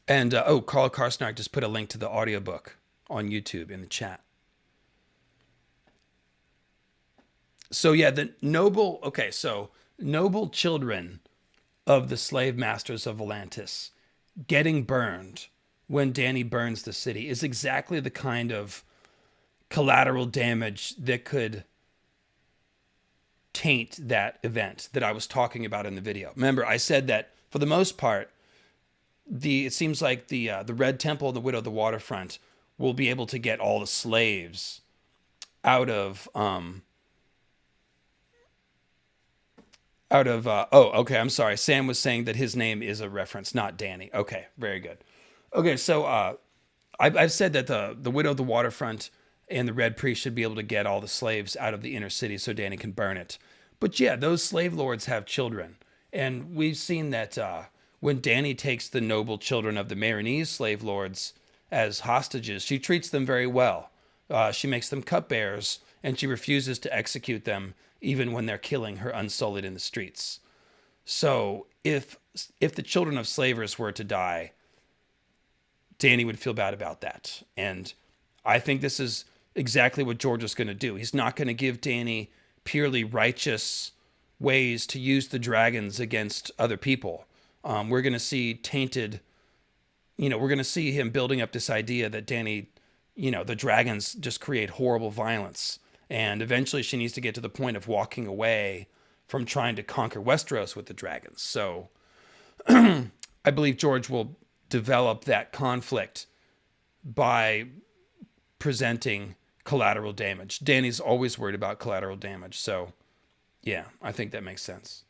And, Carl Karsnark just put a link to the audiobook on YouTube in the chat. So, yeah, noble children of the slave masters of Volantis getting burned when Dany burns the city is exactly the kind of collateral damage that could taint that event that I was talking about in the video. Remember, I said that for the most part, it seems like the Red Temple and the Widow of the Waterfront will be able to get all the slaves out of okay, I'm sorry. Sam was saying that his name is a reference, not Dany. Okay, very good. Okay, so I've said that the Widow of the Waterfront and the Red Priest should be able to get all the slaves out of the inner city so Dany can burn it. But yeah, those slave lords have children. And we've seen that when Dany takes the noble children of the Marinese slave lords as hostages, she treats them very well. She makes them cupbearers, and she refuses to execute them even when they're killing her unsullied in the streets. So if the children of slavers were to die, Dany would feel bad about that. And I think this is exactly what George is going to do. He's not going to give Dany purely righteous ways to use the dragons against other people. We're going to see tainted, we're going to see him building up this idea that Dany, the dragons just create horrible violence. And eventually she needs to get to the point of walking away from trying to conquer Westeros with the dragons. So I believe George will develop that conflict by presenting collateral damage. Dany's always worried about collateral damage. So yeah, I think that makes sense.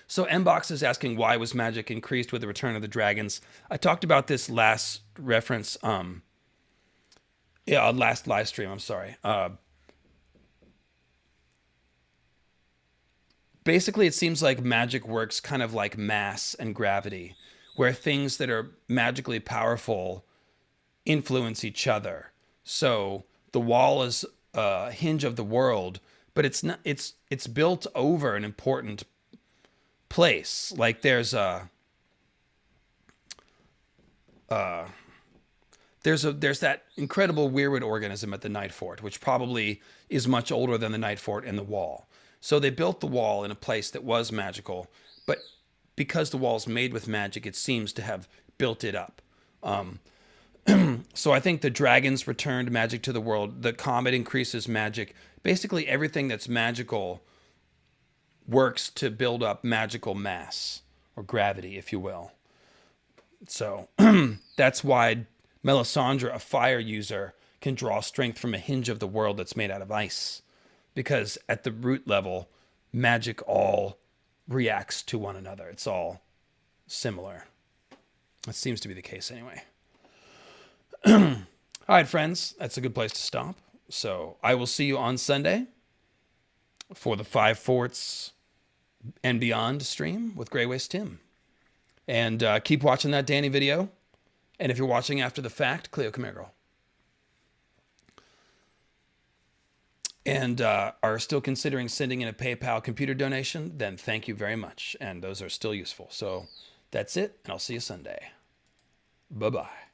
So Mbox is asking, why was magic increased with the return of the dragons? I talked about this last reference, last live stream, I'm sorry. Basically, it seems like magic works kind of like mass and gravity, where things that are magically powerful influence each other. So the wall is a hinge of the world, but it's not. It's built over an important place. Like there's that incredible weirwood organism at the Night Fort, which probably is much older than the Night Fort and the wall. So they built the wall in a place that was magical, but because the wall's made with magic, it seems to have built it up. So I think the dragons returned magic to the world. The comet increases magic. Basically, everything that's magical works to build up magical mass, or gravity, if you will. So that's why Melisandre, a fire user, can draw strength from a hinge of the world that's made out of ice. Because at the root level, magic all reacts to one another. It's all similar. That seems to be the case anyway. All right, friends, that's a good place to stop. So I will see you on Sunday for the Five Forts and Beyond stream with Grey Waste Tim. And keep watching that Dany video. And if you're watching after the fact, Cleo, come here, girl. And are still considering sending in a PayPal computer donation, then thank you very much. And those are still useful. So that's it, and I'll see you Sunday. Bye-bye.